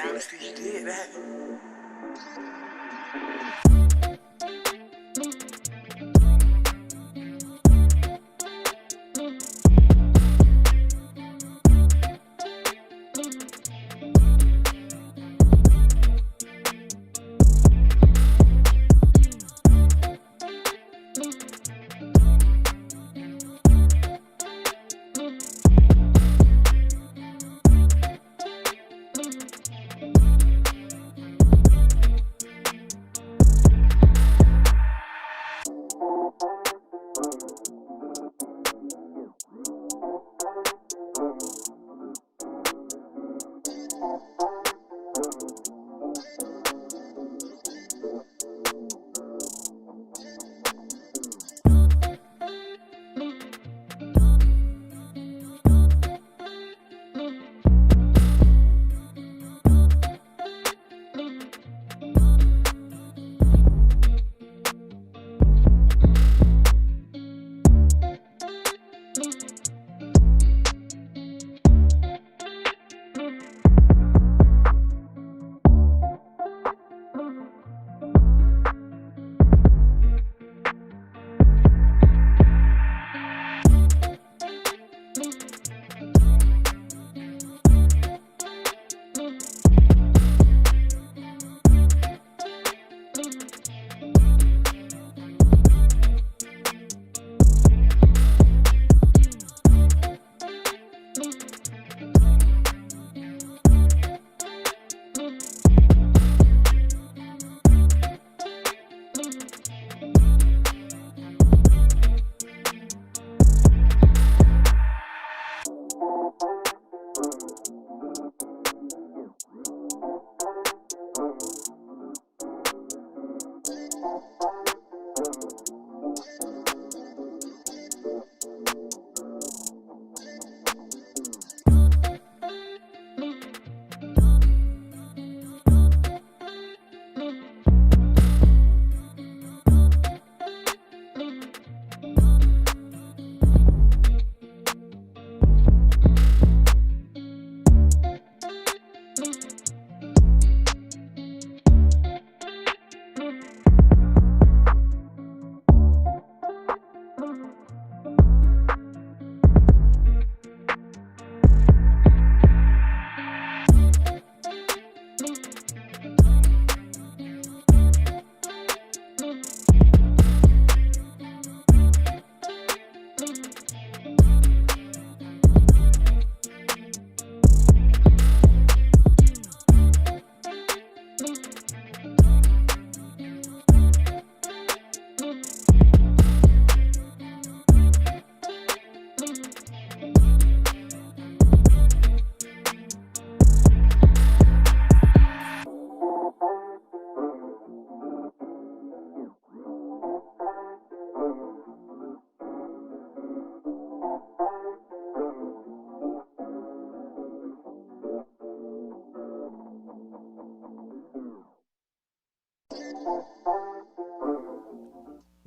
Dynasty, you did that.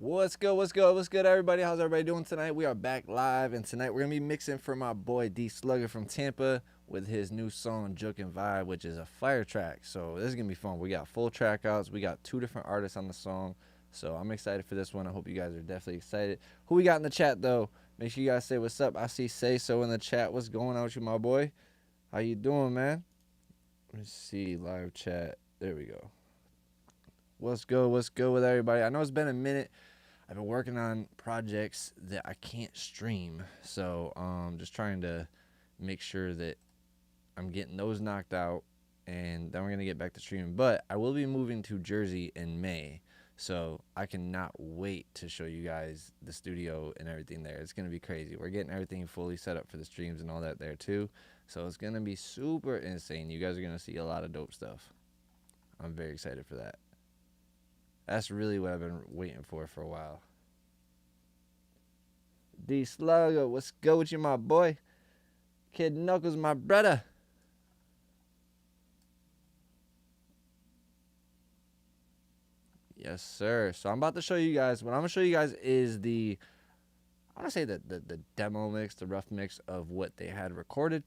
What's good, what's good, what's good, everybody? How's everybody doing tonight? We are back live, and tonight we're going to be mixing for my boy D Slugga from Tampa with his new song, Jook Vibe, which is a fire track. So this is going to be fun. We got full track outs. We got 2 different artists on the song. So I'm excited for this one. I hope you guys are definitely excited. Who we got in the chat, though? Make sure you guys say what's up. I see Say So in the chat. What's going on with you, my boy? How you doing, man? Let's see, live chat. There we go. What's good with everybody? I know it's been a minute. I've been working on projects that I can't stream, so just trying to make sure that I'm getting those knocked out, and then we're going to get back to streaming. But I will be moving to Jersey in May, so I cannot wait to show you guys the studio and everything there. It's going to be crazy. We're getting everything fully set up for the streams and all that there too, so it's going to be super insane. You guys are going to see a lot of dope stuff. I'm very excited for that. That's really what I've been waiting for a while. D Slugga, what's good with you, my boy? Kid Knuckles, my brother. Yes, sir. So I'm about to show you guys. What I'm going to show you guys is I want to say the demo mix, the rough mix of what they had recorded.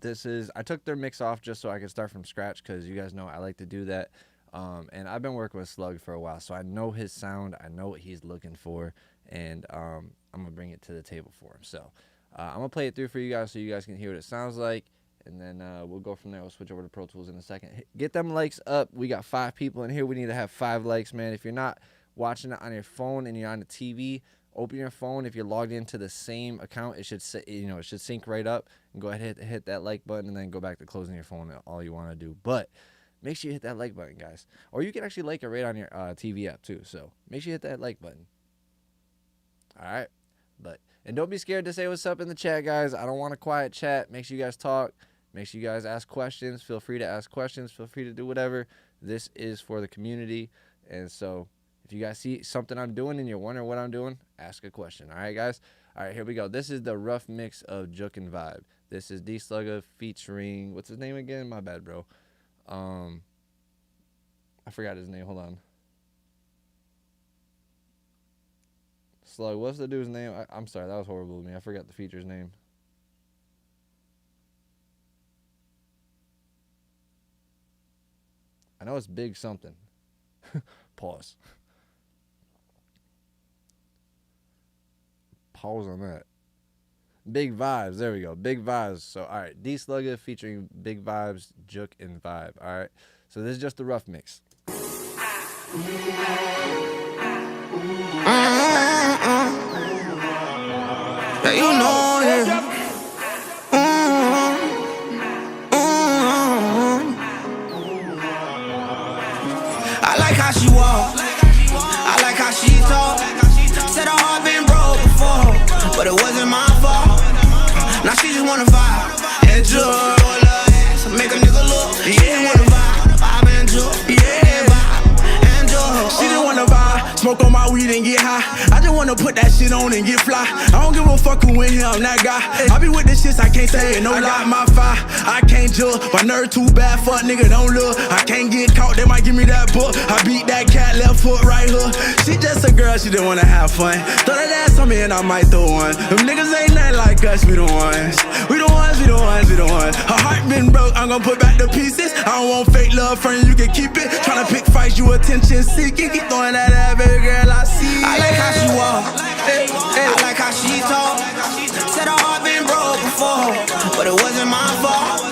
I took their mix off just so I could start from scratch because you guys know I like to do that. And I've been working with Slug for a while, so I know his sound. I know what he's looking for, and I'm going to bring it to the table for him. So I'm going to play it through for you guys so you guys can hear what it sounds like, and then we'll go from there. We'll switch over to Pro Tools in a second. Get them likes up. We got 5 people in here. We need to have 5 likes, man. If you're not watching it on your phone and you're on the TV, open your phone. If you're logged into the same account, it should it should sync right up. And go ahead and hit that like button, and then go back to closing your phone. All you want to do, but make sure you hit that like button, guys. Or you can actually like it right on your TV app too. So make sure you hit that like button. All right, and don't be scared to say what's up in the chat, guys. I don't want a quiet chat. Make sure you guys talk. Make sure you guys ask questions. Feel free to ask questions. Feel free to do whatever. This is for the community, and so. If you guys see something I'm doing and you're wondering what I'm doing, ask a question. All right, guys? All right, here we go. This is the rough mix of Jook and Vibe. This is D Slugga featuring, what's his name again? My bad, bro. I forgot his name. Hold on. Slug, what's the dude's name? I'm sorry, that was horrible of me. I forgot the feature's name. I know it's Big something. Pause. Pause on that. Big Vybz. There we go. Big Vybz. So, all right. D Slugga featuring Big Vybz, Jook, and Vibe. All right. So, this is just the rough mix. Yeah, you know it. I like how she walk. I like how she talk. Said her heart been broke before, but it wasn't my fault. Now she just wanna vibe and Jook. Make a nigga look. She just wanna vibe and Jook. Yeah, vibe and Jook. She just wanna vibe, smoke on my weed and get high. I just wanna put that shit on and get fly. I don't give a fuck who in here, I'm that guy. I be with the shits, I can't say it, no lie. My fire, I can't judge. My nerve too bad, fuck nigga, don't look. I can't get caught, they might give me that book. I beat that cat, left foot, right hook. She just a girl, she just wanna have fun. Throw that ass on me and I might throw one. Them niggas ain't nothing like us, we the ones. We the ones, we the ones, we the ones. Her heart been broke, I'm gonna put back the pieces. I don't want fake love, friend, you can keep it. Tryna pick fights, you attention seeking. Keep throwing that ass, baby girl, I see. I like how she walk, I like how she talk. Said her heart been broke before, but it wasn't my fault.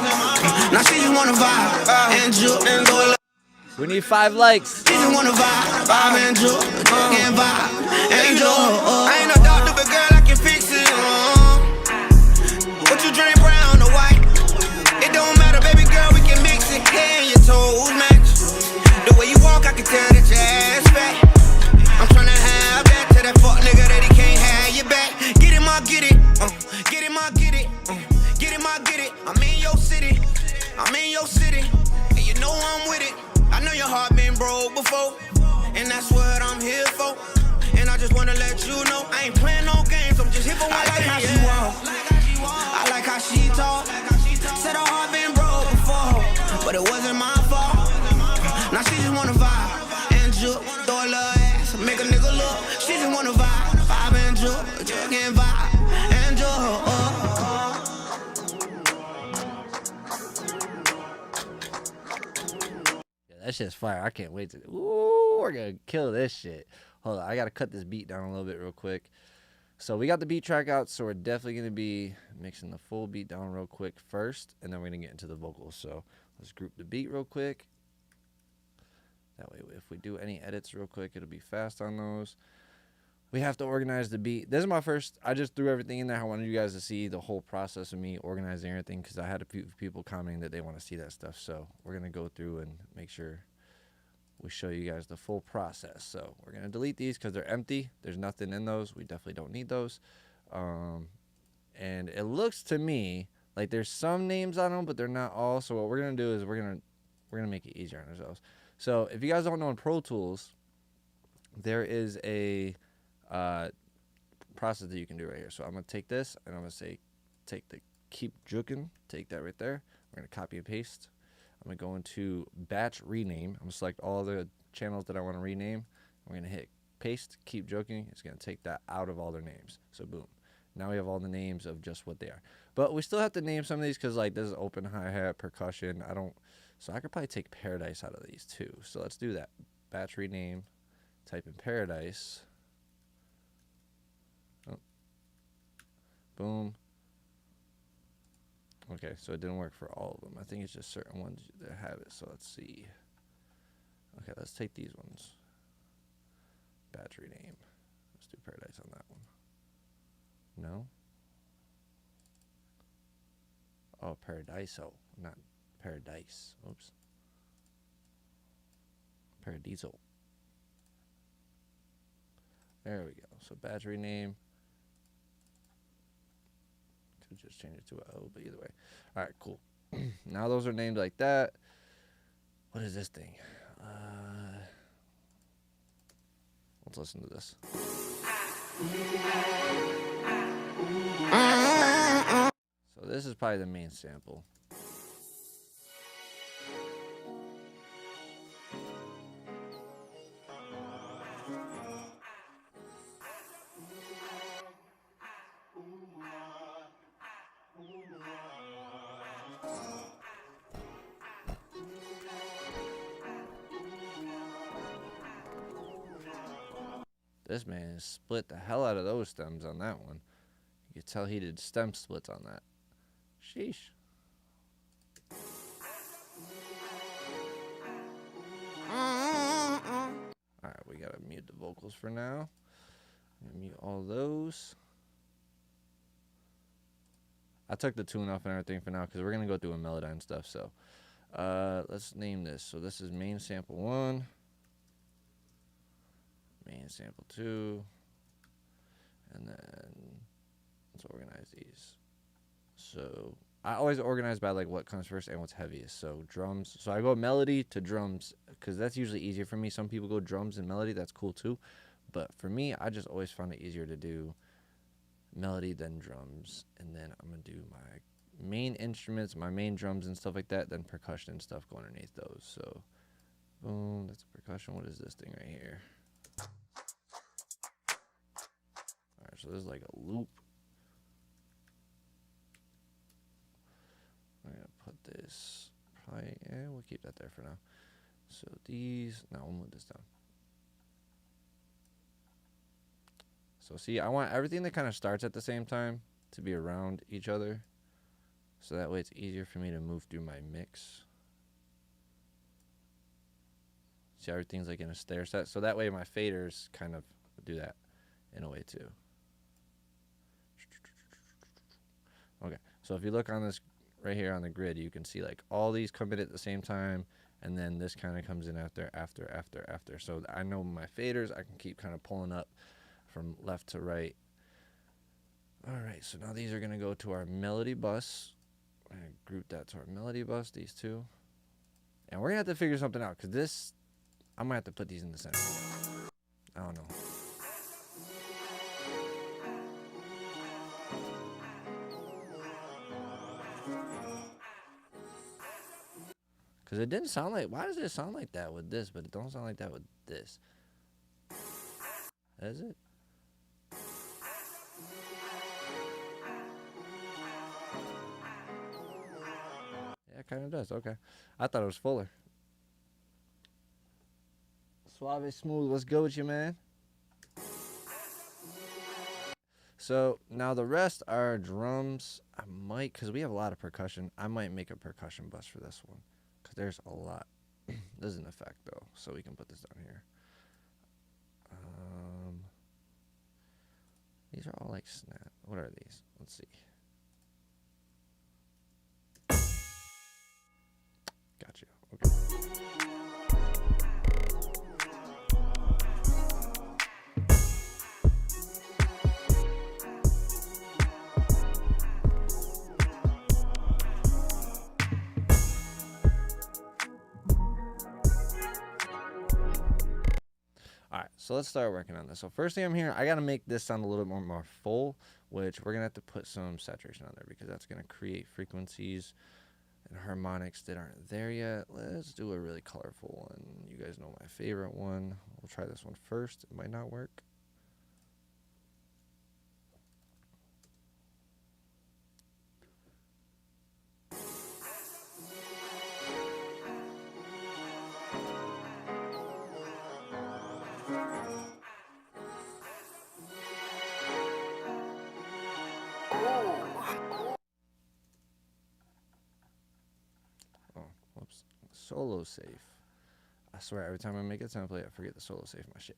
Now she just wanna vibe and Jook and go. We need 5 likes. She just wanna vibe and Jook and vibe and Jook. I ain't no doctor, but girl, I can fix it. What you drink, brown or white? It don't matter, baby girl, we can mix it. Hair and your toes match. The way you walk, I can tell that your ass fat. I'm tryna have that to that fuck nigga that he can't have you back. Get him, I get it. Get him, I get it. Get him, I get it. I'm in your city. I'm in your city. And you know I'm with it. I know your heart been broke before, and that's what I'm here for. And I just wanna let you know I ain't playing no games. I'm just here for one. I like how she walk. I like how she talk. Said her heart been broke before, but it wasn't my fault. Now she just wanna vibe and Jook, throw a little ass, make a nigga look. She just wanna vibe and Jook, Jook and vibe and Jook. That shit's fire. I can't wait to. Ooh, we're gonna kill this shit. Hold on, I gotta cut this beat down a little bit real quick. So we got the beat track out, so we're definitely gonna be mixing the full beat down real quick first, and then we're gonna get into the vocals. So let's group the beat real quick. That way, if we do any edits real quick, it'll be fast on those. We have to organize the beat. This is my first. I just threw everything in there. I wanted you guys to see the whole process of me organizing everything because I had a few people commenting that they want to see that stuff. So we're going to go through and make sure we show you guys the full process. So we're going to delete these because they're empty. There's nothing in those. We definitely don't need those. And it looks to me like there's some names on them, but they're not all. So what we're going to do is we're going to make it easier on ourselves. So if you guys don't know in Pro Tools, there is a process that you can do right here. So I'm going to take this and I'm going to say take the keep jooking, take that right there. We're going to copy and paste. I'm going to go into batch rename. I'm going to select all the channels that I want to rename. We're going to hit paste, keep joking. It's going to take that out of all their names. So boom. Now we have all the names of just what they are. But we still have to name some of these because, like, this is open hi-hat, percussion. So I could probably take Paradise out of these too. So let's do that. Battery name, type in Paradise. Oh. Boom. Okay, so it didn't work for all of them. I think it's just certain ones that have it. So let's see. Okay, let's take these ones. Battery name. Let's do Paradise on that one. No? Oh, Paradiso, not Paradise. Oops. Paradiso. There we go. So battery name. Could just change it to a O, but either way. All right, cool. Now those are named like that. What is this thing? Let's listen to this. So this is probably the main sample. This man split the hell out of those stems on that one. You could tell he did stem splits on that. Sheesh. Alright, we gotta mute the vocals for now. Mute all those. I took the tune off and everything for now because we're gonna go through a Melodyne stuff. So let's name this. So this is main sample 1. Main sample 2, and then let's organize these. So I always organize by like what comes first and what's heaviest. So drums. So I go melody to drums because that's usually easier for me. Some people go drums and melody. That's cool too. But for me, I just always found it easier to do melody than drums. And then I'm going to do my main instruments, my main drums and stuff like that, then percussion and stuff go underneath those. So boom, that's a percussion. What is this thing right here? Alright, so this is like a loop. I'm gonna put this probably, we'll keep that there for now. So these, now we'll move this down. So see, I want everything that kind of starts at the same time to be around each other. So that way it's easier for me to move through my mix. See, everything's like in a stair set. So that way my faders kind of do that in a way too. Okay, so if you look on this right here on the grid, you can see like all these come in at the same time, and then this kind of comes in after. So I know my faders, I can keep kind of pulling up from left to right. All right, so now these are gonna go to our melody bus. I'm gonna group that to our melody bus, these two. And we're gonna have to figure something out, because this, I might have to put these in the center. I don't know. Because it didn't sound like, why does it sound like that with this, but it don't sound like that with this? Is it? Yeah, it kind of does. Okay. I thought it was fuller. Suave Smooth, what's good with you, man? So now the rest are drums. I might, because we have a lot of percussion, I might make a percussion bus for this one. Because there's a lot. This is an effect, though, so we can put this down here. These are all like snap. What are these? Let's see. Gotcha. Okay. Alright, so let's start working on this. So first thing I'm here, I got to make this sound a little bit more full, which we're going to have to put some saturation on there because that's going to create frequencies and harmonics that aren't there yet. Let's do a really colorful one. You guys know my favorite one. We'll try this one first. It might not work. solo safe. I swear, every time I make a template, I forget to solo save my shit.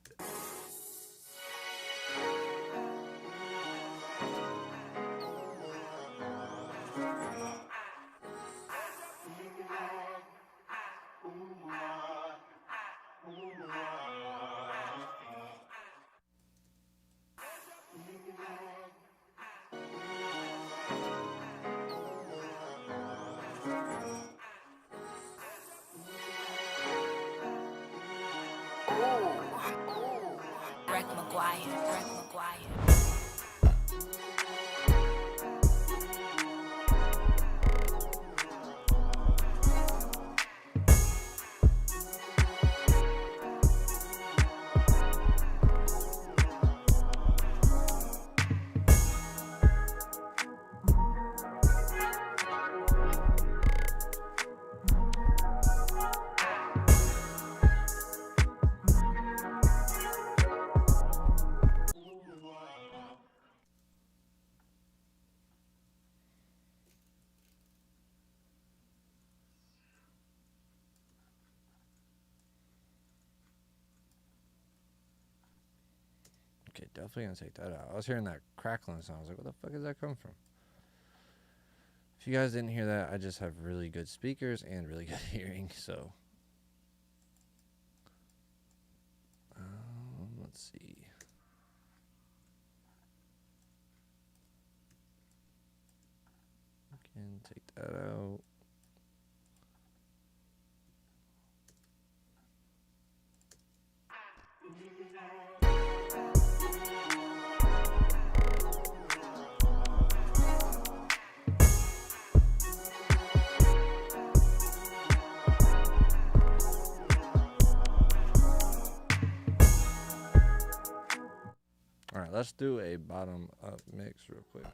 Okay, definitely gonna take that out. I was hearing that crackling sound. I was like, what the fuck does that come from? If you guys didn't hear that, I just have really good speakers and really good hearing, so. Let's see. Can take that out. All right, let's do a bottom up mix real quick.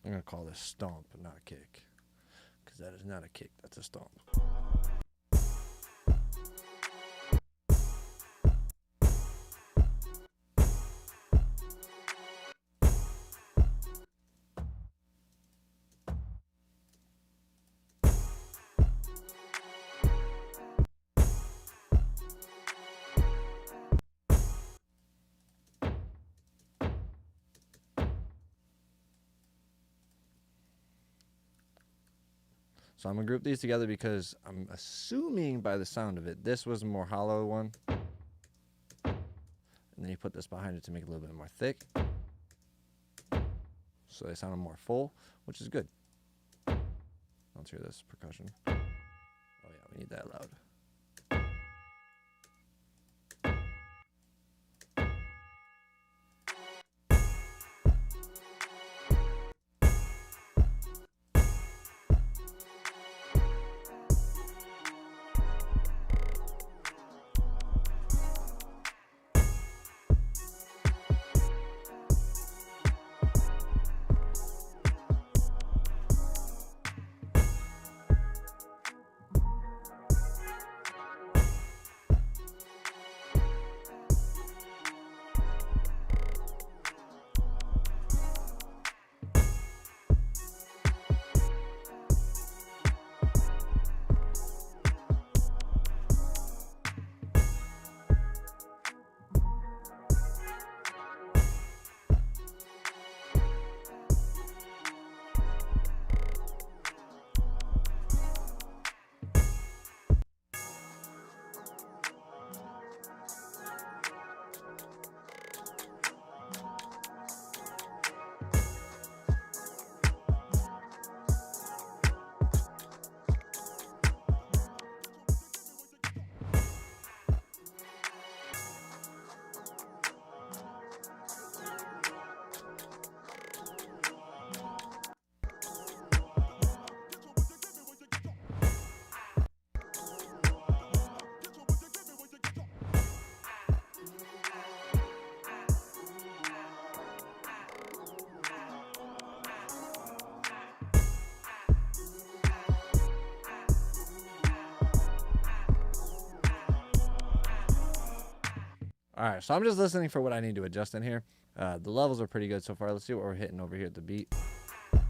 I'm gonna call this stomp, not kick, because that is not a kick, that's a stomp. So I'm going to group these together because I'm assuming by the sound of it, this was a more hollow one. And then you put this behind it to make it a little bit more thick. So they sound more full, which is good. Let's hear this percussion. Oh yeah, we need that loud. All right, so I'm just listening for what I need to adjust in here. The levels are pretty good so far. Let's see what we're hitting over here at the beat. All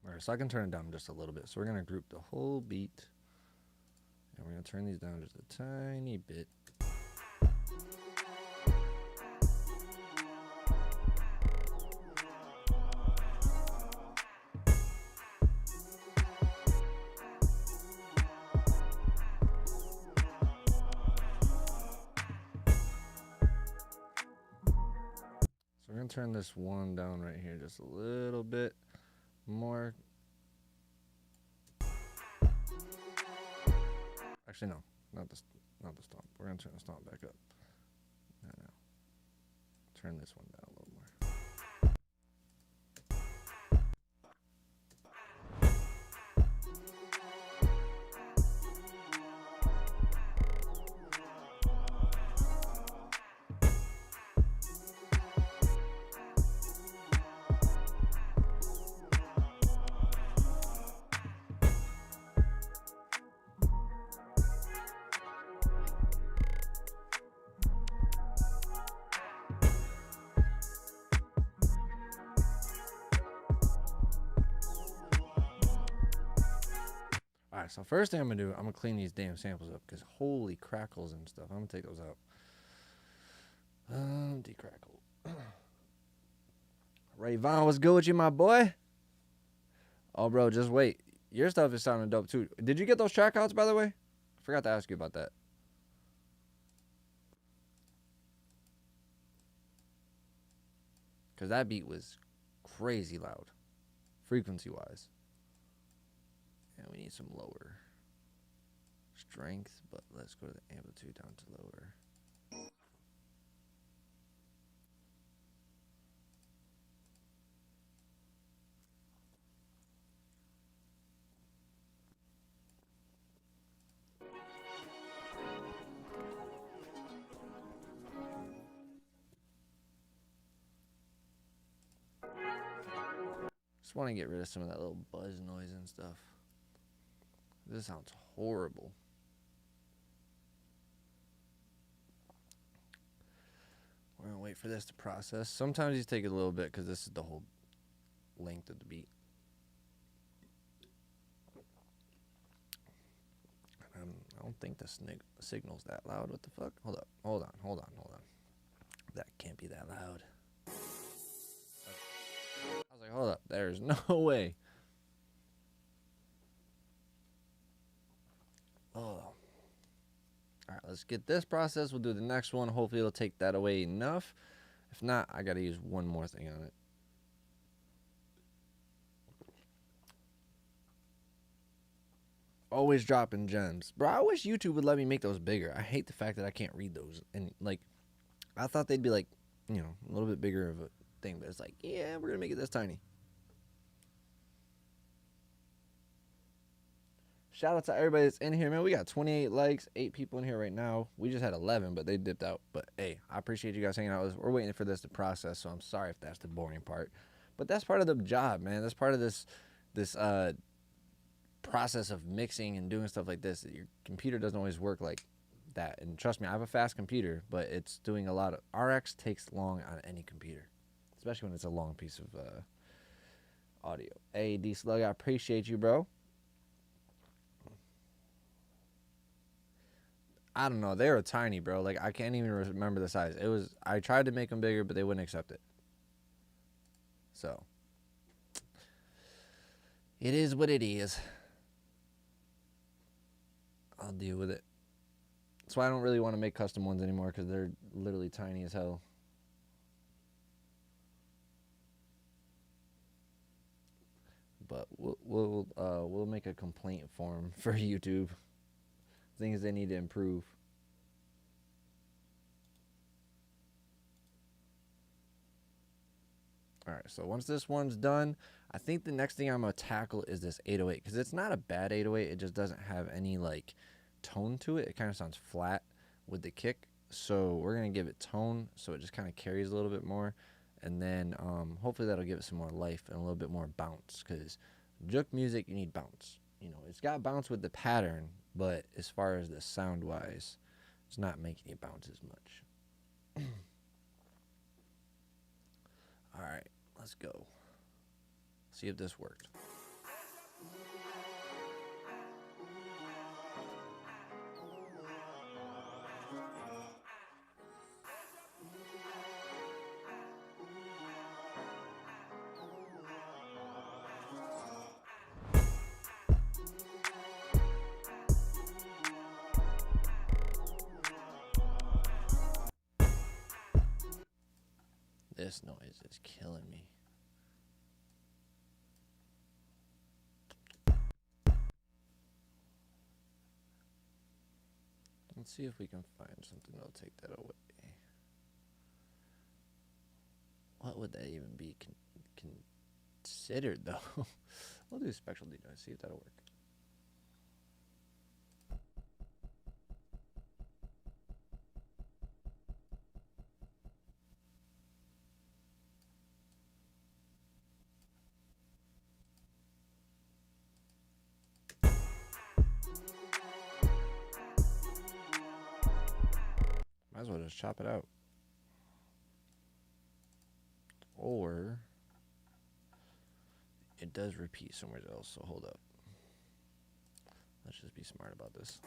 right, so I can turn it down just a little bit. So we're going to group the whole beat. And we're going to turn these down just a tiny bit. So we're going to turn this one down right here just a little bit more. Actually, no, not the stomp. We're going to turn the stomp back up. No. Turn this one down a little more. Alright, so first thing I'm going to do, I'm going to clean these damn samples up, because holy crackles and stuff. I'm going to take those out. Decrackle. Ray Vaughn, what's good with you, my boy? Oh, bro, just wait. Your stuff is sounding dope, too. Did you get those track outs, by the way? I forgot to ask you about that. Because that beat was crazy loud, frequency-wise. And we need some lower strength, but let's go to the amplitude down to lower. Just want to get rid of some of that little buzz noise and stuff. This sounds horrible. We're going to wait for this to process. Sometimes these take a little bit because this is the whole length of the beat. I don't think the signal's that loud. What the fuck? Hold on. That can't be that loud. I was like, hold up. There's no way. Oh. Alright, let's get this process. We'll do the next one. Hopefully it'll take that away enough. If not, I gotta use one more thing on it. Always dropping gems. Bro, I wish YouTube would let me make those bigger. I hate the fact that I can't read those. And, like, I thought they'd be, like, you know, a little bit bigger of a thing. But it's like, yeah, we're gonna make it this tiny. Shout out to everybody that's in here, man. We got 28 likes, 8 people in here right now. We just had 11, but they dipped out. But, hey, I appreciate you guys hanging out with us. We're waiting for this to process, so I'm sorry if that's the boring part. But that's part of the job, man. That's part of this process of mixing and doing stuff like this. Your computer doesn't always work like that. And trust me, I have a fast computer, but it's doing a lot of... RX takes long on any computer, especially when it's a long piece of audio. Hey, D Slugga, I appreciate you, bro. I don't know. They were tiny, bro. Like, I can't even remember the size. I tried to make them bigger, but they wouldn't accept it. So, it is what it is. I'll deal with it. That's why I don't really want to make custom ones anymore, because they're literally tiny as hell. But we'll make a complaint form for YouTube. Things they need to improve. Alright, so once this one's done, I think the next thing I'm going to tackle is this 808. Because it's not a bad 808. It just doesn't have any, like, tone to it. It kind of sounds flat with the kick. So we're going to give it tone so it just kind of carries a little bit more. And then hopefully that'll give it some more life and a little bit more bounce. Because Jook music, you need bounce. You know, it's got bounce with the pattern, but as far as the sound wise, it's not making it bounce as much. All right, let's go. See if this worked. This noise is killing me. Let's see if we can find something that'll take that away. What would that even be considered, though? We'll do spectral denoise, see if that'll work. Might as well just chop it out. Or it does repeat somewhere else, so hold up. Let's just be smart about this.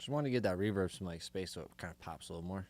Just want to get that reverb some like space so it kind of pops a little more.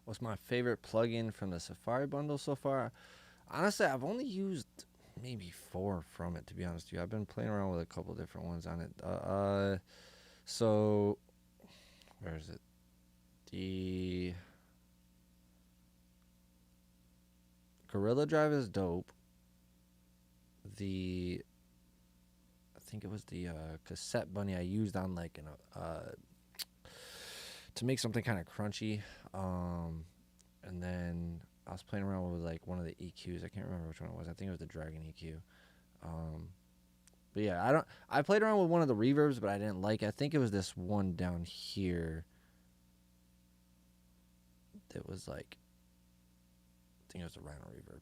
What's my favorite plugin from the Safari bundle so far? Honestly, I've only used maybe 4 from it, to be honest with you. I've been playing around with a couple different ones on it. So where is it? The Gorilla Drive is dope. I think it was the cassette bunny I used on like to make something kind of crunchy. And then I was playing around with like one of the EQs. I can't remember which one it was. I think it was the Dragon EQ. But yeah, I played around with one of the reverbs, but I didn't like it. I think it was this one down here. That was like, I think it was the Rhino reverb.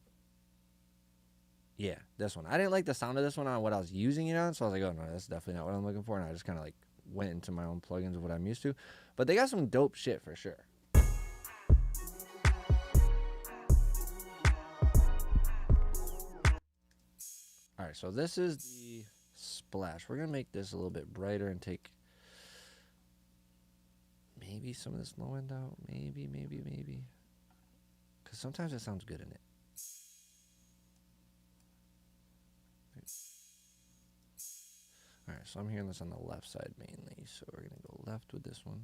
Yeah, this one. I didn't like the sound of this one on what I was using it on, so I was like, oh no, that's definitely not what I'm looking for. And I just kind of like went into my own plugins of what I'm used to. But they got some dope shit for sure. Alright, so this is the splash. We're going to make this a little bit brighter and take maybe some of this low end out. Maybe. Because sometimes it sounds good in it. Alright, so I'm hearing this on the left side mainly. So we're going to go left with this one.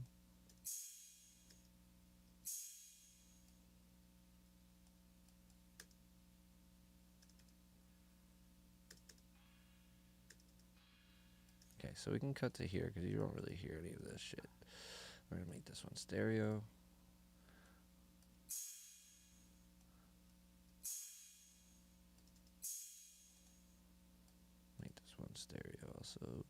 Okay, so we can cut to here because you don't really hear any of this shit. We're going to make this one stereo. Make this one stereo also.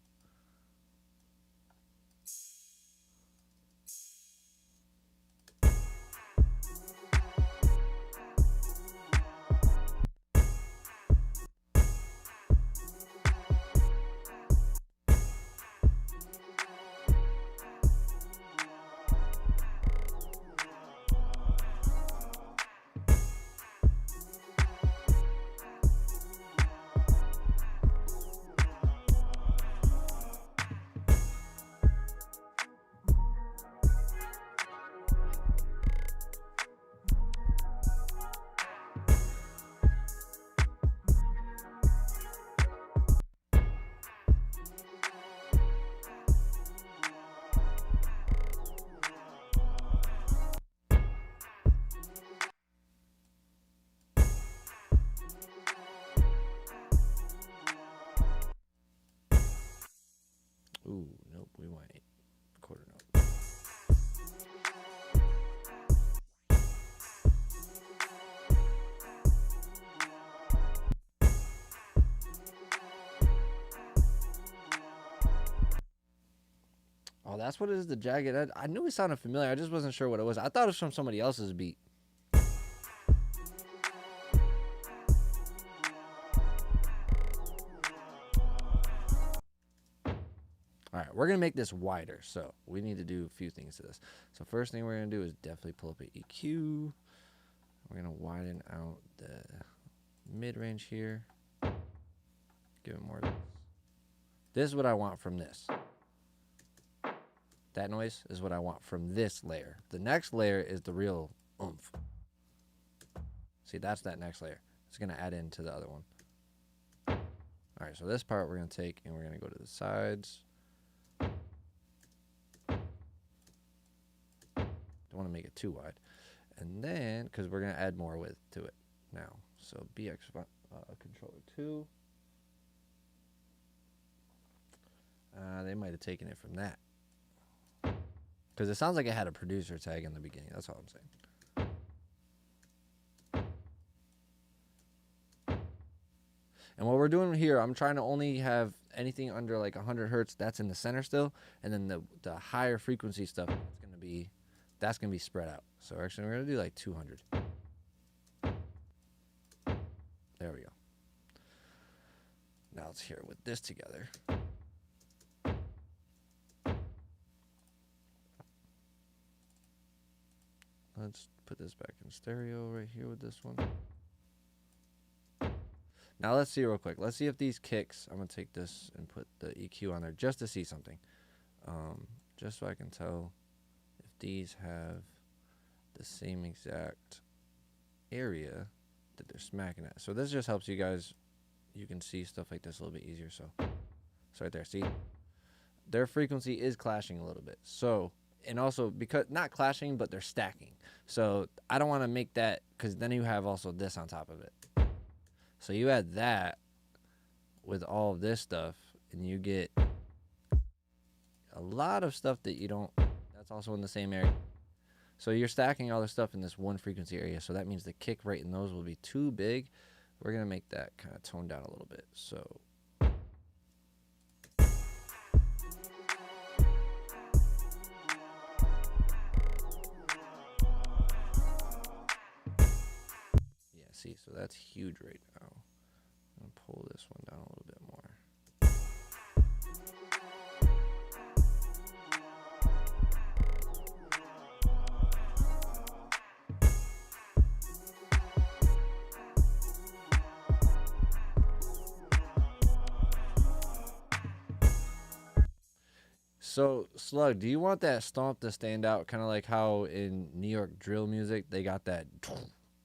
Ooh, nope, we want 1/4 note. Oh, that's what it is, the jagged. I knew it sounded familiar. I just wasn't sure what it was. I thought it was from somebody else's beat. Alright, we're going to make this wider, so we need to do a few things to this. So first thing we're going to do is definitely pull up an EQ. We're going to widen out the mid-range here. Give it more. This is what I want from this. That noise is what I want from this layer. The next layer is the real oomph. See, that's that next layer. It's going to add into the other one. Alright, so this part we're going to take and we're going to go to the sides. Don't want to make it too wide. And then, because we're going to add more width to it now. So BX controller 2. They might have taken it from that. Because it sounds like it had a producer tag in the beginning. That's all I'm saying. And what we're doing here, I'm trying to only have anything under like 100 hertz that's in the center still, and then the higher frequency stuff that's gonna be spread out. So actually we're gonna do like 200. There we go. Now let's hear it with this together. Let's put this back in stereo right here with this one. Now let's see real quick. Let's see if these kicks, I'm going to take this and put the EQ on there just to see something. Just so I can tell if these have the same exact area that they're smacking at. So this just helps you guys, you can see stuff like this a little bit easier. So right there, see? Their frequency is clashing a little bit. So, and also because, not clashing, but they're stacking. So I don't want to make that, because then you have also this on top of it. So you add that with all of this stuff, and you get a lot of stuff that you don't, that's also in the same area. So you're stacking all the stuff in this one frequency area. So that means the kick rate in those will be too big. We're going to make that kind of toned down a little bit. So yeah, see, so that's huge right now. I'm going to pull this one down a little bit more. So, Slug, do you want that stomp to stand out, kind of like how in New York drill music, they got that,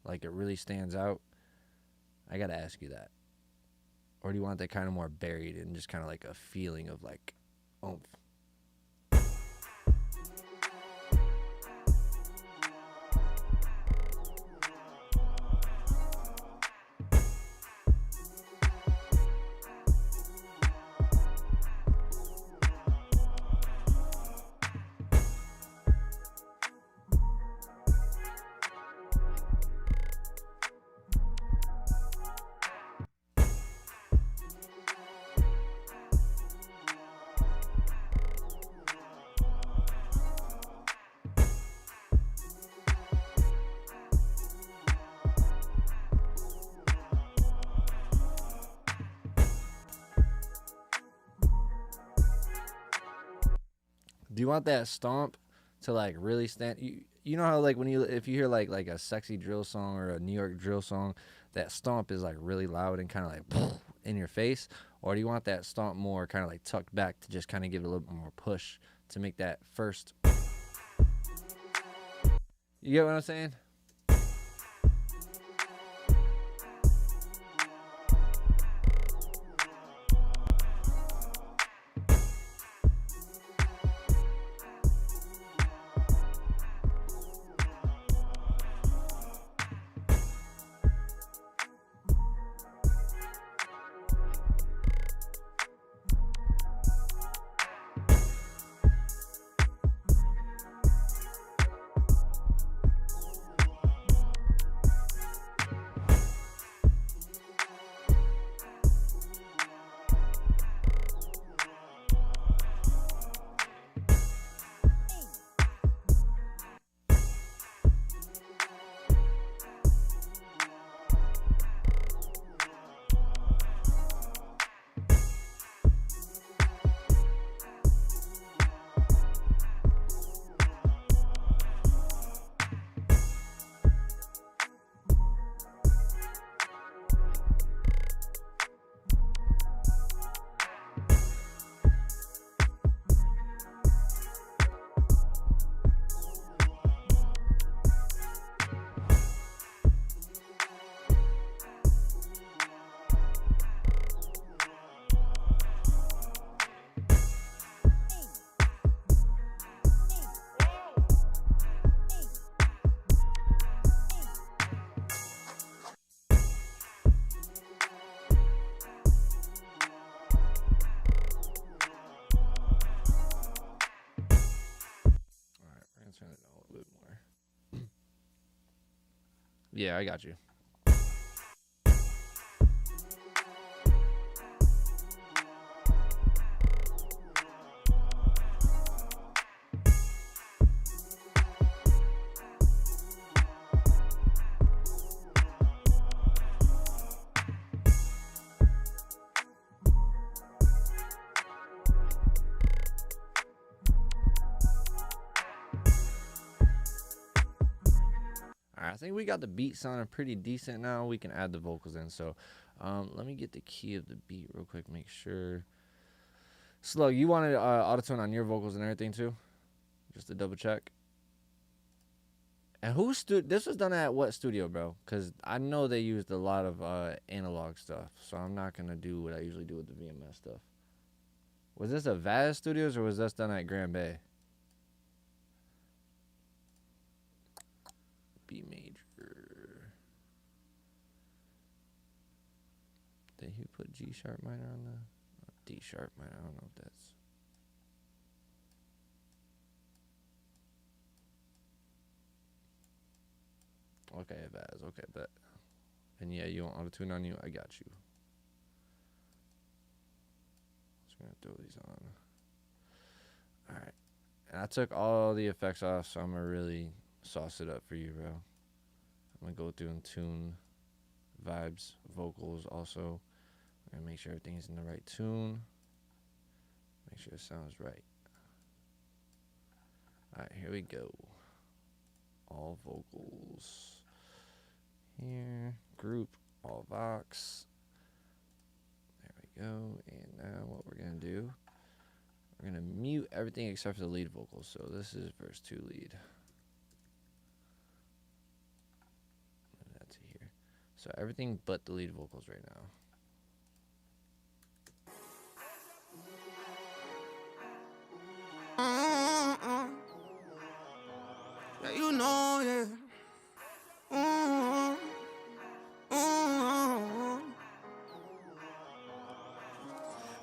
like it really stands out? I got to ask you that. Or do you want that kind of more buried and just kind of like a feeling of like oomph? Do you want that stomp to like really stand? You know how like when if you hear like a sexy drill song or a New York drill song, that stomp is like really loud and kind of like in your face? Or do you want that stomp more kind of like tucked back to just kind of give it a little bit more push to make that first? You get what I'm saying? Turn it down a little bit more. Yeah, I got you. think we got the beat sounding pretty decent now. We can add the vocals in. So let me get the key of the beat real quick. Make sure. Slug, you wanted auto-tune on your vocals and everything too? Just to double check. And this was done at what studio, bro? Because I know they used a lot of analog stuff. So I'm not going to do what I usually do with the VMS stuff. Was this a Vaz Studios or was this done at Grand Bay? B major. Did he put G sharp minor on the D sharp minor? I don't know if that's. Okay, Vaz. Okay, bet. And yeah, you want auto tune on you? I got you. Just gonna throw these on. All right. And I took all the effects off, so I'm gonna really sauce it up for you, bro. I'm gonna go through and tune vibes, vocals also. I'm gonna make sure everything's in the right tune. Make sure it sounds right. Alright, here we go. All vocals. Here, group, all vox. There we go. And now what we're gonna do, we're gonna mute everything except for the lead vocals. So this is verse 2 lead. That's here. So everything but the lead vocals right now. Yeah, you know, yeah.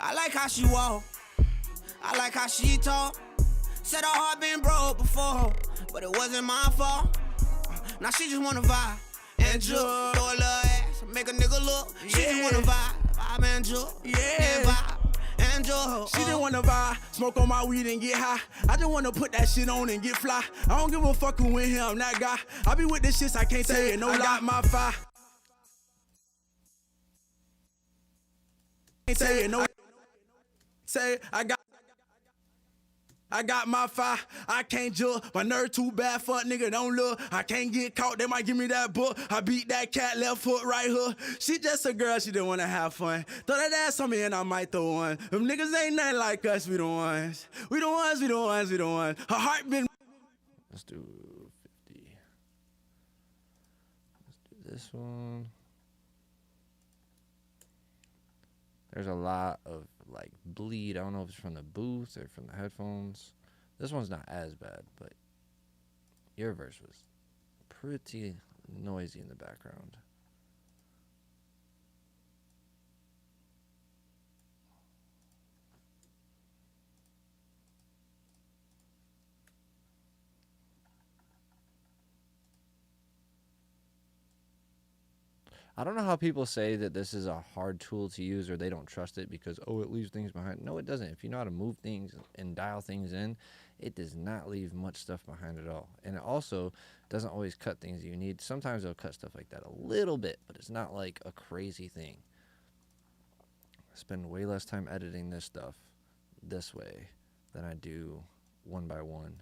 I like how she walk. I like how she talk. Said her heart been broke before, but it wasn't my fault. Now she just wanna vibe and Jook. Throw a little ass, make a nigga look. She just wanna vibe and Jook. And vibe and Jook. She just wanna vibe, smoke on my weed and get high. I just wanna put that shit on and get fly. I don't give a fuck who in here, I'm that guy. I be with this shit, I can't say it, no lie. I got my fire. Can't say it, no. Say I got my fire, I can't judge. My nerve too bad, fuck nigga, don't look. I can't get caught, they might give me that book. I beat that cat, left foot, right hook. She just a girl, she just wanna have fun. Throw that ass on me and I might throw one. Them niggas ain't nothing like us, we the ones. We the ones, we the ones, we the ones. Her heart been. Let's do 50. Let's do this one. There's a lot of like bleed. I don't know if it's from the booth or from the headphones. This one's not as bad, but your verse was pretty noisy in the background. I don't know how people say that this is a hard tool to use or they don't trust it because, oh, it leaves things behind. No, it doesn't. If you know how to move things and dial things in, it does not leave much stuff behind at all. And it also doesn't always cut things you need. Sometimes it'll cut stuff like that a little bit, but it's not like a crazy thing. I spend way less time editing this stuff this way than I do one by one.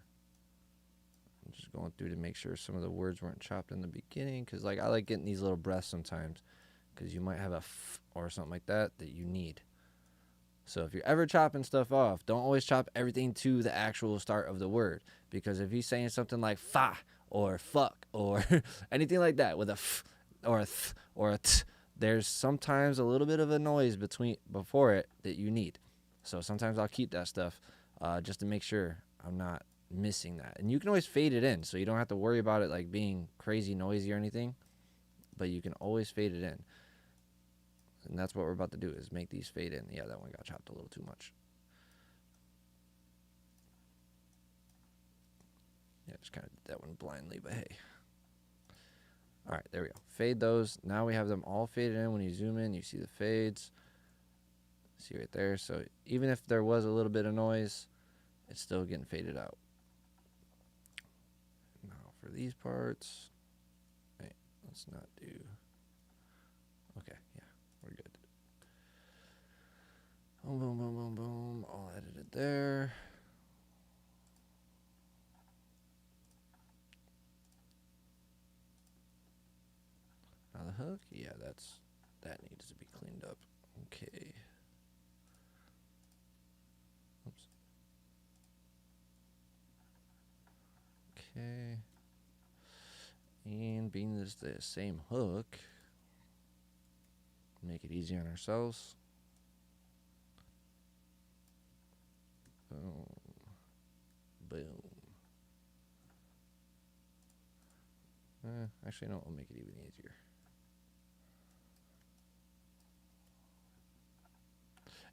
I'm just going through to make sure some of the words weren't chopped in the beginning because like I like getting these little breaths sometimes because you might have a f or something like that you need. So if you're ever chopping stuff off, don't always chop everything to the actual start of the word because if he's saying something like fa or fuck or anything like that with a f or a th or a t, there's sometimes a little bit of a noise before it that you need. So sometimes I'll keep that stuff just to make sure I'm not missing that. And you can always fade it in so you don't have to worry about it like being crazy noisy or anything, but you can always fade it in. And that's what we're about to do is make these fade in. Yeah, that one got chopped a little too much. Yeah, just kind of did that one blindly, but hey. All right, there we go. Fade those. Now we have them all faded in. When you zoom in, you see the fades. See right there. So even if there was a little bit of noise, it's still getting faded out. Now for these parts, wait, let's not do. Okay, yeah, we're good. Boom, boom, boom, boom, boom. All edited there. Okay. Oops. Okay. And being this the same hook, make it easy on ourselves. Boom. Boom. Actually, no, I'll make it even easier.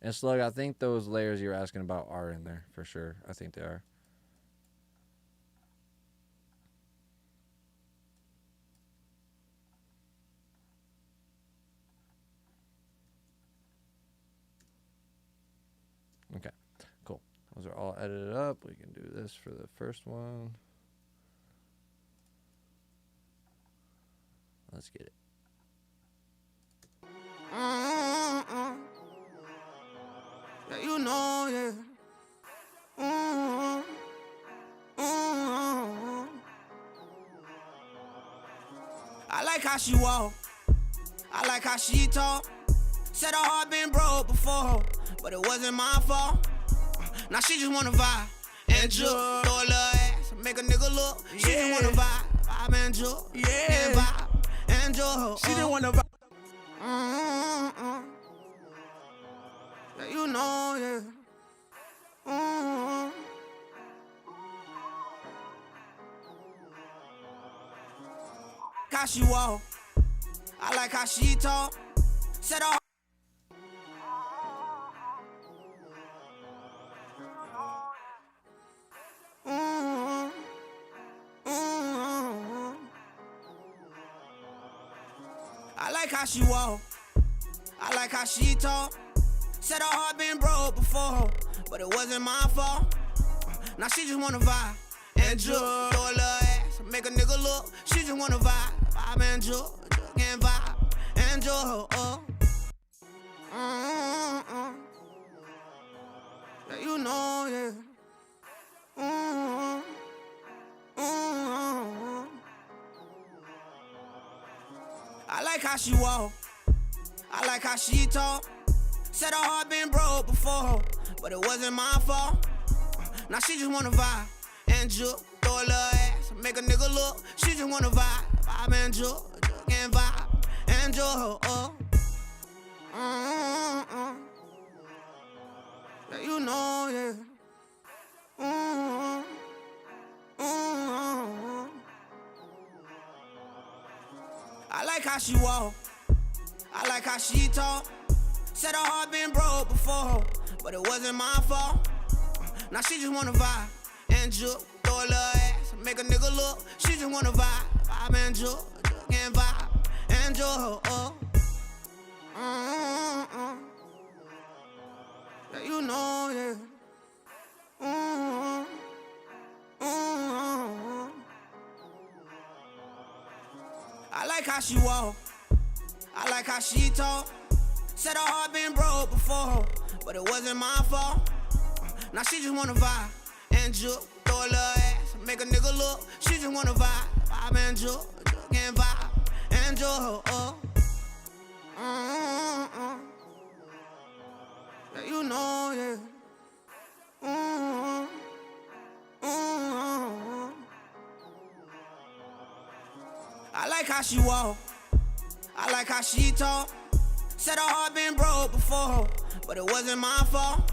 And Slug, I think those layers you're asking about are in there for sure. I think they are. Okay, cool. Those are all edited up. We can do this for the first one. Let's get it. Yeah, you know, yeah. I like how she walk. I like how she talk. Said her heart been broke before, but it wasn't my fault. Now she just wanna vibe and Jook, throw a little ass, make a nigga look. She just wanna vibe and Jook, and vibe and Jook. She didn't want to vibe. Yeah, you know, yeah. How she walk, I like how she talk. Said her. I like how she walk, I like how she talk. Said her heart been broke before, but it wasn't my fault. Now she just wanna vibe and Jook, throw a little ass, make a nigga look. She just wanna vibe and Jook, and vibe and Jook. Yeah, you know, yeah. I like how she walk, I like how she talk. Said her heart been broke before, but it wasn't my fault. Now she just wanna vibe and Jook, throw a little ass, make a nigga look. She just wanna vibe and Jook, and vibe and Jook. Yeah, you know, yeah. I like how she walk, I like how she talk. Said her heart been broke before, but it wasn't my fault. Now she just wanna vibe and Jook, throw a little ass, make a nigga look. She just wanna vibe and Jook, and vibe and Jook. Yeah, you know, yeah. I like how she walk, I like how she talk. Said her heart been broke before, but it wasn't my fault. Now she just wanna vibe and Jook, throw a little ass, make a nigga look. She just wanna vibe and Jook, and vibe and Jook. Yeah, you know, yeah. I like how she walk, I like how she talk. Said her heart been broke before, but it wasn't my fault.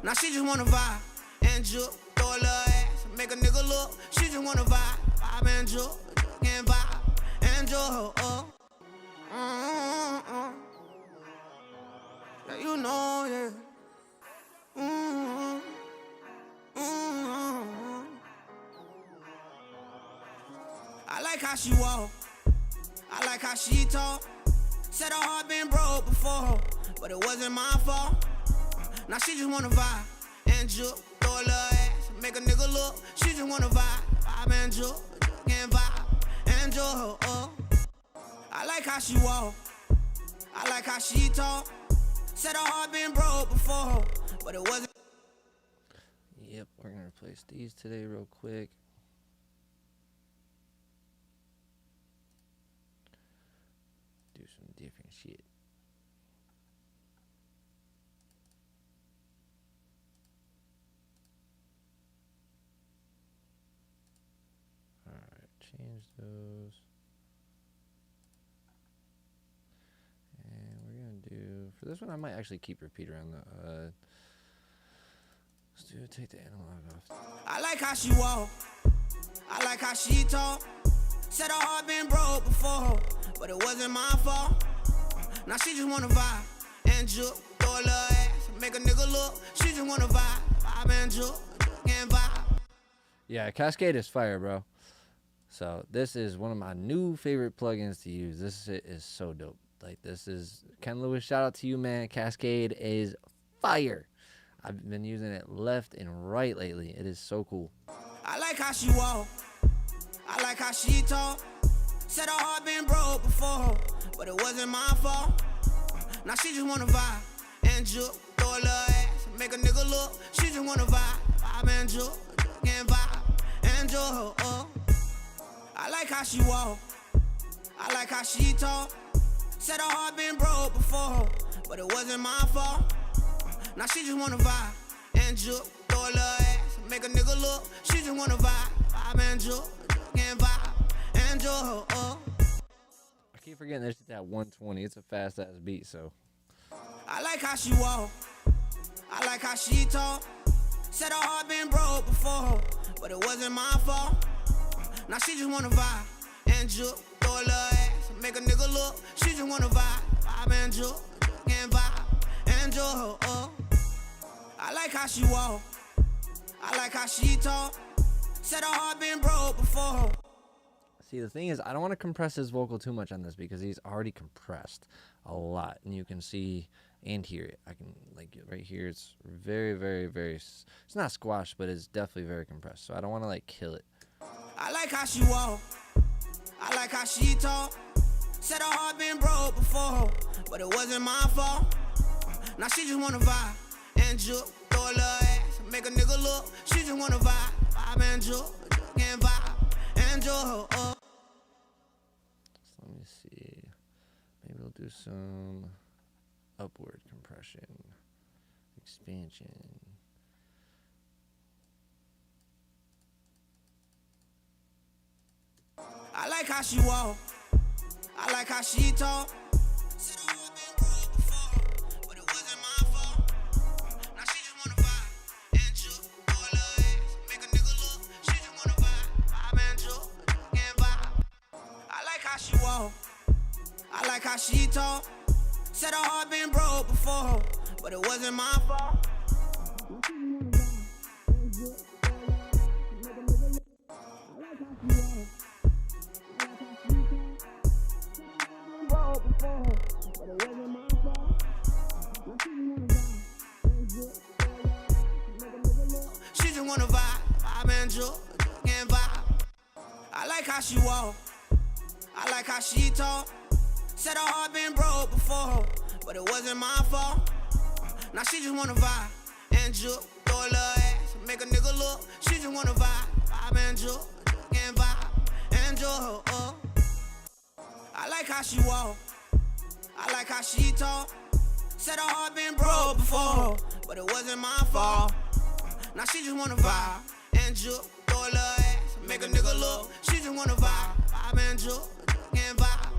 Now she just wanna vibe and Jook, throw a little ass, make a nigga look. She just wanna vibe and Jook, and vibe and Jook. Yeah, you know, yeah. I like how she walk, I like how she talk. Said her heart been broke before, but it wasn't my fault. Now she just wanna vibe and Jook, throw a little ass, make a nigga look. She just wanna vibe and Jook, and vibe and Jook. I like how she walk, I like how she talk. Said her heart been broke before, but it wasn't. Yep, we're gonna replace these today real quick. Do some different shit. change those. And we're gonna do for this one. I might actually keep repeater on the. Let's do take the analog off. I like how she walk. I like how she talk. Said her heart been broke before, but it wasn't my fault. Now she just wanna vibe and Jook, throw a little ass, make a nigga look. She just wanna vibe and Jook, and vibe. Yeah, Cascade is fire, bro. So this is one of my new favorite plugins to use. This shit is so dope. Like, this is Ken Lewis. Shout out to you, man. Cascade is fire. I've been using it left and right lately. It is so cool. I like how she walk. I like how she talk. Said her heart been broke before, but it wasn't my fault. Now she just wanna vibe and Jook, throw a little ass, make a nigga look. She just wanna vibe and Jook, and vibe and Jook. I like how she walk. I like how she talk. Said her heart been broke before, but it wasn't my fault. Now she just wanna vibe and Jook, throw a little ass, make a nigga look. She just wanna vibe and Jook, and vibe and Jook. I keep forgetting there's that 120. It's a fast ass beat, so. I like how she walk. I like how she talk. Said her heart been broke before, but it wasn't my fault. Now she just wanna vibe and Jook, throw a little ass, make a nigga look. She just wanna vibe and Jook, and vibe and Jook. I like how she walk. I like how she talk. Said her heart been broke before. See, the thing is, I don't want to compress his vocal too much on this because he's already compressed a lot. And you can see and hear it. I can, like, right here, it's very, very, very, it's not squashed, but it's definitely very compressed. So I don't want to, like, kill it. I like how she walk. I like how she talk. Said her heart been broke before, but it wasn't my fault. Now she just wanna vibe and Jook, throw a little ass, make a nigga look. She just wanna vibe and Jook, and vibe and Jook. So let me see. Maybe we'll do some upward compression, expansion. I like how she walk. I like how she talk. Said her heart been broke before, but it wasn't my fault. Now she just wanna vibe and Jook, throw a little ass, make a nigga look. She just wanna vibe and Jook, and vibe. I like how she walk. I like how she talk. Said her heart been broke before, but it wasn't my fault. She just wanna vibe and Jook, and vibe. I like how she walk. I like how she talk. Said her heart been broke before, but it wasn't my fault. Now she just wanna vibe and Jook, throw a little ass, make a nigga look. She just wanna vibe and Jook, and vibe and Jook. I like how she walk. I like how she talk. Said her heart been broke before, but it wasn't my fault. Now she just wanna vibe and Jook, throw a little ass, make a nigga look. She just wanna vibe and Jook, and vibe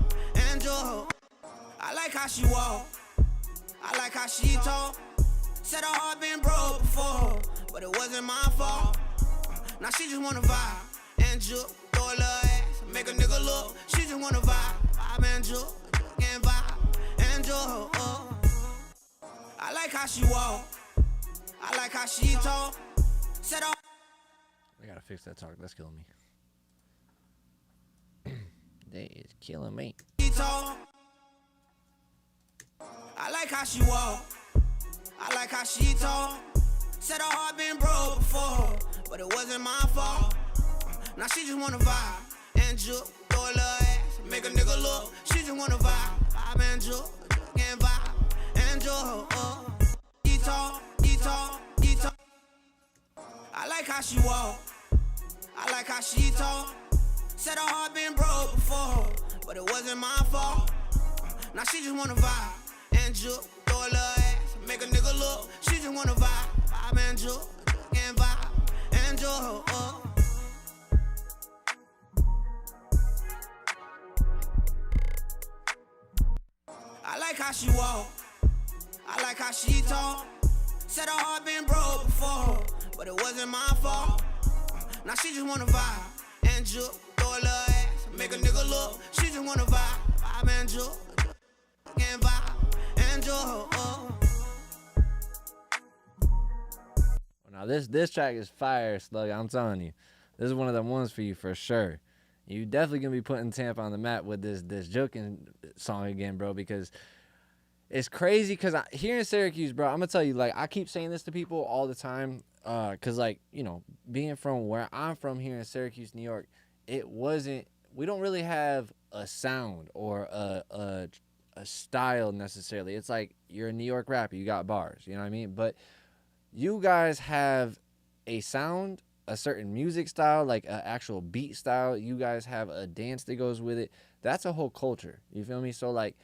and Jook. I like how she walk. I like how she talk. Said her heart been broke before, but it wasn't my fault. Now she just wanna vibe and Jook, throw a little ass, make a nigga look. She just wanna vibe and Jook, and vibe and Jook. I like how she walk. I like how she talk. Said her. I gotta fix that talk. That's killing me. That is killing me. She talk. I like how she walk. I like how she talk. Said her heart been broke before, but it wasn't my fault. Now she just wanna vibe and Jook, throw a little ass, make a nigga look. She just wanna vibe and Jook, and vibe and Jook. He talk, he talk, he talk. I like how she walk. I like how she talk. Said her heart been broke before, but it wasn't my fault. Now she just wanna vibe and Jook, throw a little ass, make a nigga look. She just wanna vibe and Jook, and vibe and Jook. like how she walk, I like how she talk. Said her heart been broke before, but it wasn't my fault. Now she just wanna vibe and Jook, throw a little ass, make a nigga look. She just wanna vibe and Jook, and vibe and Jook. Now this track is fire, Slugga. I'm telling you, this is one of the ones for you for sure. You definitely gonna be putting Tampa on the map with this Jookin' song again, bro, because it's crazy. Cause here in Syracuse, bro, I'm gonna tell you, like, I keep saying this to people all the time, cause, like, you know, being from where I'm from here in Syracuse, New York, we don't really have a sound or a style necessarily. It's like you're a New York rapper, you got bars, you know what I mean? But you guys have a sound, a certain music style, like an actual beat style. You guys have a dance that goes with it. That's a whole culture. You feel me? So, like,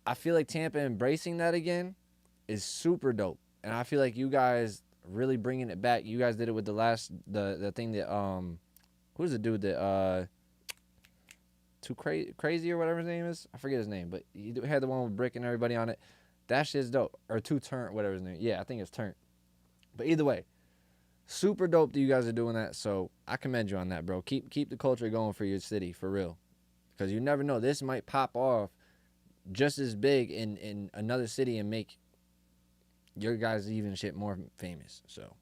I feel like Tampa embracing that again is super dope. And I feel like you guys really bringing it back. You guys did it with the thing that, who's the dude that, Too Crazy or whatever his name is? I forget his name, but he had the one with Brick and everybody on it. That shit's dope. Or Too Turnt, whatever his name. Yeah, I think it's Turnt. But either way, super dope that you guys are doing that. So I commend you on that, bro. Keep the culture going for your city, for real. Because you never know. This might pop off just as big in another city and make your guys' even shit more famous. So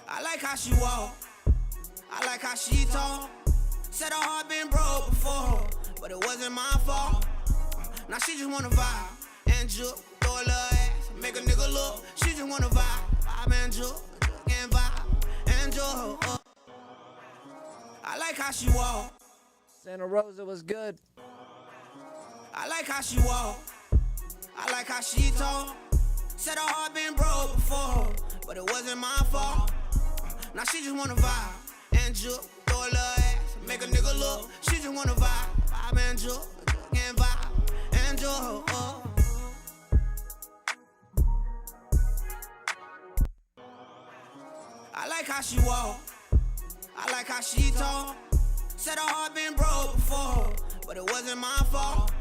I like how she walk, I like how she talk. Said her heart been broke before, but it wasn't my fault. Now she just wanna vibe and Jook, throw a little ass, make a nigga look. She just wanna vibe and Jook, and vibe and Jook. I like how she walk, Santa Rosa was good. I like how she walk, I like how she talk. Said her heart been broke before, but it wasn't my fault. Now she just wanna vibe and Jook, throw a little ass, make a nigga look. She just wanna vibe and Jook, and vibe and Jook. I like how she walk, I like how she talk. Said her heart been broke before, but it wasn't my fault.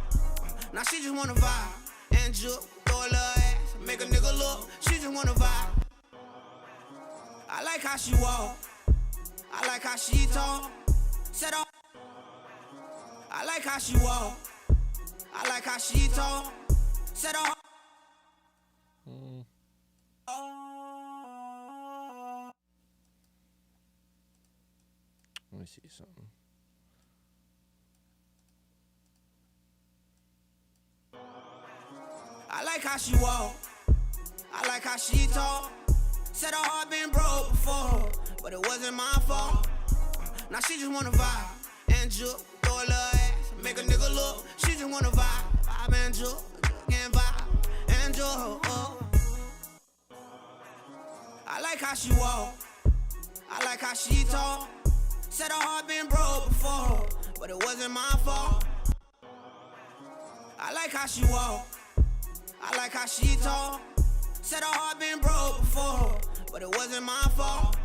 Now she just wanna vibe and Jook, throw a little ass, make a nigga look. She just wanna vibe. I like how she walk, I like how she talk. Said her, I like how she walk, I like how she talk. Said her. Let me see something. I like how she walk, I like how she talk. Said her heart been broke before, but it wasn't my fault. Now she just wanna vibe and Jook, throw a little ass, make a nigga look. She just wanna vibe and Jook, and vibe and Jook. I like how she walk, I like how she talk. Said her heart been broke before, but it wasn't my fault. I like how she walk, I like how she talk. Said her heart been broke before, but it wasn't my fault.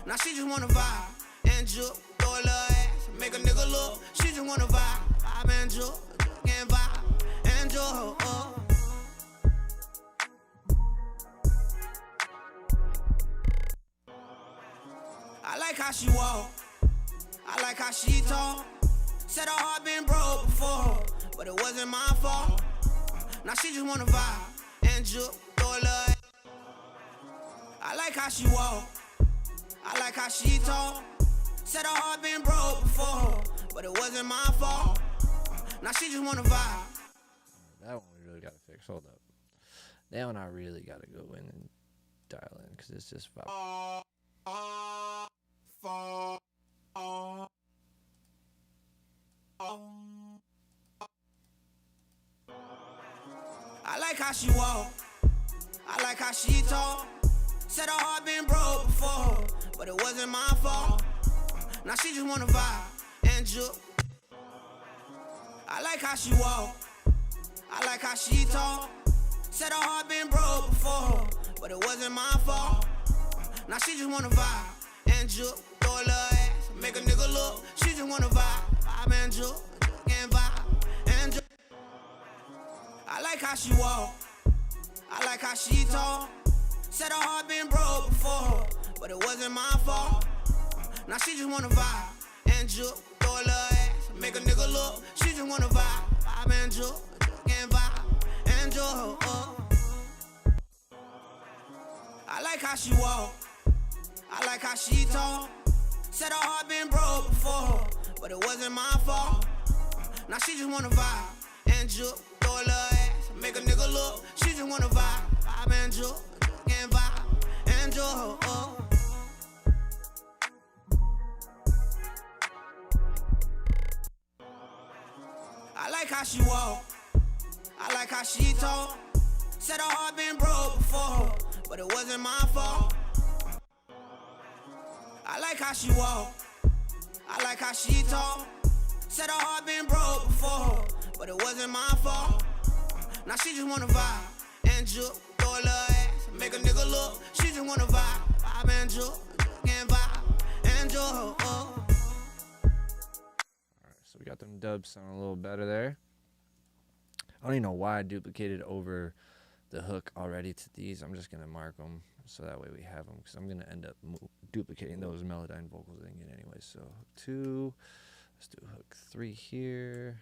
Now she just wanna vibe and Jook, throw a little ass, make a nigga look. She just wanna vibe and Jook, and vibe and Jook. I like how she walk, I like how she talk. Said her heart been broke before, but it wasn't my fault. Now she just wanna vibe and Jook, throw a little ass. I like how she walk, I like how she talk. Said her heart been broke before, but it wasn't my fault. Now she just wanna vibe. That one we really gotta fix. Hold up. That one I really gotta go in and dial in because it's just vibe. I like how she walk, I like how she talk. Said her heart been broke before, but it wasn't my fault. Now she just wanna vibe and Jook. I like how she walk, I like how she talk. Said her heart been broke before, but it wasn't my fault. Now she just wanna vibe and Jook, throw a little ass, make a nigga look. She just wanna vibe and Jook. like how she walk. I like how she talk. Said her heart been broke before, but it wasn't my fault. Now she just wanna vibe and Jook, throw a little ass, make a nigga look. She just wanna vibe and Jook, and vibe and Jook. I like how she walk. I like how she talk. Said her heart been broke before, but it wasn't my fault. Now she just wanna vibe and Jook, throw a little ass, make a nigga look. She just wanna vibe and Jook, and vibe and Jook. I like how she walk. I like how she talk. Said her heart been broke before, but it wasn't my fault. I like how she walk. I like how she talk. Said her heart been broke before, but it wasn't my fault. Now she just wanna vibe and Jook, throw a little ass, make a nigga look. She just wanna vibe and Jook, and vibe and Jook. Alright, so we got them dubs sounding a little better there. I don't even know why I duplicated over the hook already to these. I'm just going to mark them so that way we have them, because I'm going to end up duplicating those Melodyne vocals again anyway. So hook 2, let's do hook 3 here.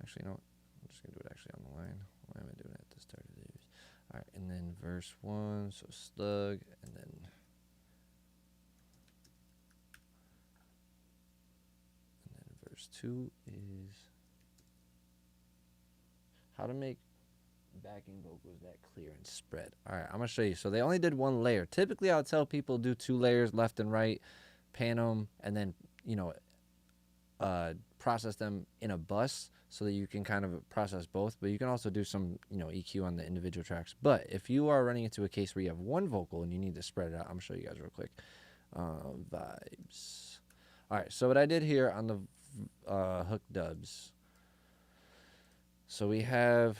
Actually, no, I'm just going to do it actually on the line. Why am I doing it at the start of these? All right, and then verse 1, so slug, and then verse 2 is how to make backing vocals that clear and spread. All right, I'm gonna show you. So they only did 1 layer. Typically, I'll tell people do 2 layers, left and right, pan them, and then process them in a bus so that you can kind of process both. But you can also do some EQ on the individual tracks. But if you are running into a case where you have 1 vocal and you need to spread it out, I'm gonna show you guys real quick. Vibes. All right, so what I did here on the hook dubs. So we have,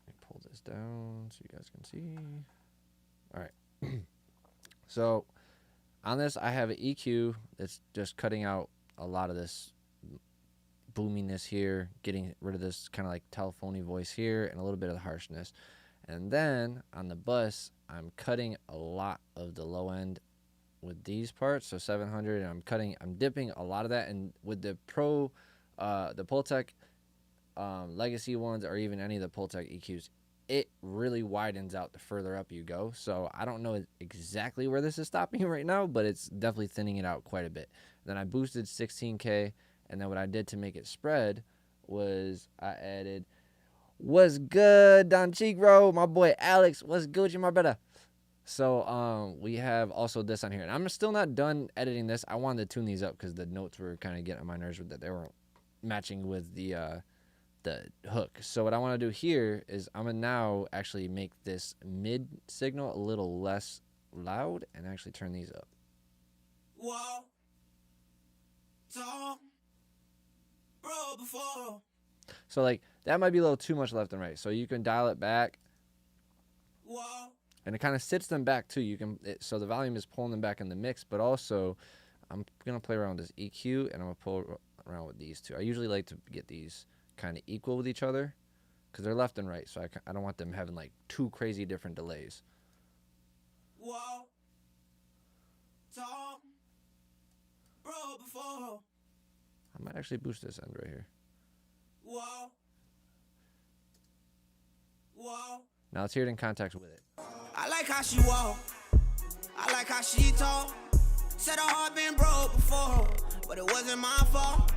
let me pull this down so you guys can see. All right. So on this, I have an EQ that's just cutting out a lot of this boominess here, getting rid of this kind of like telephony voice here, and a little bit of the harshness. And then on the bus, I'm cutting a lot of the low end with these parts, so 700, and I'm dipping a lot of that. And with the the Pultec legacy ones, or even any of the Pultec EQs, it really widens out the further up you go. So I don't know exactly where this is stopping right now, but it's definitely thinning it out quite a bit. Then I boosted 16K, and then what I did to make it spread was I added, what's good, Don Cheek, bro? My boy Alex, what's Gucci, my brother? So we have also this on here, and I'm still not done editing this. I wanted to tune these up because the notes were kind of getting on my nerves with that they weren't matching with the hook. So what I want to do here is I'm gonna now actually make this mid signal a little less loud and actually turn these up. Whoa, talk, bro, before. So like that might be a little too much left and right. So you can dial it back. Whoa. And it kind of sits them back too. So the volume is pulling them back in the mix, but also I'm gonna play around with this EQ, and I'm gonna pull around with these two. I usually like to get these kind of equal with each other because they're left and right, so I don't want them having like 2 crazy different delays. Whoa, talk, bro, before. I might actually boost this end right here. Whoa, whoa. Now let's hear it in context with it. I like how she walk. I like how she talk. Said her heart been broke before, but it wasn't my fault.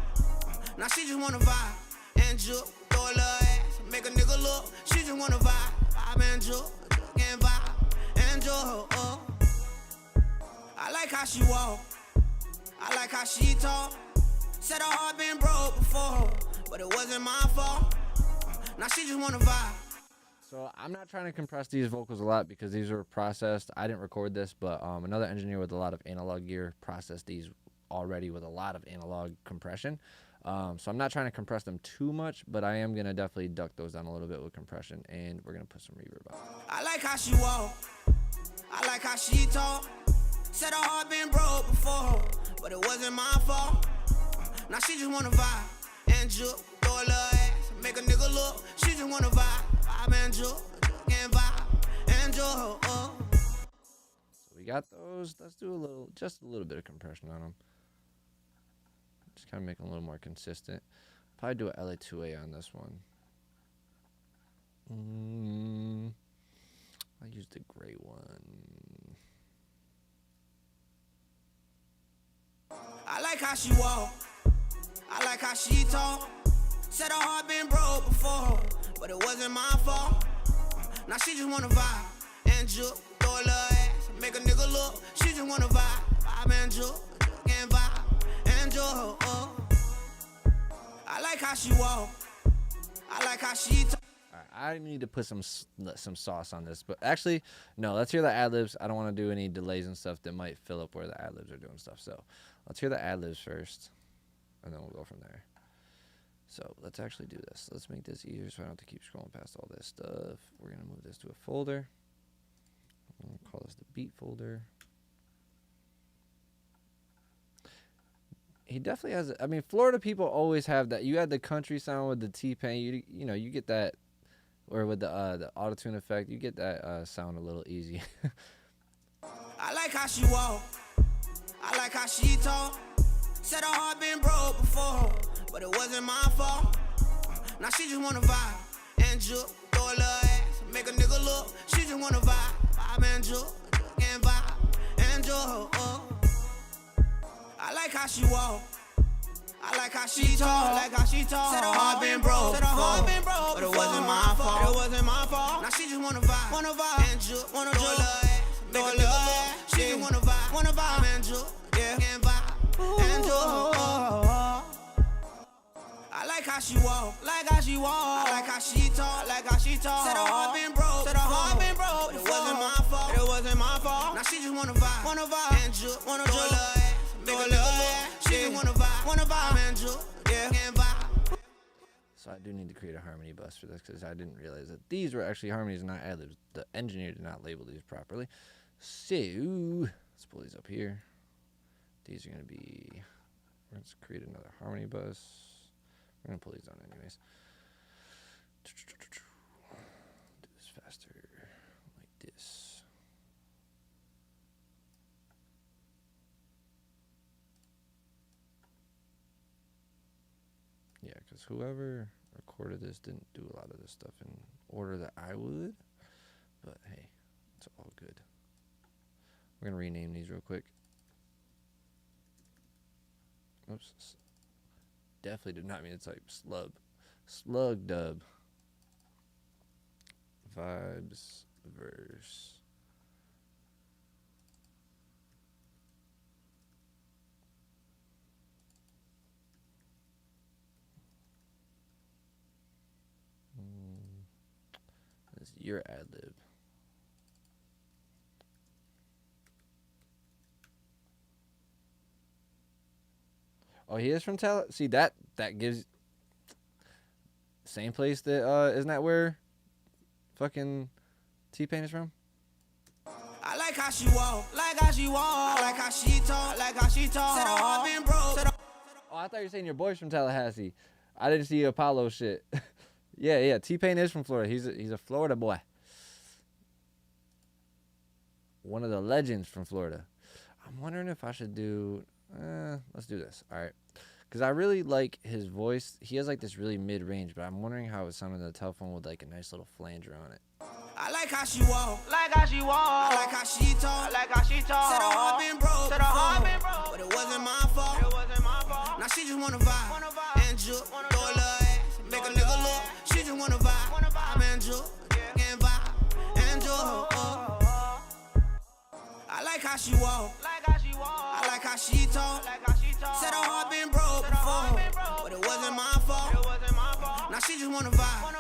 Now she just wanna vibe and Jook, throw a little ass, make a nigga look. She just wanna vibe and Jook, and vibe and Jook. I like how she walk. I like how she talk. Said her heart been broke before, but it wasn't my fault. Now she just wanna vibe. So I'm not trying to compress these vocals a lot because these were processed. I didn't record this, but another engineer with a lot of analog gear processed these already with a lot of analog compression. So I'm not trying to compress them too much, but I am going to definitely duck those down a little bit with compression, and we're going to put some reverb on. I like how she walk. I like how she talk. Said her heart been broke before, but it wasn't my fault. Now she just wanna vibe and Jook, throw a little ass, make a nigga look. She just wanna vibe, vibe and Jook, and vibe and Jook. So we got those. Let's do just a little bit of compression on them. Just kind of make them a little more consistent. Probably do a LA2A on this one. I used the gray one. I like how she walk. I like how she talk. Said her heart been broke before, but it wasn't my fault. Now she just wanna vibe and Jook, throw a little ass, make a nigga look. She just wanna vibe, vibe and Jook, and vibe and Jook. I like how she walk. I like how she talk. I need to put some sauce on this, but actually, no. Let's hear the ad-libs. I don't want to do any delays and stuff that might fill up where the ad-libs are doing stuff. So let's hear the ad-libs first, and then we'll go from there. So let's actually do this. Let's make this easier so I don't have to keep scrolling past all this stuff. We're going to move this to a folder. I'm going to call this the beat folder. He definitely has, I mean, Florida people always have that. You had the country sound with the T-Pain. You know, you get that, or with the auto-tune effect, you get that sound a little easy. I like how she walk. I like how she talk. Said her heart been broke before, but it wasn't my fault. Now she just wanna vibe and Jook, throw a little ass, make a nigga look. She just wanna vibe, vibe and Jook, and vibe and Jook. I like how she walk. I like how she talk. I like how she talk. Said her heart been broke. Said her heart been broke, but it wasn't my fault. It wasn't my fault. Now she just wanna vibe and Jook, wanna throw a little ass, make a nigga look. She just wanna vibe and Jook, yeah, and vibe and Jook. I like how she walk, like how she walk. I like how she talk, like how she talk. Said her heart been broke, said her heart been broke, but it wasn't my fault. It wasn't my fault. Now she just wanna vibe and Jook, wanna throw a little ass, make a nigga look. She just wanna vibe and Jook, yeah, and vibe. So I do need to create a harmony bus for this because I didn't realize that these were actually harmonies and not ad-libs. The engineer did not label these properly. So let's pull these up here. These are gonna be. Let's create another harmony bus. We're gonna pull these down anyways. Do this faster, like this. Yeah, because whoever recorded this didn't do a lot of this stuff in order that I would. But hey, it's all good. We're gonna rename these real quick. Oops. Definitely did not mean to type slug dub vibes verse. This is your ad lib. Oh, he is from Tallahassee. See, that gives same place that isn't that where fucking T-Pain is from? I like how she walk, like how she walk. I like how she talk, like how she talk. Said her heart been broke. Oh, I thought you were saying your boy's from Tallahassee. I didn't see Apollo shit. Yeah. T-Pain is from Florida. He's a Florida boy. One of the legends from Florida. I'm wondering if I should do. Let's do this. All right. Because I really like his voice. He has like this really mid-range, but I'm wondering how it sounded on the telephone with like a nice little flanger on it. I like how she walk, like how she walk. I like how she talk, like how she talk. Said her heart been broke, said her heart been broke, but it wasn't my fault. It wasn't my fault. Now she just wanna vibe and Jook, throw a little ass, make a nigga look. She just wanna vibe and Jook, and vibe and Jook. I like how she walk, like how she walk. I like how she talk, like how she talk. Said her heart been broke before, but it wasn't my fault. It wasn't my fault. Now she just wanna vibe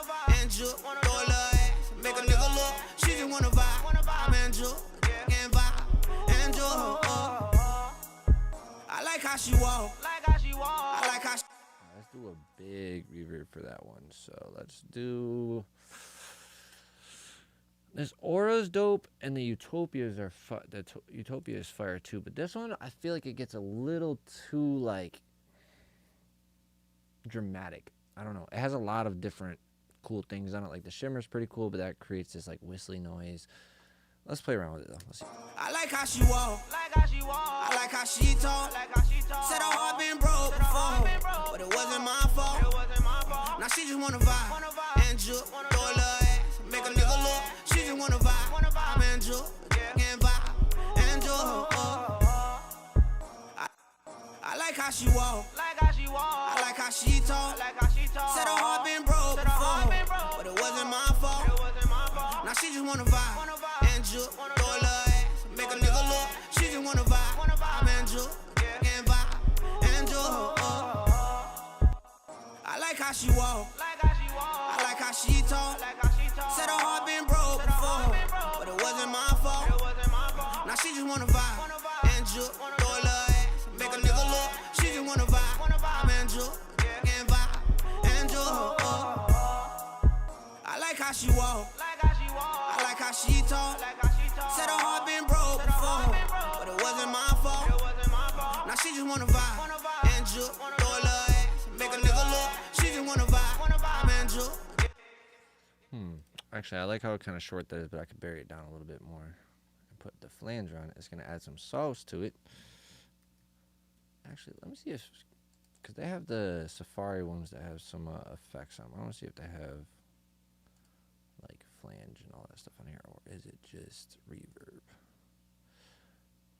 and Jook, throw a little ass, make a nigga look. She just wanna vibe and Jook, and vibe and Jook. I like how she walk, like how she walk. I like how she. Let's do a big reverb for that one. So let's do. This Aura's dope, and the Utopias are Utopia is fire too. But this one, I feel like it gets a little too like dramatic. I don't know. It has a lot of different cool things on it. Like the shimmer's pretty cool, but that creates this like whistly noise. Let's play around with it though. Let's see. I like how she walk. I like how she talk. Said her heart been broke before, but it wasn't my fault. Now she just wanna vibe and Jook, throw a little ass, make a nigga look. She just wanna vibe and Jook, and vibe and Jook. I like how she walk. I like how she talk. Said her heart been broke before, but it wasn't my fault. Now she just wanna vibe and Jook, throw a little ass, make a nigga look. She just wanna vibe and Jook, and vibe and Jook. I like how she walk. I like how she talk. Said her heart been broke before, but it wasn't my fault. Now she just wanna vibe and Jook, throw a little ass, make a nigga look. She just wanna vibe and Jook, and vibe and Jook. I like how she walk. I like how she talk. Said her heart been broke before, but it wasn't my fault. Now she just wanna vibe and Jook, throw a little ass, make a nigga look. She just wanna vibe and Jook. Actually, I like how kind of short that is, but I could bury it down a little bit more and put the flanger on it. It's gonna add some sauce to it. Actually, let me see if, because they have the Safari ones that have some effects on them. I want to see if they have like flange and all that stuff on here, or is it just reverb?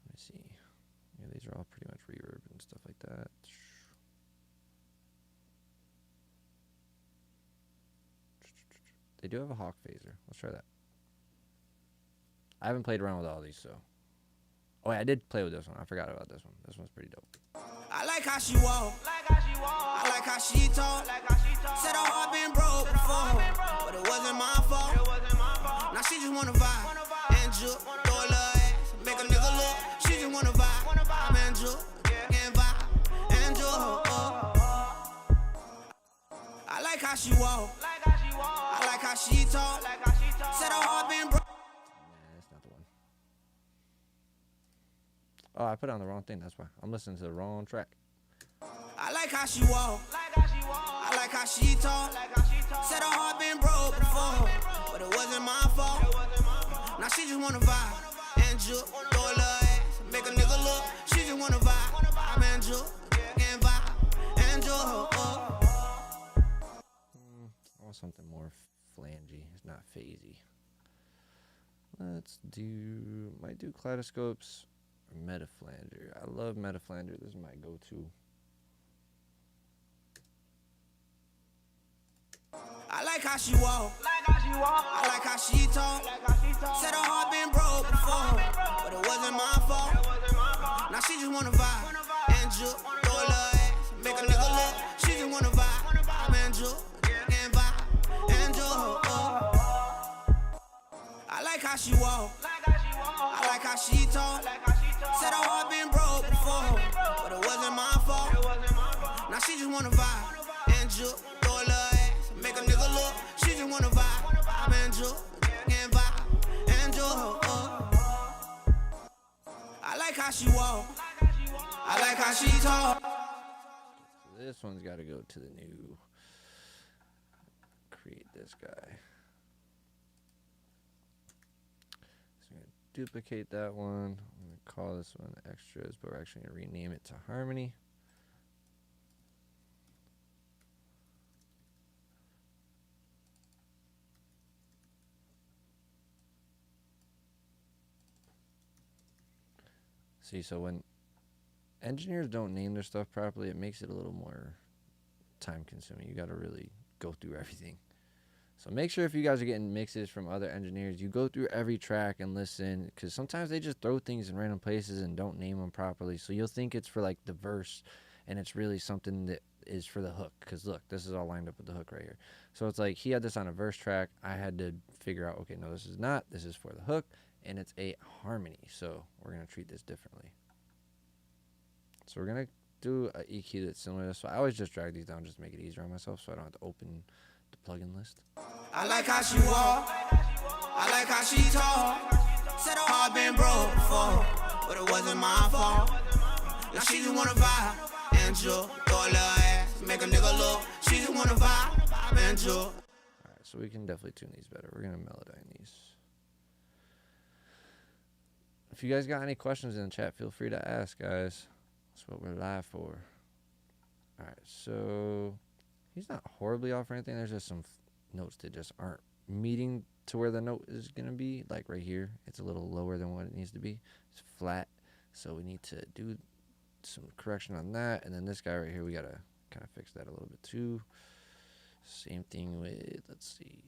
Let me see. Yeah, these are all pretty much reverb and stuff like that. They do have a hawk phaser. Let's try that. I haven't played around with all these, so. Oh, yeah, I did play with this one. I forgot about this one. This one's pretty dope. I like how she walk. I like how she talk. Said her heart been broke before, but it wasn't my fault. Now she just wanna vibe and Jook, throw a little ass, make a nigga look. She just wanna vibe and Jook, and vibe and Jook. I like how she walk. I like how she talk. Said her heart been broke. Nah, that's not the one. Oh, I put it on the wrong thing. That's why. I'm listening to the wrong track. I like how she walk. I like how she talk. Said her heart been broke before, but it wasn't my fault. Now she just wanna vibe and Jook, throw a little ass, make a nigga look. She just wanna vibe and Jook, and vibe and Jook. I want something more flangy. It's not phasey. Let's do, might do kaleidoscopes or meta flanger. I love meta flanger. This is my go-to. I like how she walk. I like how she talk. Said her heart been broke before, but it wasn't my fault. Now she just wanna vibe and Jook, throw a little ass, make a nigga look. She just wanna vibe and Jook, and vibe and Jook. I like how she walk. I like how she talk. Said her heart been broke before, but it wasn't my fault. Now she just wanna vibe and Jook, throw a little ass, make a nigga look. She just wanna vibe and Jook, and vibe and Jook. I like how she walk. I like how she talk. So this one's got to go to the new. Create this guy. So I'm going to duplicate that one. I'm going to call this one extras, but we're actually going to rename it to Harmony. See, so when engineers don't name their stuff properly, it makes it a little more time consuming. You got to really go through everything. So make sure if you guys are getting mixes from other engineers, you go through every track and listen, because sometimes they just throw things in random places and don't name them properly. So you'll think it's for like the verse, and it's really something that is for the hook. Because look, this is all lined up with the hook right here. So it's like he had this on a verse track. I had to figure out, okay, no, this is not. This is for the hook. And it's a harmony, so we're going to treat this differently. So we're going to do an EQ that's similar to this. So I always just drag these down just to make it easier on myself so I don't have to open the plugin list. I like how she walk. I like how she talk. Said her heart been broke before, but it wasn't my fault. Now she just wanna vibe and Jook, throw a little ass, make a nigga look. She just wanna vibe and Jook. Alright, so we can definitely tune these better. We're gonna melodyne these. If you guys got any questions in the chat, feel free to ask, guys. That's what we're live for. Alright, so he's not horribly off or anything. There's just some notes that just aren't meeting to where the note is going to be. Like right here, it's a little lower than what it needs to be. It's flat, so we need to do some correction on that. And then this guy right here, we got to kind of fix that a little bit too. Same thing with, let's see.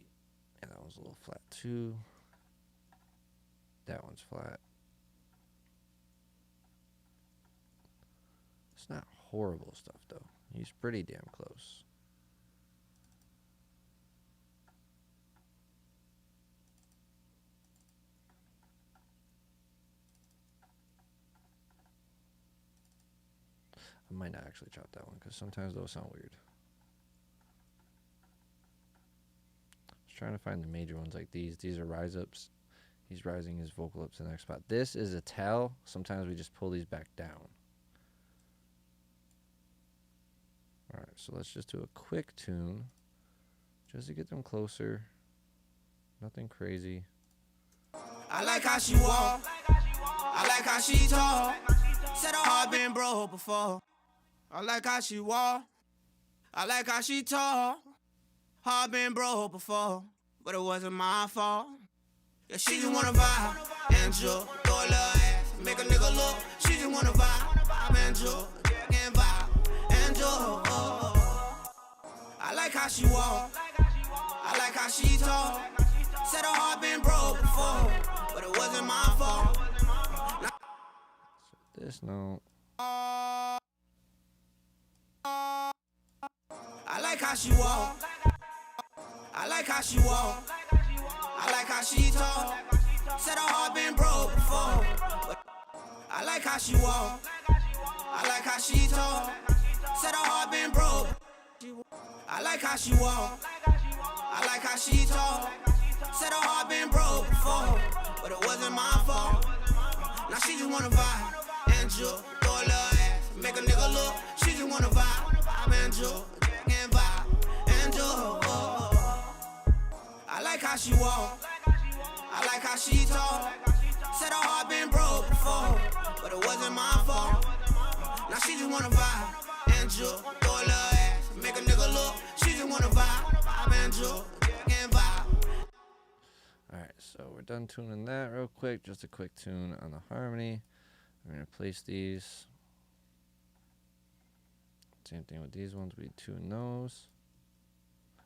Yeah, that one's a little flat too. That one's flat. It's not horrible stuff though. He's pretty damn close. I might not actually chop that one because sometimes those sound weird. Just trying to find the major ones like these. These are rise ups. He's rising his vocal up to the next spot. This is a tell. Sometimes we just pull these back down. Alright, so let's just do a quick tune just to get them closer. Nothing crazy. I like how she walk. I like how she talk. Said her heart been broke before. I like how she walk. I like how she talk. Heart been broke before, but it wasn't my fault. Yeah, she just wanna vibe and Jook. Throw a little ass, make a nigga look. She just wanna vibe and Jook. And vibe and Jook. I like how she walk. I like how she talk. Said her heart been broke before, but it wasn't my fault. So this note. I like how she walk. I like how she walk. I like how she talk. Said her heart been broke before. I like how she walk. I like how she talk. Said her heart been broke. I like how she walk. I like how she talk. Said her heart been broke before, but it wasn't my fault. Now she just wanna vibe and Jook. Throw a little ass, make a nigga look. She just wanna vibe and Jook. And vibe and Jook. I like how she walk. I like how she talk. Said her heart been broke before, but it wasn't my fault. Now she just wanna vibe and Jook. Throw a little ass, make a nigga look. She just wanna vibe and Jook. And vibe. Alright, so we're done tuning that real quick. Just a quick tune on the harmony. I'm going to place these. Same thing with these ones. We tune those.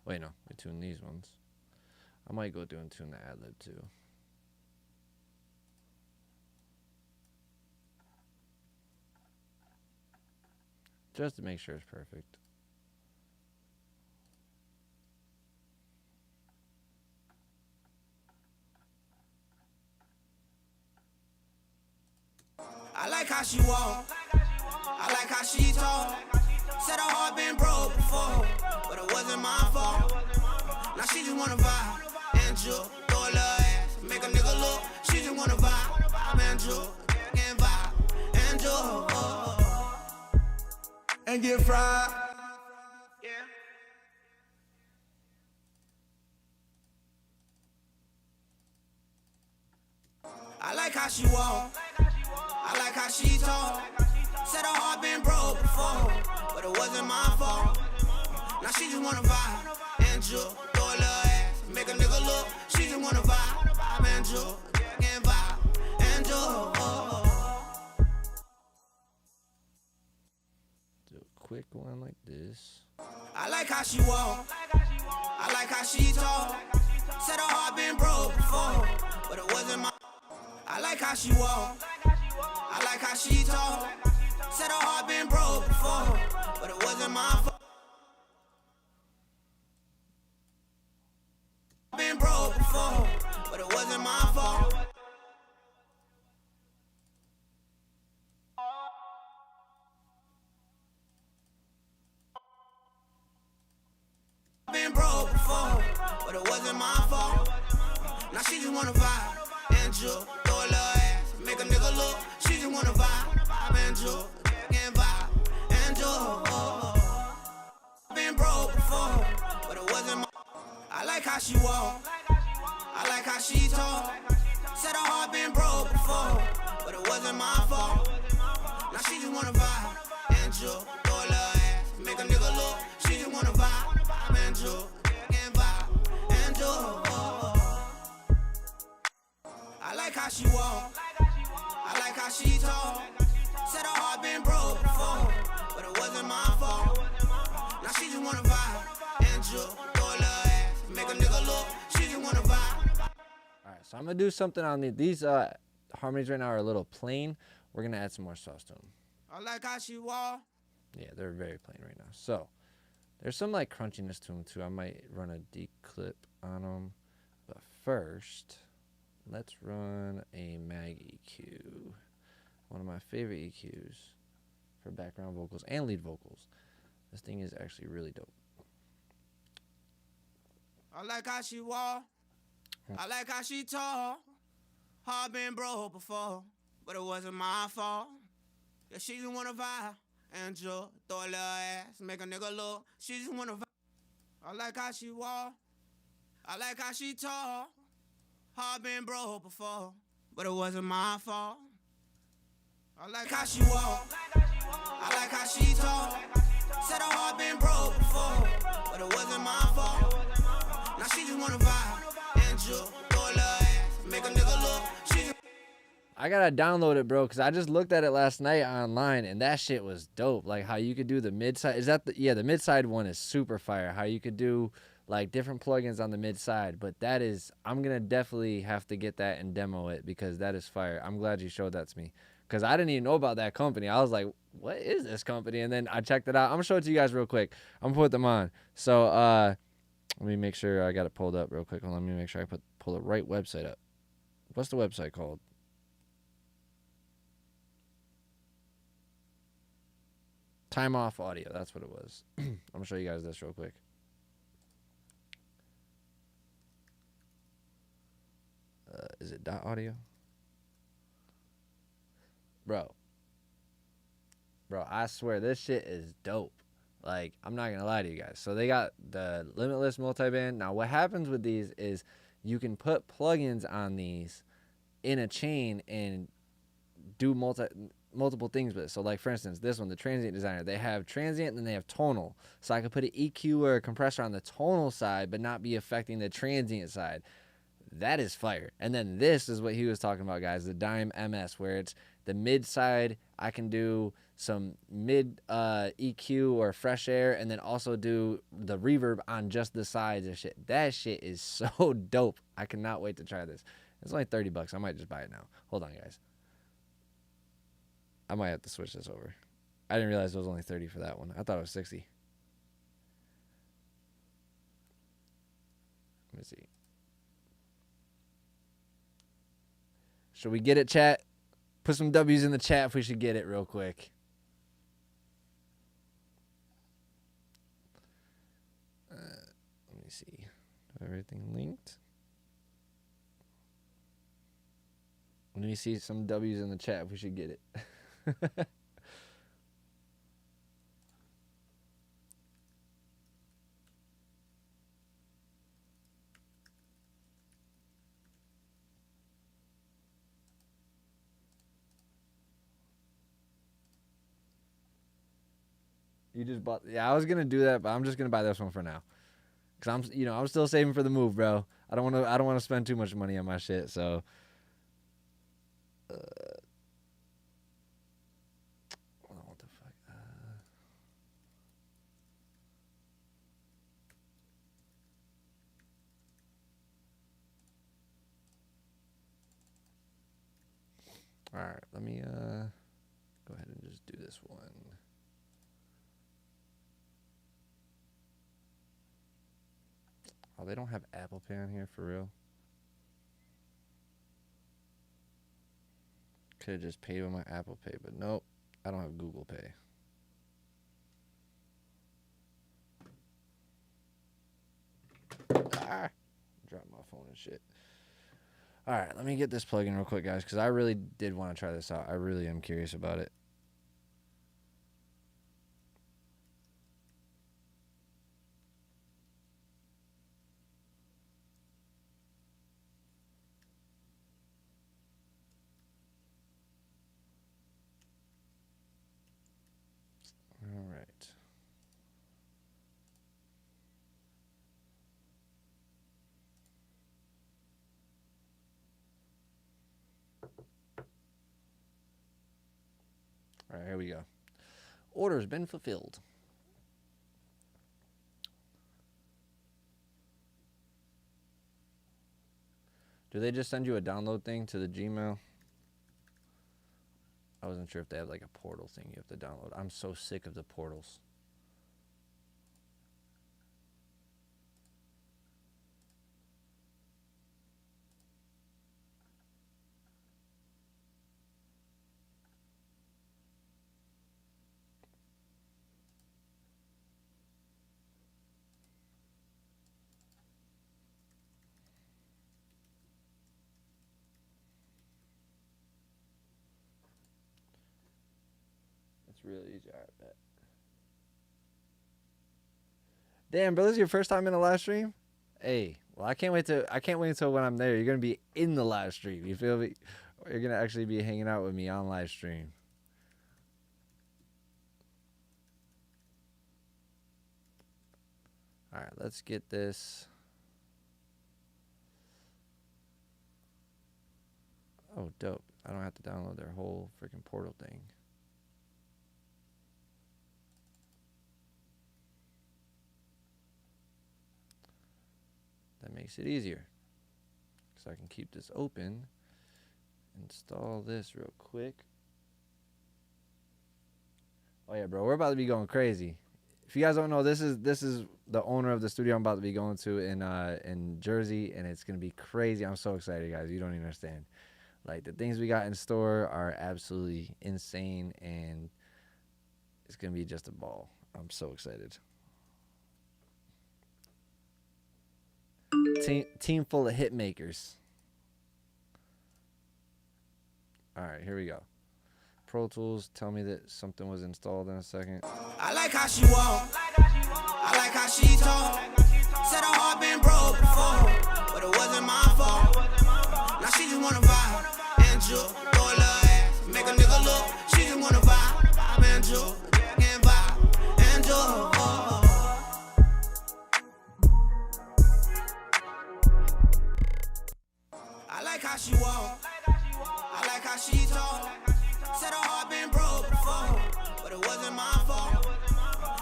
Wait, no. We tune these ones. I might go tune the Adlib too. Just to make sure it's perfect. I like how she walk. I like how she talk. Said her heart been broke before, but it wasn't my fault. Now she just wanna vibe and Jook. Throw a little ass, make a nigga look. She just wanna vibe and Jook. And vibe and Jook. And get fried. Yeah. I like how she walk. I like how she talk. Said her heart been broke before, but it wasn't my fault. Now she just wanna vibe and Jook. Throw a little ass, make a nigga look. She just wanna vibe and Jook. And vibe and Jook. Do a quick one like this. I like how she walk. I like how she talk. Said her heart been broke before, but it wasn't my. I like how she walk. I like how she talk. Said her heart been broke before, but it wasn't my fault. Been broke before, but it wasn't my fault. Been broke before, but it wasn't my fault. Now she just wanna vibe and Jook. Throw a little ass, make a nigga look. She just wanna vibe and Jook. And vibe and Jook. Been broke before, but it wasn't my. I like how she walk. I like how she talk. Said her heart been broke before, but it wasn't my fault. Now she just wanna vibe and Jook, throw a little ass, make a nigga look. She just wanna vibe and Jook, and vibe and Jook. I like how she walk. I like how she talk. Said her heart been broke before, but it wasn't my fault. Now she just wanna vibe and Jook, throw a little ass, make a nigga look. She just wanna vibe. All right, so I'm gonna do something on these harmonies right now are a little plain. We're gonna add some more sauce to them. I like how she walk. Yeah, they're very plain right now. So there's some like crunchiness to them too. I might run a declip on them, but first let's run a mag EQ, one of my favorite EQs for background vocals and lead vocals. This thing is actually really dope. I like how she walk. I like how she talk. Heart been broke before, but it wasn't my fault. Yeah, she just wanna vibe and Jook, throw a little ass, make a nigga look. She just wanna vibe. I like how she walk. I like how she talk. Heart been broke before, but it wasn't my fault. I like how she walk. I like how she talk. Said her heart been broke before, but it wasn't my fault. Now she just wanna vibe and Jook, throw a little ass, make a nigga look. She just I gotta download it, bro, because I just looked at it last night online, and that shit was dope. Like how you could do the mid side. Is that the the mid side one is super fire. How you could do like different plugins on the mid side, but that is, I'm gonna definitely have to get that and demo it because that is fire. I'm glad you showed that to me because I didn't even know about that company. I was like, what is this company? And then I checked it out. I'm gonna show it to you guys real quick. I'm gonna put them on. So let me make sure I got it pulled up real quick. Let me make sure I pull the right website up. What's the website called? Time Off Audio. That's what it was. I'm gonna show you guys this real quick. Is it .audio? Bro, I swear this shit is dope. Like, I'm not gonna lie to you guys. So they got the limitless multiband. Now what happens with these is you can put plugins on these in a chain and do multiple things with it. So like for instance, this one, the transient designer, they have transient and then they have tonal. So I could put an EQ or a compressor on the tonal side but not be affecting the transient side. That is fire. And then this is what he was talking about, guys, the Dime MS, where it's the mid side. I can do some mid EQ or fresh air and then also do the reverb on just the sides and shit. That shit is so dope. I cannot wait to try this. It's only $30. I might just buy it now. Hold on, guys. I might have to switch this over. I didn't realize it was only 30 for that one. I thought it was 60. Let me see. Should we get it, chat? Put some W's in the chat if we should get it real quick. Let me see. Everything linked? Let me see some W's in the chat if we should get it. You just bought, yeah, I was gonna do that, but I'm just gonna buy this one for now. Cause I'm still saving for the move, bro. I don't want to spend too much money on my shit, so what the fuck? All right, let me go ahead and just do this one. Oh, they don't have Apple Pay on here for real. Could have just paid with my Apple Pay, but nope, I don't have Google Pay. Ah, dropped my phone and shit. All right, let me get this plug in real quick, guys, because I really did want to try this out. I really am curious about it. All right, here we go. Order's been fulfilled. Do they just send you a download thing to the Gmail? I wasn't sure if they have like a portal thing you have to download. I'm so sick of the portals. It's really easy. All right, bet. Damn, bro, this is your first time in a live stream? Hey, well, I can't wait until when I'm there. You're gonna be in the live stream. You feel me? You're gonna actually be hanging out with me on live stream. All right, let's get this. Oh, dope. I don't have to download their whole freaking portal thing. That makes it easier. So I can keep this open. Install this real quick. Oh yeah, bro, we're about to be going crazy. If you guys don't know, this is the owner of the studio I'm about to be going to in Jersey, and it's gonna be crazy. I'm so excited, guys. You don't even understand. Like, the things we got in store are absolutely insane, and it's gonna be just a ball. I'm so excited. Team full of hit makers. All right, here we go. Pro Tools, tell me that something was installed in a second. I like how she walk. I like how she talk. Said her heart been broke before, but it wasn't my fault. Now she just wanna vibe and Jook, throw a little ass, make a nigga look. She just wanna vibe and Jook, and vibe and Jook. I like how she walk. I like how she talk. Said her heart been broke before, but it wasn't my fault.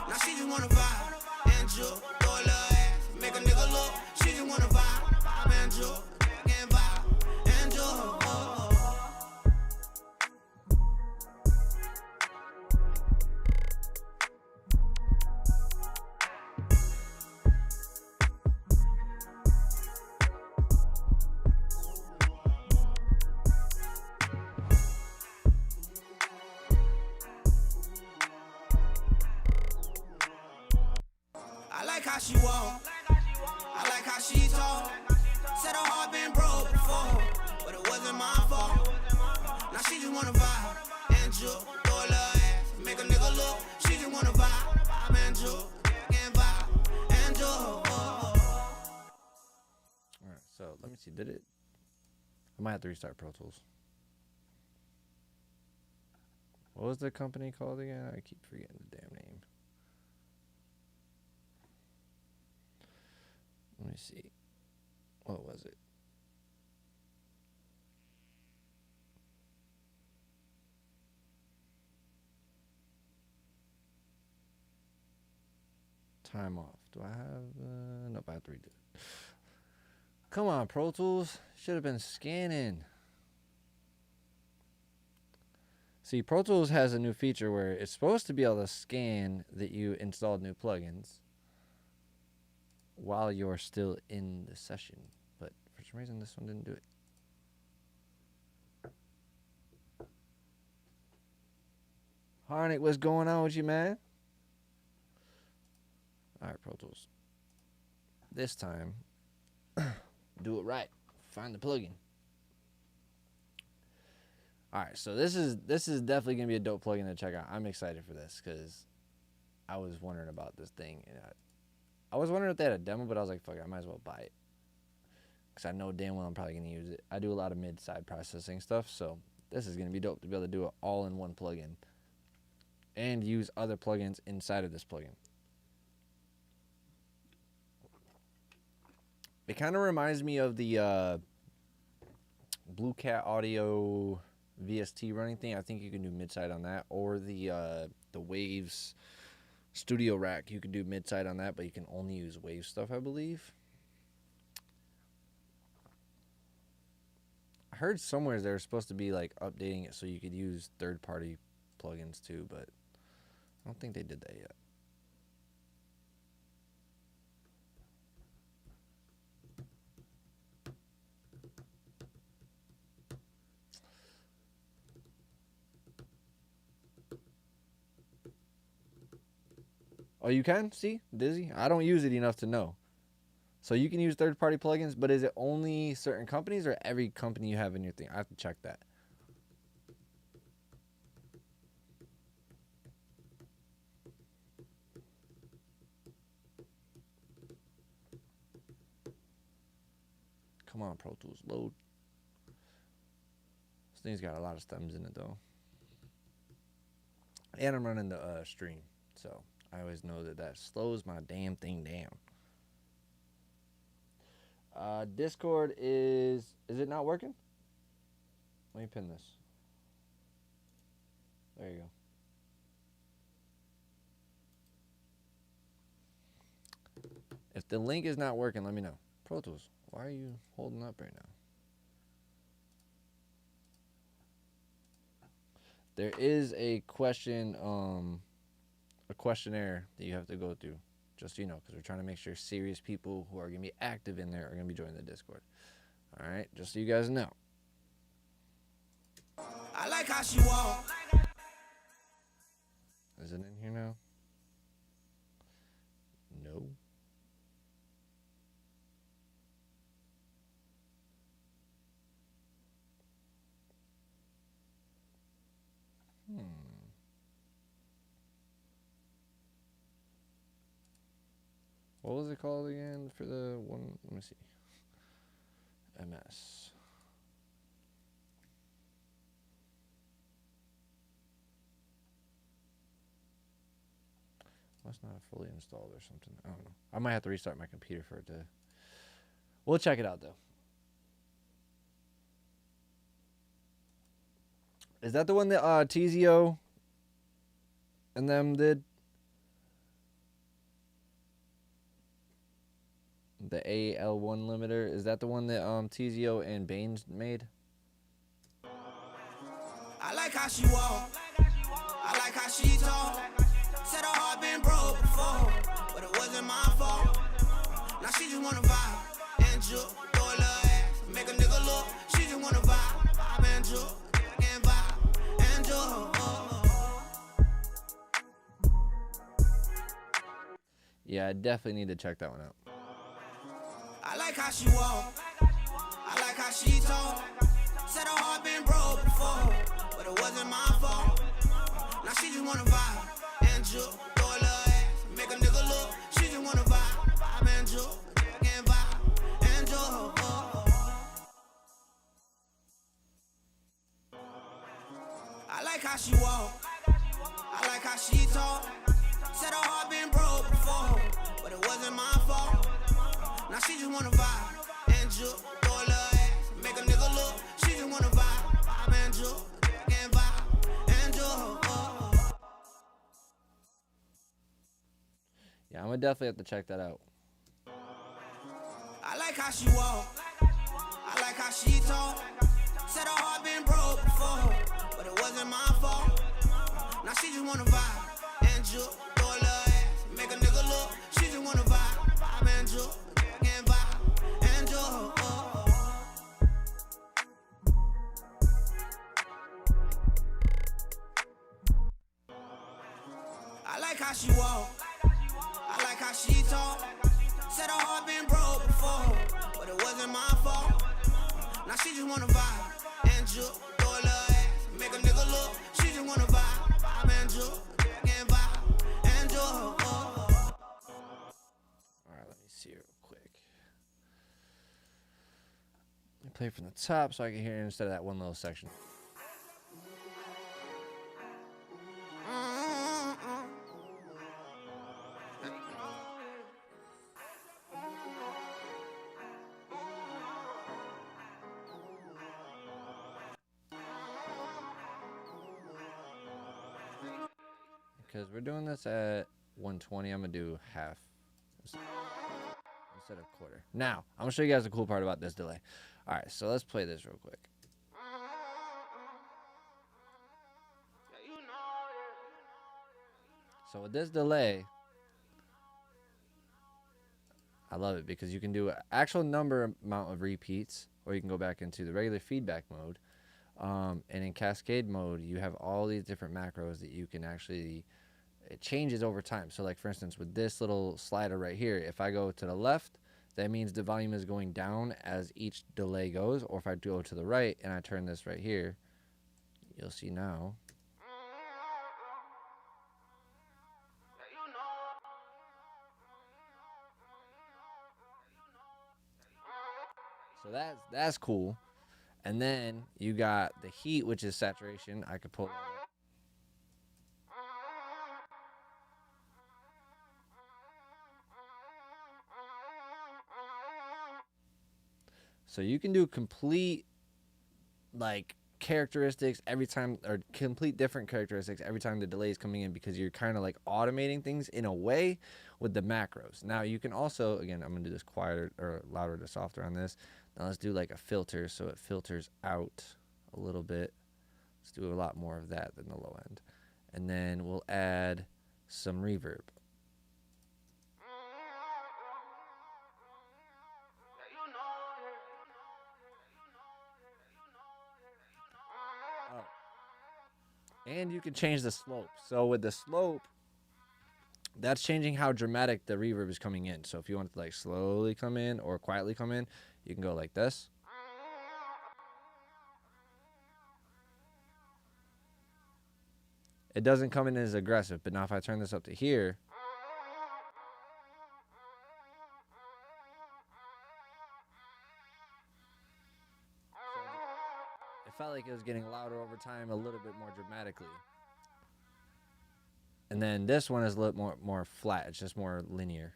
Now she just wanna vibe and Jook, throw a little ass, make a nigga look. She just wanna vibe and Jook, and vibe and Jook. I like how she walk. I like how she talk. Said her heart been broke before, but it wasn't my fault. Now she just wanna vibe and Jook, throw a little ass, make a nigga look. She just wanna vibe and Jook, and vibe and Jook. All right, so let me see. Did it? I might have to restart Pro Tools. What was the company called again? I keep forgetting the damn name. Let me see. What was it? Time off. Do I have... nope, I have to redo it. Come on, Pro Tools. Should have been scanning. See, Pro Tools has a new feature where it's supposed to be able to scan that you installed new plugins while you're still in the session, but for some reason this one didn't do it. Harnick, what's going on with you, man? All right, Pro Tools. This time, do it right. Find the plugin. All right, so this is definitely gonna be a dope plugin to check out. I'm excited for this because I was wondering about this thing, and I was wondering if they had a demo, but I was like, fuck it, I might as well buy it. Because I know damn well I'm probably going to use it. I do a lot of mid-side processing stuff, so this is going to be dope to be able to do it all in one plugin. And use other plugins inside of this plugin. It kind of reminds me of the Blue Cat Audio VST running thing. I think you can do mid-side on that, or the Waves studio rack. You can do mid-side on that, but you can only use Wave stuff, I believe. I heard somewhere they're supposed to be like updating it so you could use third-party plugins too, but I don't think they did that yet. Oh, you can? See? Dizzy? I don't use it enough to know. So you can use third-party plugins, but is it only certain companies or every company you have in your thing? I have to check that. Come on, Pro Tools, load. This thing's got a lot of stems in it, though. And I'm running the stream, so I always know that slows my damn thing down. Discord is it not working? Let me pin this. There you go. If the link is not working, let me know. Pro Tools, why are you holding up right now? There is a question, a questionnaire that you have to go through, just so you know, because we're trying to make sure serious people who are going to be active in there are going to be joining the Discord. All right, just so you guys know. I like how she walk. Is it in here now? No. What was it called again for the one? Let me see. MS. Well, it's not fully installed or something. I don't know. I might have to restart my computer for it to. We'll check it out though. Is that the one that TZO and them did? The AL1 limiter, is that the one that TZO and Baines made? I like how she walk. I like how she talk. Said her heart been broke before, but it wasn't my fault. Now she just wanna vibe and Jook, throw a little ass, make a nigga look. She just wanna vibe and Jook, and vibe and Jook. Yeah, I definitely need to check that one out. I like how she walk. I like how she talk. Said her heart been broke before, but it wasn't my fault. Now she just wanna vibe and Jook, throw a little ass, make a nigga look. She just wanna vibe and Jook, and vibe and Jook. I like how she walk. I like how she talk. Said her heart been broke before, but it wasn't my fault. Now she just wanna vibe and Jook, throw a little ass, make a nigga look. She just wanna vibe and Jook, and vibe and Jook. Yeah, I'm gonna definitely have to check that out. I like how she walk. I like how she talk. Said her heart been broke before, but it wasn't my fault. Now she just wanna vibe and Jook, throw a little ass, make a nigga look. She just wanna vibe and Jook. I like how she walk. I like how she talk. Said her heart been broke before, but it wasn't my fault. Now she just wanna vibe and Jook, throw a little ass, make a nigga look. She just wanna vibe and Jook, and vibe and Jook. Alright, let me see real quick. Let me play from the top so I can hear it instead of that one little section. because we're doing this at 120, I'm gonna do half instead of quarter. Now, I'm gonna show you guys the cool part about this delay. All right, so let's play this real quick. So with this delay, I love it because you can do an actual amount of repeats, or you can go back into the regular feedback mode. And in cascade mode, you have all these different macros that you can actually, it changes over time. So like for instance, with this little slider right here, if I go to the left, that means the volume is going down as each delay goes. Or if I go to the right and I turn this right here, you'll see now. So that's cool. And then you got the heat, which is saturation. I could pull that up. So you can do complete like characteristics every time, or complete different characteristics every time the delay is coming in, because you're kind of like automating things in a way with the macros. Now you can also, again, I'm gonna do this quieter or louder to softer on this. Now let's do like a filter so it filters out a little bit. Let's do a lot more of that than the low end. And then we'll add some reverb. Oh. And you can change the slope. So with the slope, that's changing how dramatic the reverb is coming in. So if you want it to like slowly come in or quietly come in, you can go like this. It doesn't come in as aggressive, but now if I turn this up to here, it felt like it was getting louder over time, a little bit more dramatically. And then this one is a little more flat. It's just more linear.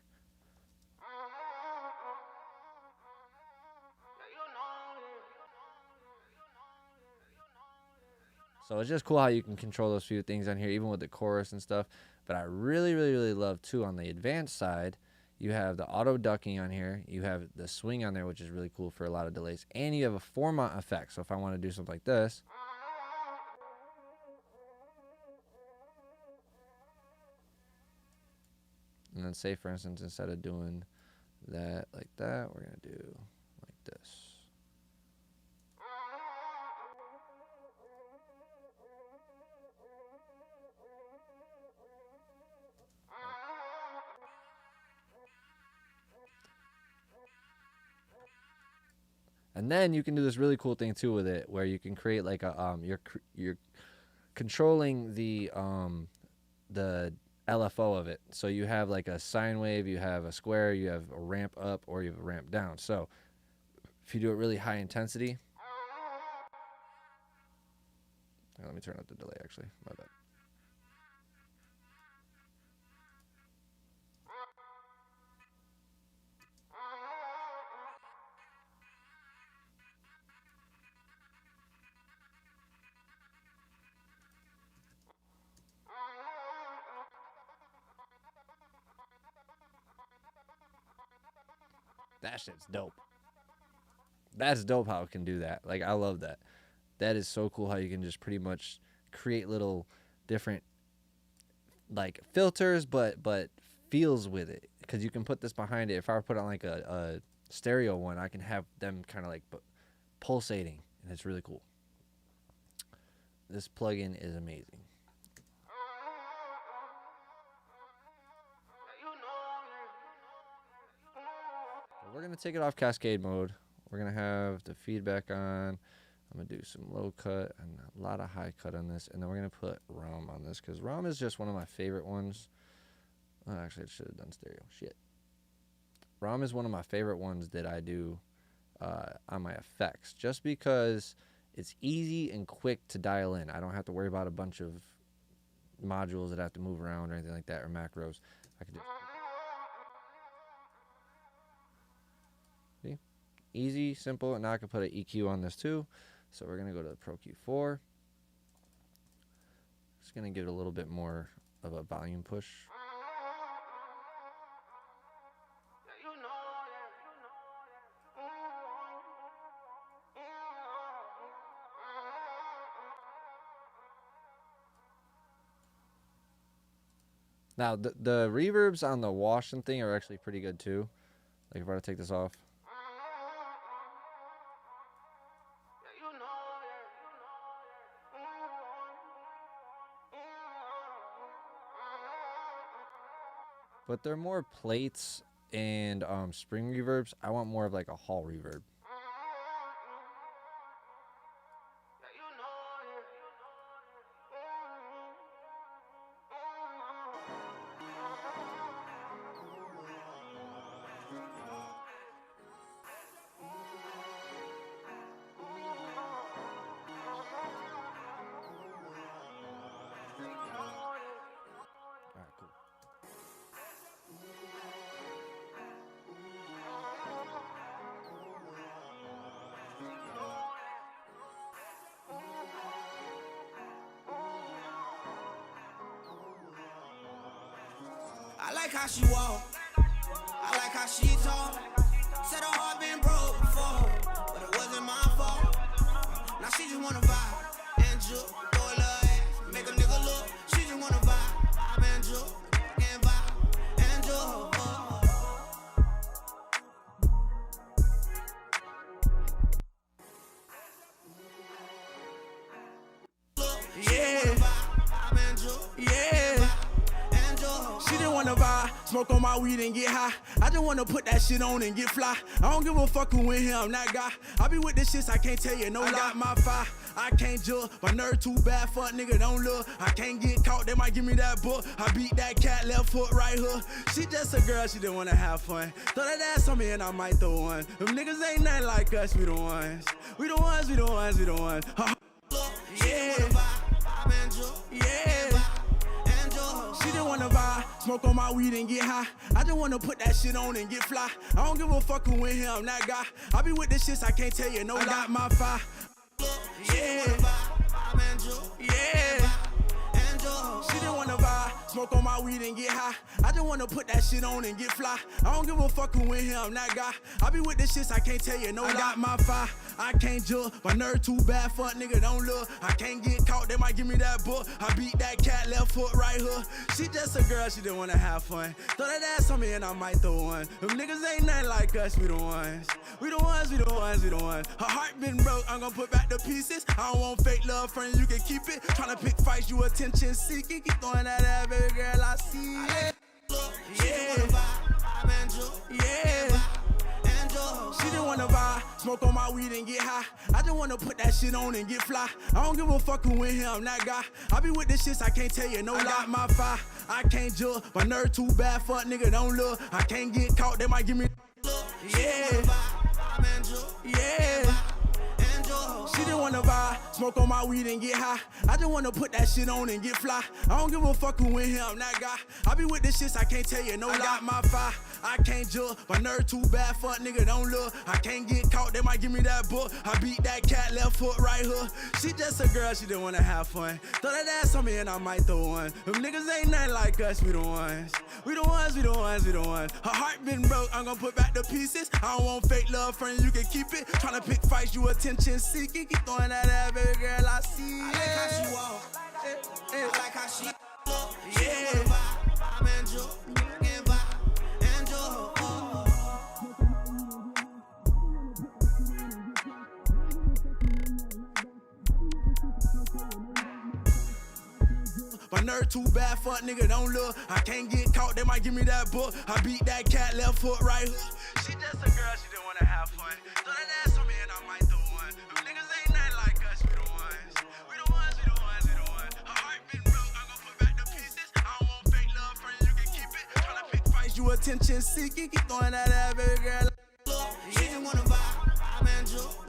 So it's just cool how you can control those few things on here, even with the chorus and stuff. But I really, really, really love, too, on the advanced side, you have the auto ducking on here. You have the swing on there, which is really cool for a lot of delays. And you have a formant effect. So if I want to do something like this. And then say, for instance, instead of doing that like that, we're going to do like this. And then you can do this really cool thing too with it, where you can create like a you're controlling the LFO of it. So you have like a sine wave, you have a square, you have a ramp up, or you have a ramp down. So if you do it really high intensity, let me turn up the delay actually. My bad. That shit's dope. That's dope how it can do that. Like, I love that. That is so cool how you can just pretty much create little different like filters, but feels with it, because you can put this behind it. If I were to put on like a stereo one, I can have them kind of like pulsating, and it's really cool. This plugin is amazing. We're going to take it off cascade mode. We're going to have the feedback on. I'm going to do some low cut and a lot of high cut on this. And then we're going to put ROM on this, because ROM is just one of my favorite ones. Oh, actually, I should have done stereo. Shit. ROM is one of my favorite ones that I do on my effects, just because it's easy and quick to dial in. I don't have to worry about a bunch of modules that I have to move around or anything like that, or macros. I can just... See? Easy, simple, and now I can put an EQ on this too. So we're going to go to the Pro Q4. Just going to give it a little bit more of a volume push. Now, the reverbs on the washing thing are actually pretty good too. Like if I were to take this off. But they're more plates and spring reverbs. I want more of like a hall reverb. Alright, cool. I like how she walk, I like how she talk. Said her heart been broke before, but it wasn't my fault. Now she just wanna vibe and Jook, throw a little ass, make a nigga look. She just wanna vibe and Jook, and vibe and Jook. Yeah, yeah. She didn't wanna vibe, smoke on my weed and get high. I just wanna put that shit on and get fly. I don't give a fuck who in here, I'm that guy. I be with the shits, I can't tell you no lie. Got my fire, I can't judge. My nerve too bad, fuck nigga, don't look. I can't get caught, they might give me that book. I beat that cat, left foot, right hook. She just a girl, she didn't wanna have fun. Throw that ass on me and I might throw one. Them niggas ain't nothing like us, we the ones. We the ones, we the ones, we the ones. Yeah, yeah. She didn't wanna vibe, smoke on my weed and get high. I just wanna put that shit on and get fly. I don't give a fuck who in here, I'm that guy. I be with the shits, I can't tell you no lie. Got my fire. Yeah, yeah. She didn't wanna vibe, smoke on my weed and get high. I just wanna put that shit on and get fly. I don't give a fuck who in here, I'm that guy. I be with the shits, I can't tell you no lie. Got my fire, I can't judge. My nerve too bad, fuck nigga, don't look. I can't get caught, they might give me that book. I beat that cat, left foot, right hook. She just a girl, she didn't wanna have fun. Throw that ass on me and I might throw one. Them niggas ain't nothing like us, we the ones. We the ones, we the ones, we the ones. Her heart been broke, I'm gonna put back the pieces. I don't want fake love, friend, you can keep it. Tryna pick fights, you attention seeking. Keep throwing that ass, baby girl, I see it. Yeah, yeah. She didn't wanna vibe, smoke on my weed and get high. I just wanna put that shit on and get fly. I don't give a fuck who in here, I'm that guy. I be with the shits, I can't tell you no lie. Got my fire, I can't judge. My nerve too bad, fuck nigga, don't look. I can't get caught, they might give me. Yeah, yeah. She didn't wanna vibe, smoke on my weed and get high. I just wanna put that shit on and get fly. I don't give a fuck who in here, I'm that guy. I be with the shits, I can't tell you no lie. Got my fire, I can't judge. My nerve too bad, fuck nigga, don't look. I can't get caught, they might give me that book. I beat that cat, left foot, right hook. She just a girl, she didn't wanna have fun. Throw that ass on me and I might throw one. Them niggas ain't nothing like us, we the ones. We the ones, we the ones, we the ones. Her heart been broke, I'm gonna put back the pieces. I don't want fake love, friend, you can keep it. Tryna pick fights, you attention seeking. Keep throwing that ass, baby girl, I see it. I like how she walk, I like how she look. Yeah. Vibe and Jook, and vibe and Jook. My nerve too bad, fuck nigga, don't look. I can't get caught, they might give me that book. I beat that cat, left foot, right hook. She just a girl, she didn't wanna have fun. Throw that ass on me and I might throw one. Them niggas ain't nothing like us, we the ones. We the ones, we the ones, we the ones. Her heart been broke, I'm gonna put back the pieces. I don't want fake love, friend, you can keep it. Tryna pick fights, you attention seeking. Keep throwing that ass, baby girl. She just wanna vibe and Jook.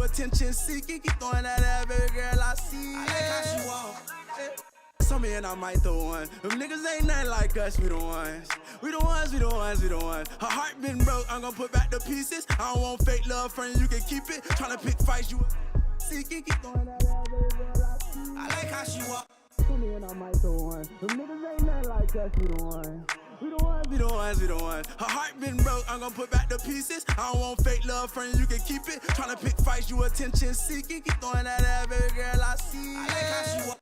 Attention seeking, keep throwing that ass, baby girl, I see it. I like how she walk, on me and I might throw one. Them niggas ain't nothing like us, we the ones. We the ones, we the ones, we the ones. Her heart been broke, I'm gonna put back the pieces. I don't want fake love, friend, you can keep it. Tryna pick fights, you seeking, keep throwing that out, baby, I like how she walk. on me and I might throw one. Them niggas ain't nothing like us, we the ones. We the ones, we the ones, we the ones. Her heart been broke, I'm gonna put back the pieces. I don't want fake love, friend, you can keep it. Tryna pick fights, you attention seeking. Keep throwing that out, baby girl, I see. I like how she walk.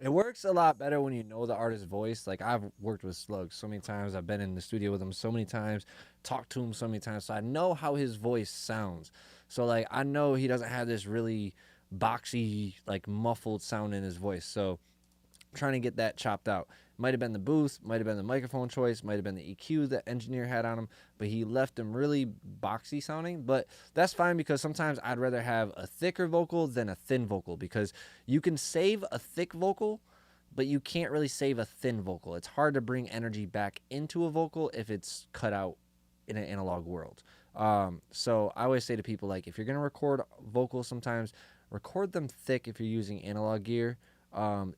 It works a lot better when you know the artist's voice. Like, I've worked with Slug so many times. I've been in the studio with him so many times, talked to him so many times. So I know how his voice sounds. So, like, I know he doesn't have this really boxy, like, muffled sound in his voice. So I'm trying to get that chopped out. Might have been the booth, might have been the microphone choice, might have been the EQ the engineer had on him, but he left him really boxy sounding. But that's fine, because sometimes I'd rather have a thicker vocal than a thin vocal, because you can save a thick vocal, but you can't really save a thin vocal. It's hard to bring energy back into a vocal if it's cut out in an analog world. So I always say to people, like, if you're going to record vocals, sometimes record them thick if you're using analog gear.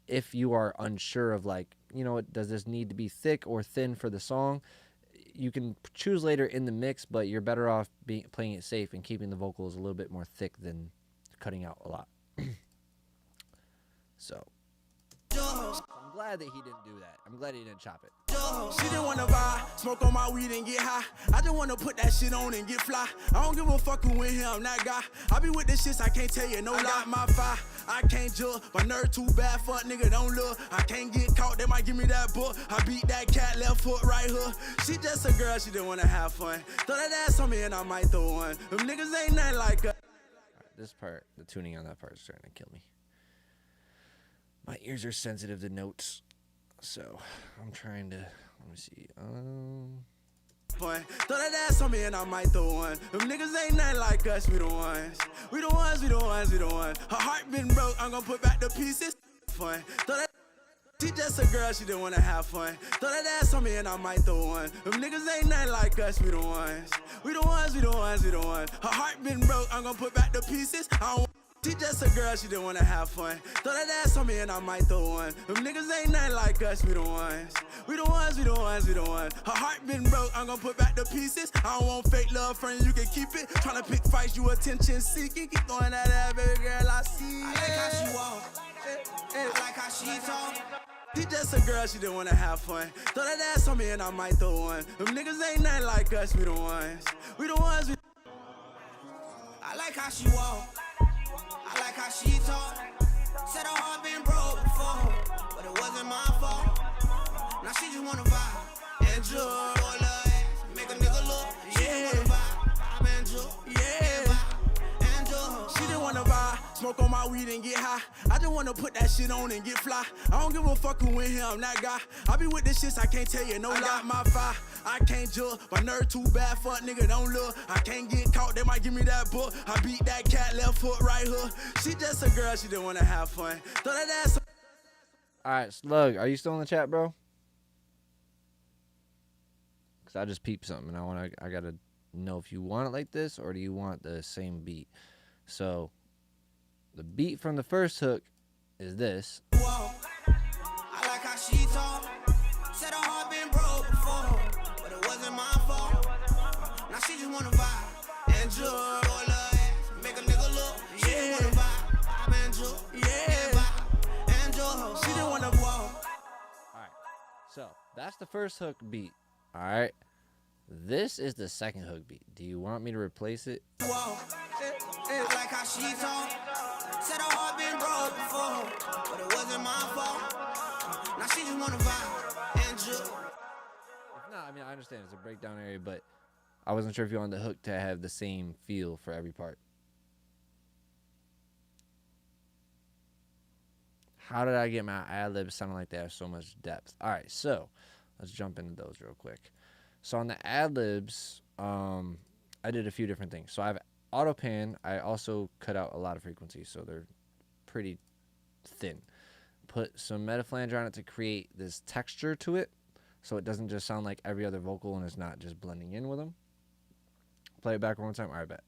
If you are unsure of, like, you know, does this need to be thick or thin for the song, you can choose later in the mix, but you're better off playing it safe and keeping the vocals a little bit more thick than cutting out a lot. So I'm glad that he didn't do that. I'm glad he didn't chop it. She didn't wanna buy, smoke on my weed and get high. I just wanna put that shit on and get fly. I don't give a fuck who in here, I'm that guy. I be with the shits, I can't tell you no lie. My fire, I can't judge. My nerve too bad, fuck nigga, don't look. I can't get caught, they might give me that book. I beat that cat, left foot, right hook. She just a girl, she didn't wanna have fun. Throw that ass on me and I might throw one. Them niggas ain't nothing like us. Right, this part, the tuning on that part is starting to kill me. My ears are sensitive to notes, so I'm trying to, let me see. Throw that ass on me and I might throw one. Them niggas ain't nothing like us, we the ones. We the ones, we the ones, we the ones. Her heart been broke, I'm gonna put back the pieces. Fun. Throw that. She just a girl, she didn't wanna have fun. Throw that ass on me and I might throw one. Them niggas ain't nothing like us, we the ones. We the ones, we the ones, we the ones. Her heart been broke, I'm gonna put back the pieces. I don't. She just a girl, she didn't wanna have fun. Throw that ass on me and I might throw one. Them niggas ain't nothing like us, we the ones. We the ones, we the ones, we the ones. Her heart been broke, I'm gonna put back the pieces. I don't want fake love, friend, you can keep it. Tryna pick fights, you attention seeking. Keep throwing that ass, baby girl, I see. I like how she walk. I like how she talk. She just a girl, she didn't wanna have fun. Throw that ass on me and I might throw one. Them niggas ain't nothing like us, we the ones. We the ones, we. I like how she walk. I like how she talk. Said her heart been broke before, but it wasn't my fault. Now she just wanna vibe and Jook. Boy, love it, make a nigga look. She just wanna vibe and Jook. Yeah. And Jook. She didn't wanna buy, smoke on my weed and get high. I just wanna put that shit on and get fly. I don't give a fuck who in here, I'm that guy. I be with the shits, I can't tell you no lie. My fire, I can't judge. My nerve too bad, fuck nigga, don't look. I can't get caught, they might give me that book. I beat that cat, left foot, right hook. She just a girl, she didn't wanna have fun. Throw that ass. All right, Slug, are you still in the chat, bro? Because I just peeped something, and I gotta know if you want it like this or do you want the same beat. So the beat from the first hook is this. Whoa. I like how she talk. Said her heart been broke before, but it wasn't my fault. Now she just wanna vibe and Jook. Boy, love it, make a nigga look. She just wanna vibe and Jook. Yeah. And Jook. She didn't wanna walk. All right, so that's the first hook beat. All right, this is the second hook beat. Do you want me to replace it? Whoa. I like how she talk. Said her heart been broke before, but it wasn't my fault. Now she just wanna vibe and Jook. If not, I mean, I understand it's a breakdown area, but I wasn't sure if you wanted the hook to have the same feel for every part. How did I get my ad-libs sounding like they have so much depth? All right, so let's jump into those real quick. So on the ad-libs, I did a few different things. So I have auto pan. I also cut out a lot of frequencies, so they're pretty thin. Put some metaflanger on it to create this texture to it, so it doesn't just sound like every other vocal and it's not just blending in with them. Play it back one more time. All right, bet.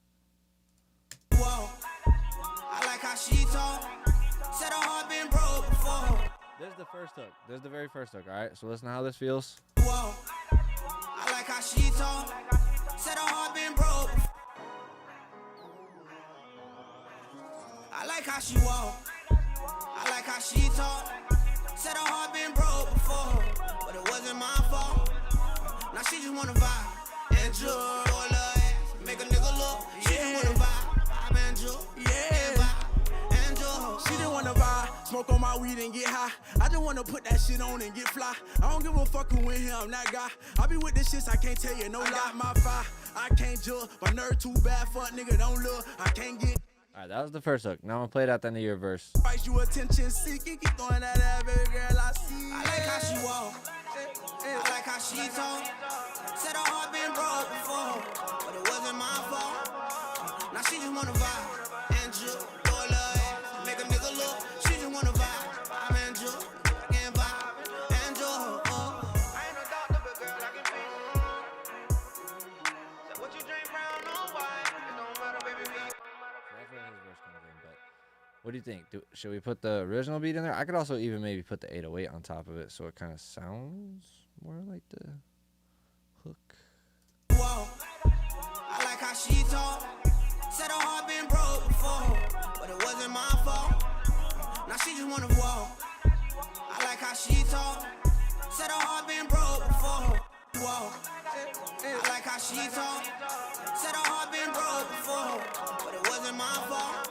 Whoa. I like how she talk. Said her heart been broke before, This is the first hook. This is the very first hook. All right, so listen to how this feels. Whoa. I like how she talk. Said her heart been broke. I like how she walk. I like how she talk. Said her heart been broke before, but it wasn't my fault. Now she just wanna vibe and Jook, roll her ass, make a nigga look. She just wanna vibe and Jook, vibe and Jook. She just wanna vibe, smoke on my weed and get high. I just wanna put that shit on and get fly. I don't give a fuck who in here, I'm that guy. I be with this shit, I can't tell you no lie. Got my fire, I can't judge. My nerve too bad, fuck nigga, don't look. I can't get. All right, that was the first hook. Now I'm gonna play it at the end of your verse. Fight you attention seeking, keep throwing that at baby girl, I see. I like how she walk. I like how she talk. Said her heart been broke before, but it wasn't my fault. Now she just wanna vibe and Jook, roll her ass, make a nigga look. She just wanna vibe and Jook, and vibe and Jook. I ain't no doctor, but girl, I can fix it. So what you drink brown or white? It don't matter, baby. That's where his verse comes in, but what do you think? Should we put the original beat in there? I could also even maybe put the 808 on top of it so it kind of sounds more like the hook. Whoa, I like how she talk. Said her heart been broke before, but it wasn't my fault. Now she just wanna whoa. I like how she talk. Said her heart been broke before. Whoa, I like how she talk. Said her heart been broke before, but it wasn't my fault.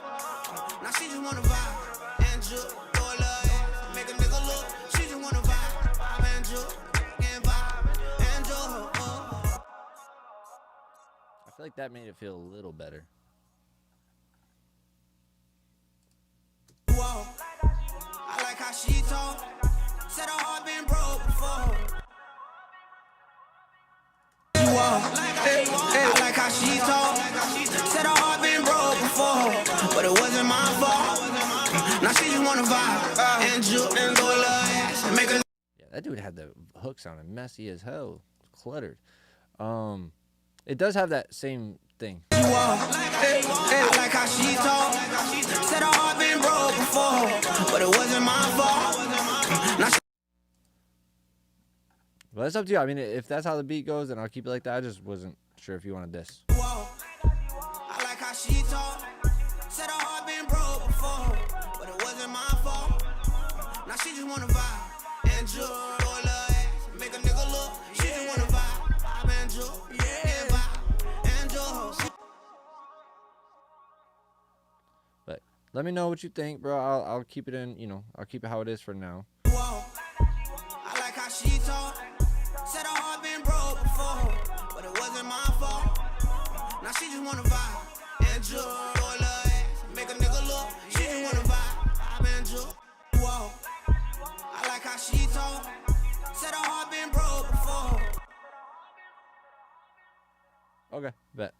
Now she just wanna vibe and Jook, roll her ass, make a nigga look. She just wanna vibe and Jook, and vibe and Jook. I feel like that made it feel a little better. Whoa, I like how she talk. Said her heart been broke before. Whoa, I like how she talk. Said her heart been broke before, but it wasn't my fault. Now she just wanna vibe and Jook and roll her ass and make a. Yeah, that dude had the hook sounding messy as hell, cluttered. It does have that same thing. Whoa, I like how she talk. Said her heart been broke before, but it wasn't my fault. Now she. Well, that's up to you. I mean, if that's how the beat goes, then I'll keep it like that. I just wasn't sure if you wanted this. Whoa, I like how she talk. Said her heart been broke before, but it wasn't my fault. Now she just wanna vibe and Jook, roll her ass, make a nigga look. She just wanna vibe and Jook, and vibe and Jook. But let me know what you think, bro. I'll keep it in, I'll keep it how it is for now. Whoa, I like how she talk. Said her heart been broke before, but it wasn't my fault. Now she just wanna vibe and Jook, roll her ass, make a nigga look. She just wanna vibe and Jook. Whoa, I like how she talk. Said her heart been broke before. Okay, bet.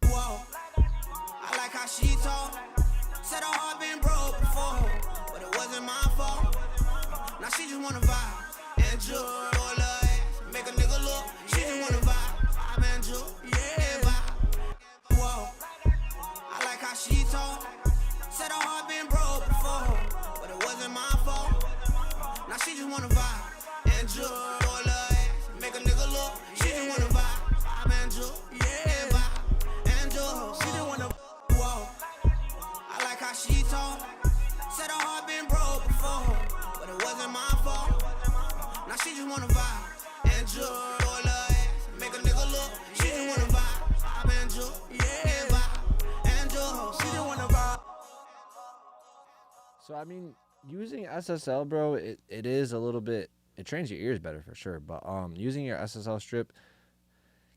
Whoa, I like how she talk. Said her heart been broke before, but it wasn't my fault. Now she just wanna vibe and Jook, roll her ass, make a nigga look. She just wanna vibe and Jook, and vibe. Whoa, I like how she talk. Said her heart been broke before, but it wasn't my fault. Now she just wanna vibe and Jook, roll her ass, make a nigga look. She just wanna vibe and Jook, and vibe and Jook. She just wanna. Whoa, I like how she talk. Said her heart been broke before, but it wasn't my fault. Now she just wanna vibe and Jook, roll her ass, make a nigga look. She just wanna vibe and Jook, and vibe and Jook. She just wanna vibe. So, I mean, using SSL, bro, it is a little bit, it trains your ears better for sure. But using your SSL strip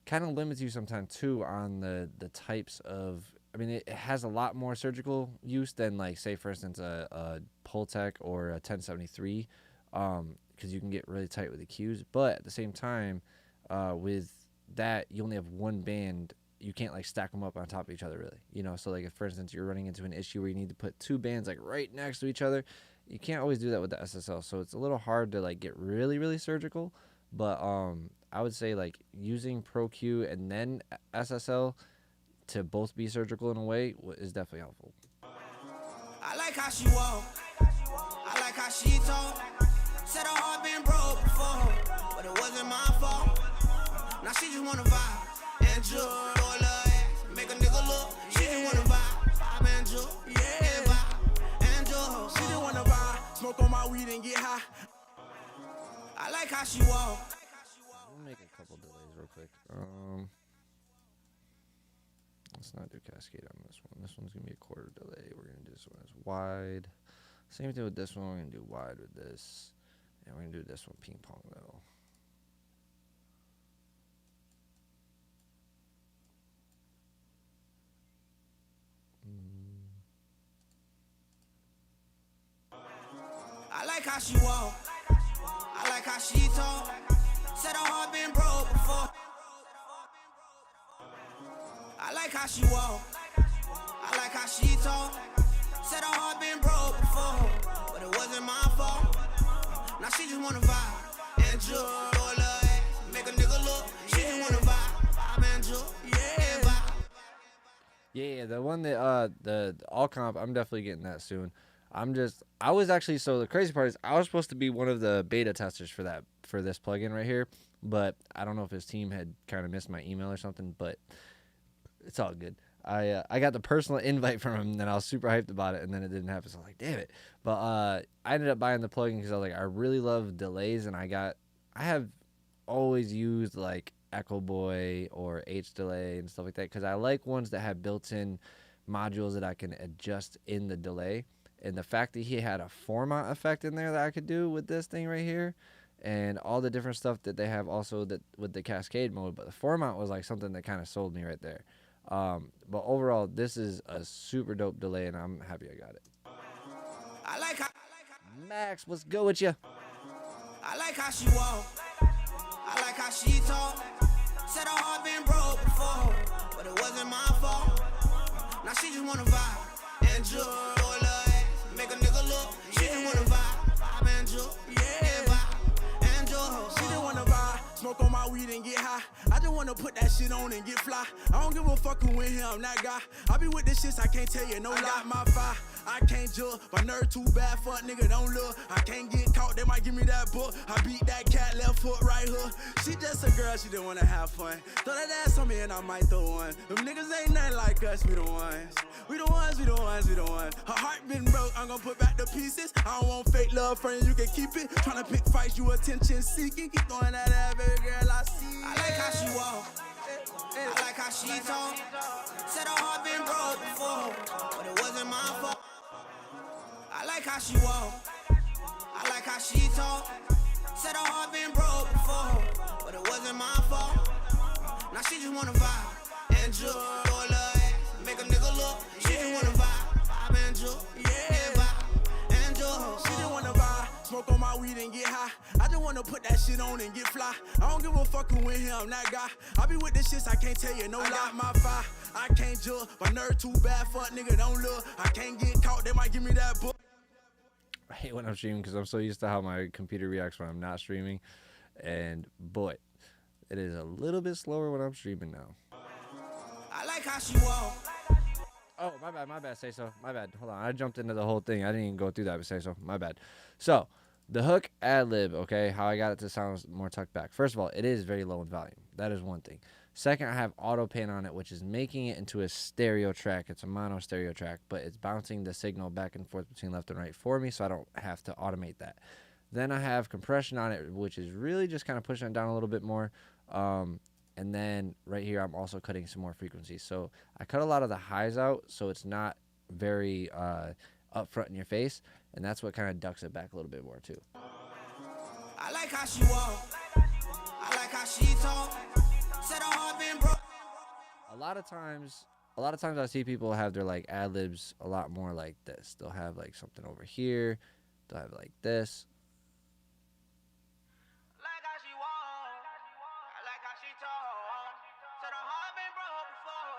kind of limits you sometimes too on the types of, I mean, it has a lot more surgical use than, like, say, for instance, a Pultec or a 1073, because you can get really tight with the cues. But at the same time, with that, you only have one band. You can't, like, stack them up on top of each other, really. So, like, if, for instance, you're running into an issue where you need to put two bands, like, right next to each other, you can't always do that with the SSL. So it's a little hard to, like, get really, really surgical. But I would say, like, using Pro Q and then SSL to both be surgical in a way is definitely helpful. I like how she walk. I like how she talk. Said her heart been broke before, but it wasn't my fault. Now she just wanna vibe and Jook, throw a little ass, make a nigga look. She just wanna vibe and Jook, yeah, vibe and Jook. She just wanna vibe, smoke on my weed and get high. I like how she walk. Let me make a couple delays real quick. Let's not do cascade on this one. This one's gonna be a quarter delay. We're gonna do this one as wide. Same thing with this one. We're gonna do wide with this, and we're gonna do this one ping pong though. I like how she walk. I like how she talk. Said her heart been broke before. I like how she walk. I like how she talk. Said her heart been broke before, but it wasn't my fault. Now she just wanna vibe and Jook, throw a little ass, make a nigga look. She just wanna vibe and Jook, yeah, vibe. Yeah, the one that the all comp, I'm definitely getting that soon. I was actually, so the crazy part is I was supposed to be one of the beta testers for this plugin right here, but I don't know if his team had kind of missed my email or something, but it's all good. I got the personal invite from him, and I was super hyped about it, and then it didn't happen, so I was like, damn it. But I ended up buying the plugin because I was like, I really love delays, and I have always used like Echo Boy or H delay and stuff like that because I like ones that have built-in modules that I can adjust in the delay. And the fact that he had a format effect in there that I could do with this thing right here, and all the different stuff that they have also that with the cascade mode, but the format was like something that kind of sold me right there. But overall, this is a super dope delay, and I'm happy I got it. I like how Max, let's go with you. I like how she walk. I like how she talk. Said her heart been broke before, but it wasn't my fault. Now she just wanna vibe and Jook, throw a little ass, make a nigga look. She just wanna vibe and Jook, yeah, vibe and Jook. She just wanna vibe, smoke on my weed and get high. I just wanna put that shit on and get fly. I don't give a fuck who in here, I'm that guy. I be with the shits, I can't tell you no lie. My fire, I can't judge. My nerve too bad, fuck nigga, don't look. I can't get caught, they might give me that book. I beat that cat, left foot, right hook. She just a girl, she just wanna have fun. Throw that ass on me and I might throw one. Them niggas ain't nothing like us, we the ones. We the ones, we the ones, we the ones. Her heart been broke, I'm gonna put back the pieces. I don't want fake love, friend, you can keep it. Tryna pick fights, you attention seeking. Keep throwing that ass, baby girl, I see. I like how she walk. I like how she talk. Said her heart been broke before, but it wasn't my fault. I like how she walk. I like how she talk. Said her heart been broke before, but it wasn't my fault. Now she just wanna vibe and Jook, throw a little ass, make a nigga look. She just wanna vibe and Jook, yeah, vibe and Jook. She just wanna vibe, smoke on my weed and get high. I just wanna put that shit on and get fly. I don't give a fuck who in here, I'm that guy. I be with the shits, I can't tell you no lie. My fire, I can't judge. My nerve too bad, fuck nigga, don't look. I can't get caught, they might give me that book. I hate when I'm streaming because I'm so used to how my computer reacts when I'm not streaming. And boy, it is a little bit slower when I'm streaming now. I like how she walk. Oh, my bad, say so. My bad. Hold on, I jumped into the whole thing. I didn't even go through that, but say so. My bad. So, the hook Adlib, okay, how I got it to sound more tucked back. First of all, it is very low in volume. That is one thing. Second, I have auto pan on it, which is making it into a stereo track. It's a mono stereo track, but it's bouncing the signal back and forth between left and right for me, so I don't have to automate that. Then I have compression on it, which is really just kind of pushing it down a little bit more. And then right here, I'm also cutting some more frequencies. So I cut a lot of the highs out, so it's not very up front in your face, and that's what kind of ducks it back a little bit more too. I like how she walk. I like how she talk. Said her heart been broke. A lot of times I see people have their like ad libs a lot more like this. They'll have like something over here. They'll have like this. Like how she walk. I like how she talk. Said her heart been broke before.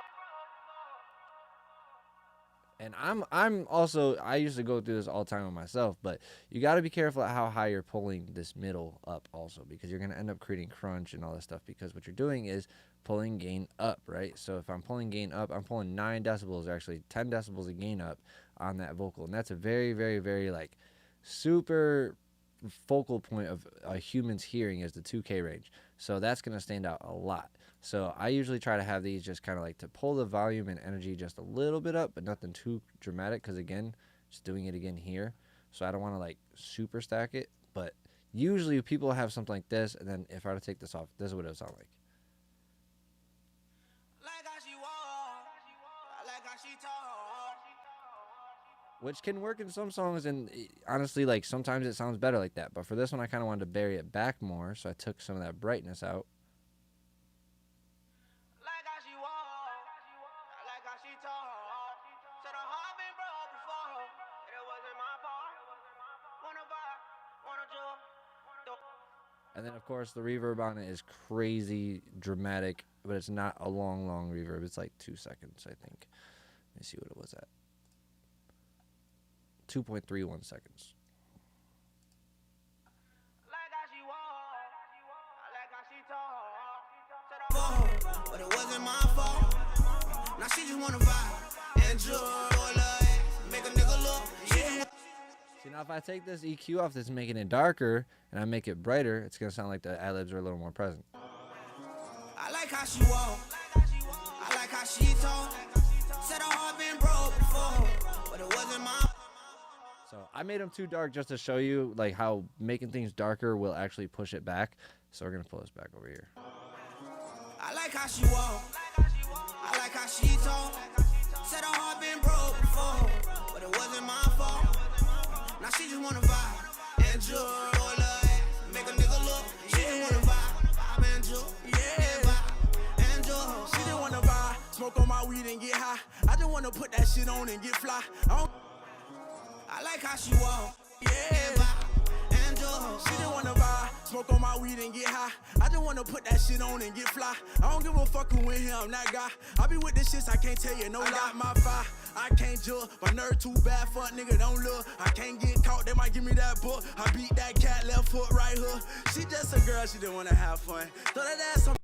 And I'm also, I used to go through this all the time with myself, but you got to be careful at how high you're pulling this middle up also, because you're going to end up creating crunch and all this stuff, because what you're doing is pulling gain up, right? So if I'm pulling gain up, I'm pulling 9 decibels, actually 10 decibels of gain up on that vocal. And that's a very, very, very like super focal point of a human's hearing is the 2K range. So that's going to stand out a lot. So I usually try to have these just kind of like to pull the volume and energy just a little bit up, but nothing too dramatic, because again, just doing it again here. So I don't want to like super stack it, but usually people have something like this, and then if I were to take this off, this is what it would sound like. Which can work in some songs, and honestly, like sometimes it sounds better like that. But for this one, I kind of wanted to bury it back more, so I took some of that brightness out. And then, of course, the reverb on it is crazy dramatic, but it's not a long reverb. It's like 2 seconds, I think. Let me see what it was at. 2.31 seconds. But it wasn't my fault. Now she just wanna vibe and make a nigga look. See, now if I take this EQ off that's making it darker and I make it brighter, it's gonna sound like the Adlibs are a little more present. I like how she walk. I like how she talk. Said her heart been broke before, but it wasn't my. So I made them too dark just to show you like how making things darker will actually push it back. So we're gonna pull this back over here. I like how she walk. I like how she talk. Said her heart been broke before, but it wasn't my fault. Now she just wanna vibe and Jook, make a nigga look. She just wanna vibe and Jook, vibe and Jook. She just wanna vibe, smoke on my weed and get high. I just wanna put that shit on and get fly. I like how she walk, and Jook. She just wanna vibe, smoke on my weed and get high. I just wanna put that shit on and get fly. I don't give a fuck who in here, I'm that guy. I be with this shit, I can't tell you no lie. My fire, I can't judge. My nerve too bad, fuck nigga, don't look. I can't get caught, they might give me that book. I beat that cat, left foot, right hook. She just a girl, she just wanna have fun. Throw that ass on.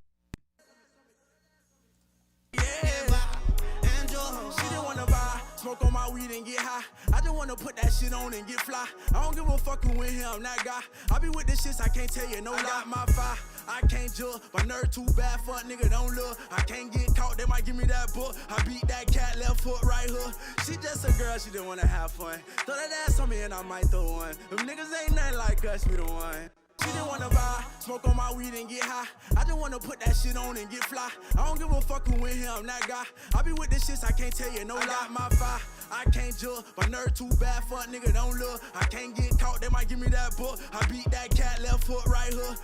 and Jook. She just wanna vibe, smoke on my weed and get high. I just wanna put that shit on and get fly. I don't give a fuck who in here, I'm that guy. I be with this shit, I can't tell you no lie. My fire, I can't judge. My nerve too bad, fuck nigga, don't look. I can't get caught, they might give me that book. I beat that cat, left foot, right hook. She just a girl, she just wanna have fun. Throw that ass on me and I might throw one. Them niggas ain't nothing like us, we the one. She just wanna vibe, smoke on my weed and get high. I just wanna put that shit on and get fly. I don't give a fuck who in here, I'm that guy. I be with this shit, I can't tell you no lie. My fire, I can't judge. My nerve too bad, fuck nigga, don't look. I can't get caught, they might give me that book. I beat that cat, left foot, right hook.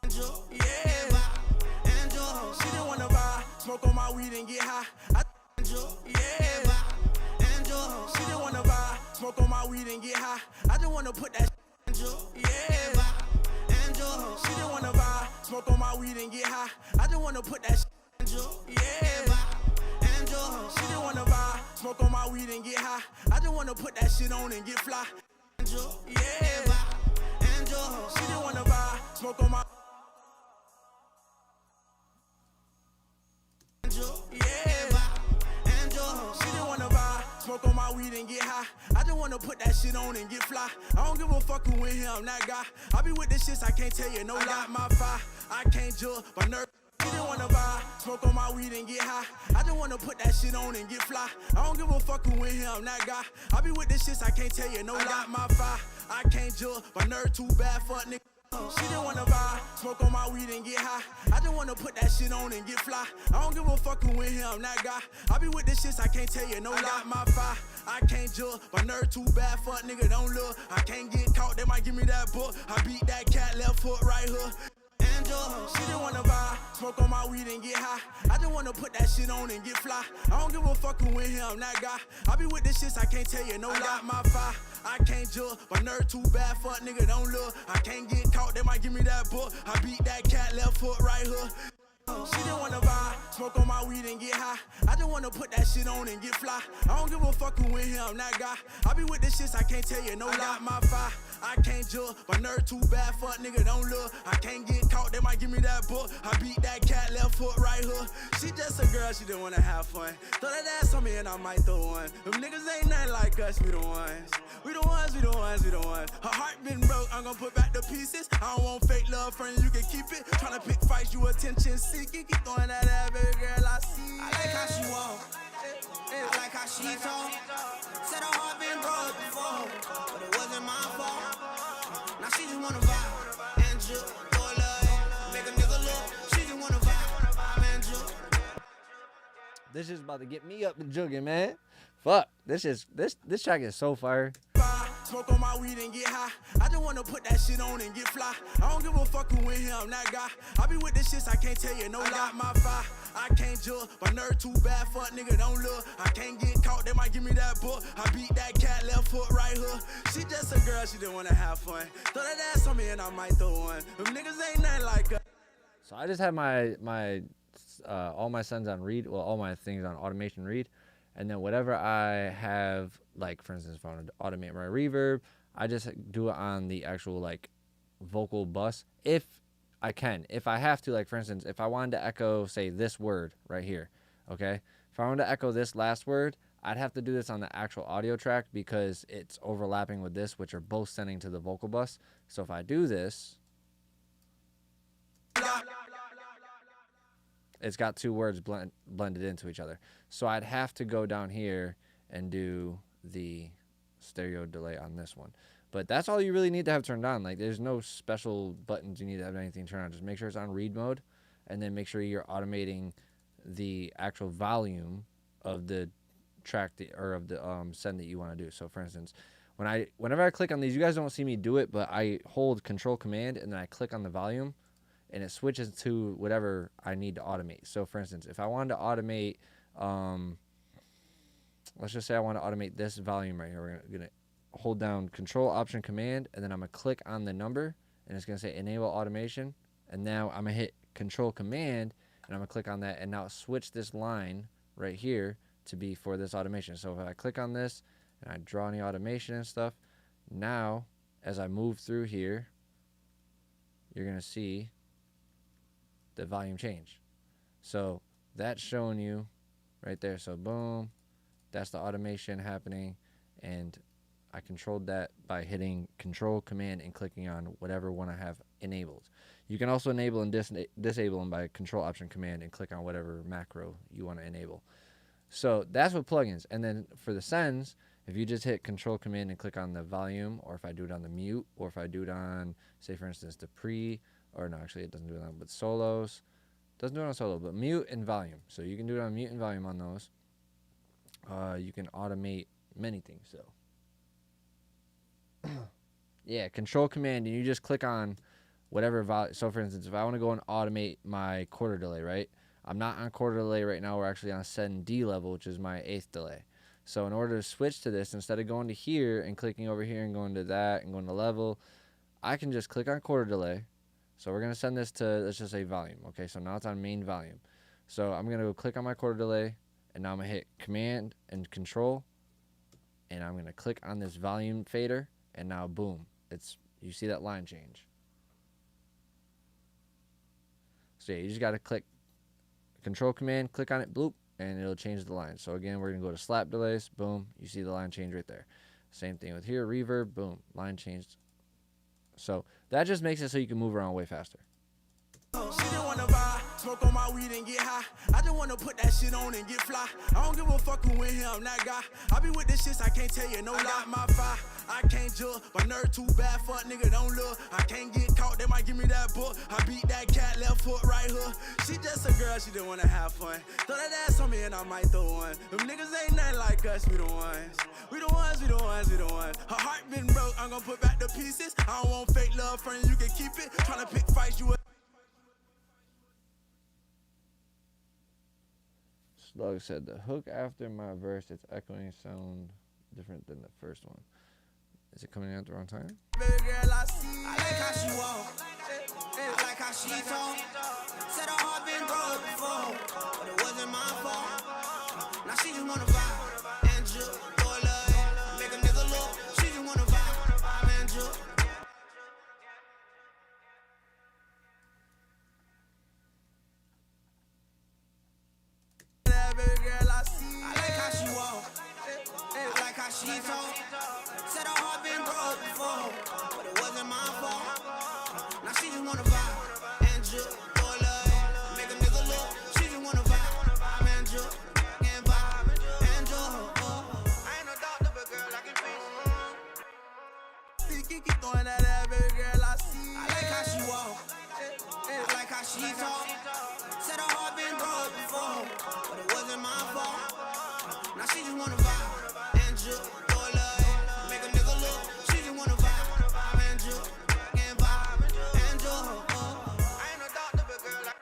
And Jook, and Jook. She just wanna vibe, smoke on my weed and get high. And Jook, and Jook. She just wanna vibe, smoke on my weed and get high. I just wanna put that And Jook, and Jook. She just wanna vibe, smoke on my weed and get high. I just wanna put that And Jook, and Jook. She just wanna vibe, smoke on my weed and get high. I just wanna put that shit on and get fly. And Jook, and Jook. She just wanna vibe, smoke on my And Jook, and Jook. She just wanna vibe, smoke on my weed and get high. I just wanna put that shit on and get fly. I don't give a fuck who in here, I'm that guy. I be with this shit, I can't tell you no lie. My fire, I can't judge. My nerve. She just wanna vibe, smoke on my weed and get high. I just wanna put that shit on and get fly. I don't give a fuck who in here, I'm that guy. I be with this shit, I can't tell you no lie. My fire, I can't judge. My nerve too bad, fuck nigga. She just wanna vibe, smoke on my weed and get high. I just wanna put that shit on and get fly. I don't give a fuck who in here, I'm that guy. I be with this shit, I can't tell you no lie. My fire, I can't judge. My nerve too bad, fuck nigga, don't look. I can't get caught, they might give me that book. I beat that cat, left foot, right hook. And Jook, She just wanna vibe, smoke on my weed and get high. I just wanna put that shit on and get fly. I don't give a fuck who in here, I'm that guy. I be with this shit, I can't tell you no lie. My fire, I can't judge. My nerve too bad, fuck nigga, don't look. I can't get caught, they might give me that book. I beat that cat, left foot, right hook. She just wanna vibe, smoke on my weed and get high. I just wanna put that shit on and get fly. I don't give a fuck who in here, I'm that guy. I be with the shits, I can't tell you no lie. My fire, I can't judge. My nerve too bad, fuck nigga, don't look. I can't get caught, they might give me that book. I beat that cat, left foot, right hook. She just a girl, she just wanna have fun. Throw that ass on me and I might throw one. Them niggas ain't nothing like us, we the ones. We the ones, we the ones, we the ones. Her heart been broke, I'm gonna put back the pieces. I don't want fake love, friend, you can keep it. Tryna pick fights, you attention seeking. Keep throwing that ass, baby girl, I see. I like how she walk. I like how she talk. Said her heart been broke before, but it wasn't my fault. Now she just wanna vibe and Jook, boy love, make a nigga look. She just wanna vibe and Jook. This is about to get me up and jugging, man. Fuck. This track is so fire. Smoke on my weed and get high. I just wanna put that shit on and get fly. I don't give a fuck who in here, I'm that guy. I be with the shits, I can't tell you no lie. My fire, I can't judge. My nerve too bad, fuck nigga, don't look. I can't get caught, they might give me that book. I beat that cat, left foot, right hook. She just a girl, she just wanna have fun. Throw that ass on me and I might throw one. Them niggas ain't nothing like us. So I just have my all my settings on read, well, all my things on automation read, and then whatever I have, like for instance, if I want to automate my reverb, I just do it on the actual like vocal bus if I can. If I have to, like for instance, if I wanted to echo, say, this word right here, okay, if I wanted to echo this last word, I'd have to do this on the actual audio track because it's overlapping with this, which are both sending to the vocal bus. So if I do this, it's got two words blended into each other. So I'd have to go down here and do the stereo delay on this one. But that's all you really need to have turned on. Like, there's no special buttons you need to have anything turned on. Just make sure it's on read mode, and then make sure you're automating the actual volume of the track or of the send that you want to do. So for instance, whenever I click on these, you guys don't see me do it, but I hold Control Command and then I click on the volume, and it switches to whatever I need to automate. So for instance, if I wanted to automate, let's just say I want to automate this volume right here. We're gonna hold down Control Option Command, and then I'm gonna click on the number, and it's gonna say Enable Automation. And now I'm gonna hit Control Command, and I'm gonna click on that, and now switch this line right here to be for this automation. So if I click on this and I draw any automation and stuff, now as I move through here, you're gonna see the volume change. So that's showing you right there. So boom, that's the automation happening, and I controlled that by hitting Control Command and clicking on whatever one I have enabled. You can also enable and disable them by Control Option Command and click on whatever macro you want to enable. So that's with plugins. And then for the sends, if you just hit Control Command and click on the volume, or if I do it on the mute, or if I do it on, say for instance, the pre, or no, actually it doesn't do it on, but solos. Doesn't do it on solo, but mute and volume. So you can do it on mute and volume on those. You can automate many things. So yeah, Control Command, and you just click on whatever volume. So for instance, if I want to go and automate my quarter delay, right? I'm not on quarter delay right now. We're actually on send D level, which is my 8th delay. So in order to switch to this, instead of going to here and clicking over here and going to that and going to level, I can just click on quarter delay. So we're going to send this to, let's just say, volume. Okay, so now it's on main volume. So I'm going to go click on my quarter delay, and now I'm going to hit Command and Control, and I'm going to click on this volume fader, and now boom, you see that line change. So yeah, you just got to click Control Command, click on it, bloop, and it'll change the line. So again, we're going to go to slap delays, boom, you see the line change right there. Same thing with here, reverb, boom, line changed. So that just makes it so you can move around way faster. She just wanna vibe, smoke on my weed and get high. I just wanna put that shit on and get fly. I don't give a fuck who in here, I'm that guy. I be with the shits, I can't tell you no lie. My fire, I can't judge. My nerve too bad, fuck nigga, don't look. I can't get caught, they might give me that book. I beat that cat, left foot, right hook. She just a girl, she just wanna have fun. Throw that ass on me and I might throw one. Them niggas ain't nothing like us, we the ones. We the ones, we the ones, we the ones. Her heart been broke, I'm gonna put back the pieces. I don't want fake love, friend, you can keep it. Tryna pick fights, you Slug said the hook after my verse, its echoing sound different than the first one. Is it coming out at the wrong time? I like how she walk. I like how how she talk. Said her heart been broke before, but it wasn't my fault. Now she just wanna vibe and Jook, boy love it. Make a nigga look. She just wanna vibe and Jook. That baby girl I see. I like how she walk. I like how she talk. Said her heart been broke before, but it wasn't my fault. Now she just wanna vibe and Jook, boy love it. Make a nigga look. She just wanna vibe and Jook, and vibe and Jook. I ain't no doctor, but girl I can fix it. Keep throwing that baby girl I see. I like how she walk. I like how she talk. Said her heart been broke before, but it wasn't my fault. Now she just wanna vibe and Jook, boy love it. Make a nigga look. She just wanna vibe and Jook, and vibe and Jook. I ain't no doctor, but girl I.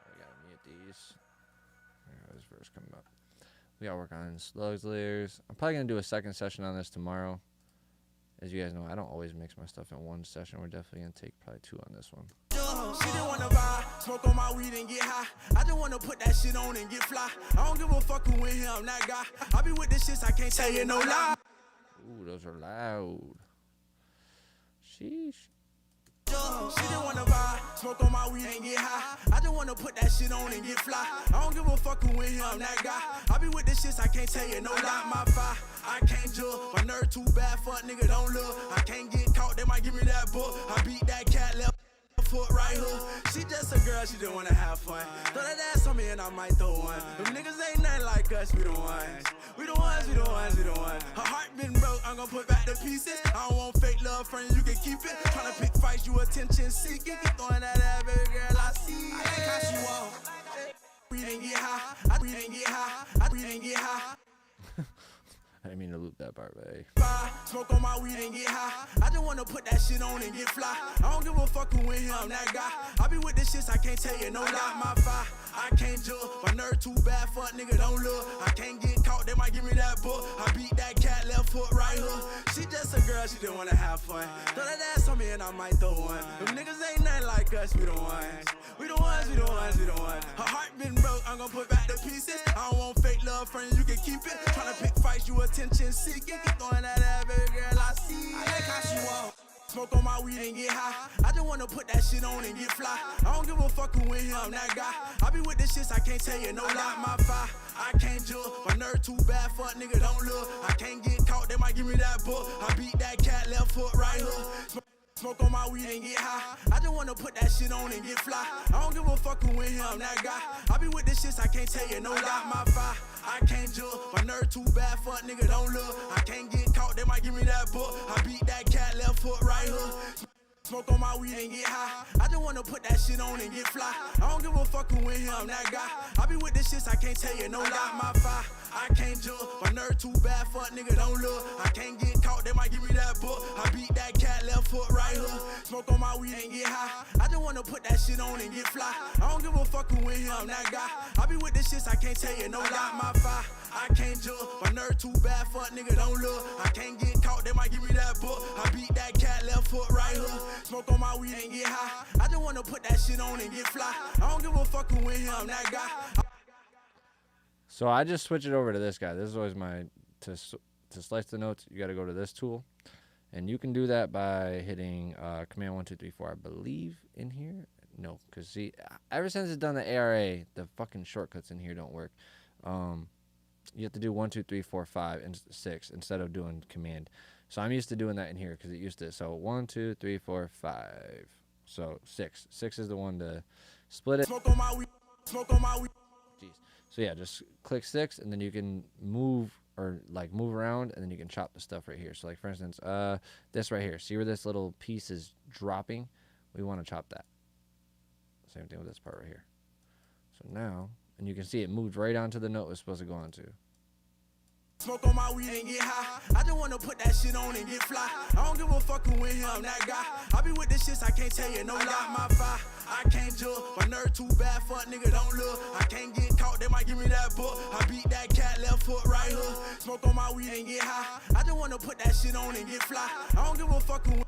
I gotta mute these. This verse coming up. We gotta work on slugs layers. I'm probably gonna do a second session on this tomorrow. As you guys know, I don't always mix my stuff in one session. We're definitely gonna take probably 2 on this one. She didn't wanna buy, smoke on my weed and get high. I just wanna put that shit on and get fly. I don't give a fuck who in here, I'm that guy. I be with the shits, I can't tell you no lie. Ooh, those are loud. Sheesh. She didn't wanna buy, smoke on my weed and get high. I just wanna put that shit on and get fly. I don't give a fuck who in here, I'm that guy. I be with the shits, I can't tell you no lie. My fire, I can't judge. My nerve too bad, fuck nigga don't look. I can't get caught, they might give me that book. I beat that cat left foot right hook. She just a girl, she just wanna have fun. Throw that ass on me and I might throw one. Them niggas ain't nothing like us, we the ones. We the ones, we the ones, we the ones. Her heart been broke, I'm gonna put back the pieces. I don't want fake love, friend, you can keep it. Tryna pick fights, you attention seeking. Keep throwing that ass, baby girl, I see. I like how she walk. We didn't get high, we didn't get high, we didn't get high. I didn't mean to loop that part, but hey. Smoke on my weed and get high. I just wanna put that shit on and get fly. I don't give a fuck who in here, I'm that guy. I be with the shits, I can't tell you no lie. My fire, I can't judge. My nerve too bad, fuck nigga don't look. I can't get caught, they might give me that book. I beat that cat left foot right hook. She just a girl, she just wanna have fun. Throw that ass on me and I might throw one. Them niggas ain't nothing like us, we the ones. We the ones, we the ones, we the ones. Her heart been broke, I'm gonna put back the pieces. I don't want fake love, friend, you can keep it. Tryna pick fights, you attention seeking. Keep throwing that ass, baby girl, I see. I like how she walk. Smoke on my weed and get high. I just wanna put that shit on and get fly. I don't give a fuck who in here, I'm that guy. I be with the shits, I can't tell you no lie. My fire, I can't judge. My nerve too bad, fuck nigga don't look. I can't get caught, they might give me that book. I beat that cat left foot right hook. Smoke on my weed and get high. I just wanna put that shit on and get fly. I don't give a fuck who in here, I'm that guy. I be with the shits, I can't tell you no lie. My fire, I can't judge. My nerve too bad, fuck nigga don't look. I can't get caught, they might give me that book. I beat that cat left foot right hook. Smoke on my weed and get high. I just wanna put that shit on and get fly. I don't give a fuck who in here, I'm that guy. I be with the shits, I can't tell you no lie. My fire, I can't judge. My nerve too bad, fuck nigga don't look. I can't get caught, they might give me that book. I beat that cat left foot right hook. Smoke on my weed and get high. I just wanna put that shit on and get fly. I don't give a fuck who in here, I'm that guy. I be with the shits, I can't tell you no lie. My fire, I can't judge. My nerve too bad, fuck nigga don't look. I can't get caught, they might give me that book. I beat that cat left foot right hook. Smoke on my weed and get high. I just wanna put that shit on and get fly. I don't give a fuck who in here, I'm that guy. So I just switch it over to this guy. This is always my, to slice the notes, you got to go to this tool. And you can do that by hitting command 1, 2, 3, 4, I believe, in here. No, because see, ever since it's done the ARA, the fucking shortcuts in here don't work. You have to do 1, 2, 3, 4, 5, and 6 instead of doing command. So I'm used to doing that in here because it used to. So 1, 2, 3, 4, 5. So 6. 6 is the one to split it. Smoke on my weed. Smoke on my weed. Jeez. So yeah, just click 6 and then you can move or like move around and then you can chop the stuff right here. So like for instance, this right here. See where this little piece is dropping? We want to chop that. Same thing with this part right here. So now, and you can see it moved right onto the note it's supposed to go onto. Smoke on my weed and get high. I just wanna put that shit on and get fly. I don't give a fuck who in here, I'm that guy. I be with the shits, I can't tell you no lie. My fire, I can't judge. My nerve too bad, fuck nigga don't look. I can't get caught, they might give me that book. I beat that cat left foot right hook. Smoke on my weed and get high. I just wanna put that shit on and get fly. I don't give a fuck who.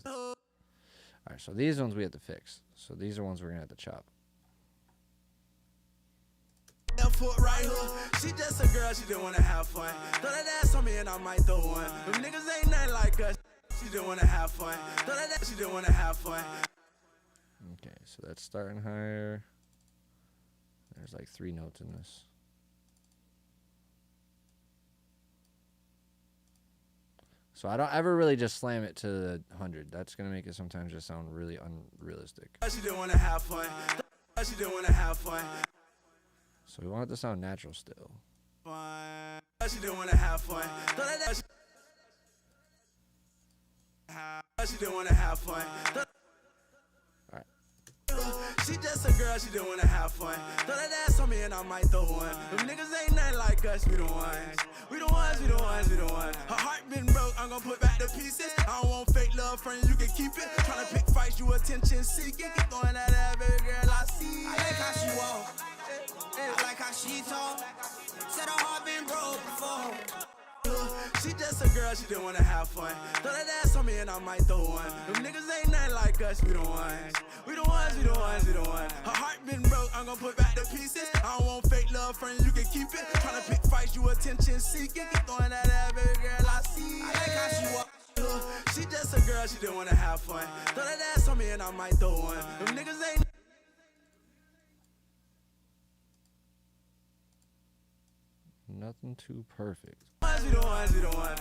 says. All right, so these ones we have to fix. So these are ones we're gonna have to chop. Left foot right hook. She just a girl, she just wanna have fun. Throw that ass on me and I might throw one. Them niggas ain't nothing like us. She just wanna have fun. Throw that ass, she just wanna have fun. Okay, so that's starting higher. There's like 3 notes in this. So I don't ever really just slam it to the 100. That's gonna make it sometimes just sound really unrealistic. She just wanna have fun. She just wanna have fun. So we want it to sound natural still. Fun. She just wanna have fun. Throw that ass. She just wanna have fun. Alright. She just a girl, she just wanna have fun. Throw that ass on me and I might throw one. Them niggas ain't nothing like us, we the ones. We the ones, we the ones, we the ones. Her heart been broke, I'm gonna put back the pieces. I don't want fake love, friend, you can keep it. Tryna pick fights, you attention seeking. Keep throwing that ass, baby girl, I see. I like how she walk. I like how she talk. Said her heart been broke before. She just a girl, she just wanna have fun. Throw that ass on me and I might throw one. Them niggas ain't nothing like us, we the ones. We the ones, we the ones, we the ones. Her heart been broke, I'm gonna put back the pieces. I don't want fake love, friend, you can keep it. Tryna pick fights, you attention seeking. Keep throwing that ass, baby girl, I see. I like how she walk. She just a girl, she just wanna have fun. Throw that ass on me and I might throw one. Them niggas ain't Nothing too perfect. we the ones, we the ones.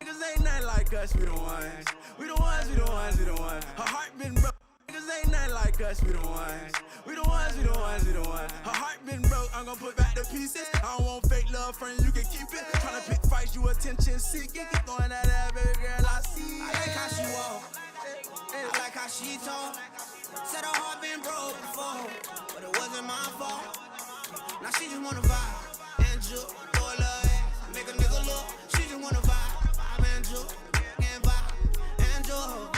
Niggas ain't nothing like us, we the ones. We the ones, we the ones, we the ones. Her heart been broke. Niggas ain't nothing like us, we the ones. We the ones, we the ones, we the ones. Her heart been broke, I'm gonna put back the pieces. I don't want fake love, friend, you can keep it. Tryna pick fights, you attention seeking. Keep throwing that ass, baby girl, I see. I like how she walk. I like how she talk. Said her heart been broke before, but it wasn't my fault. Now she just wanna vibe and Jook, throw a little ass, make a nigga look. She just wanna vibe and Jook, and vibe and Jook.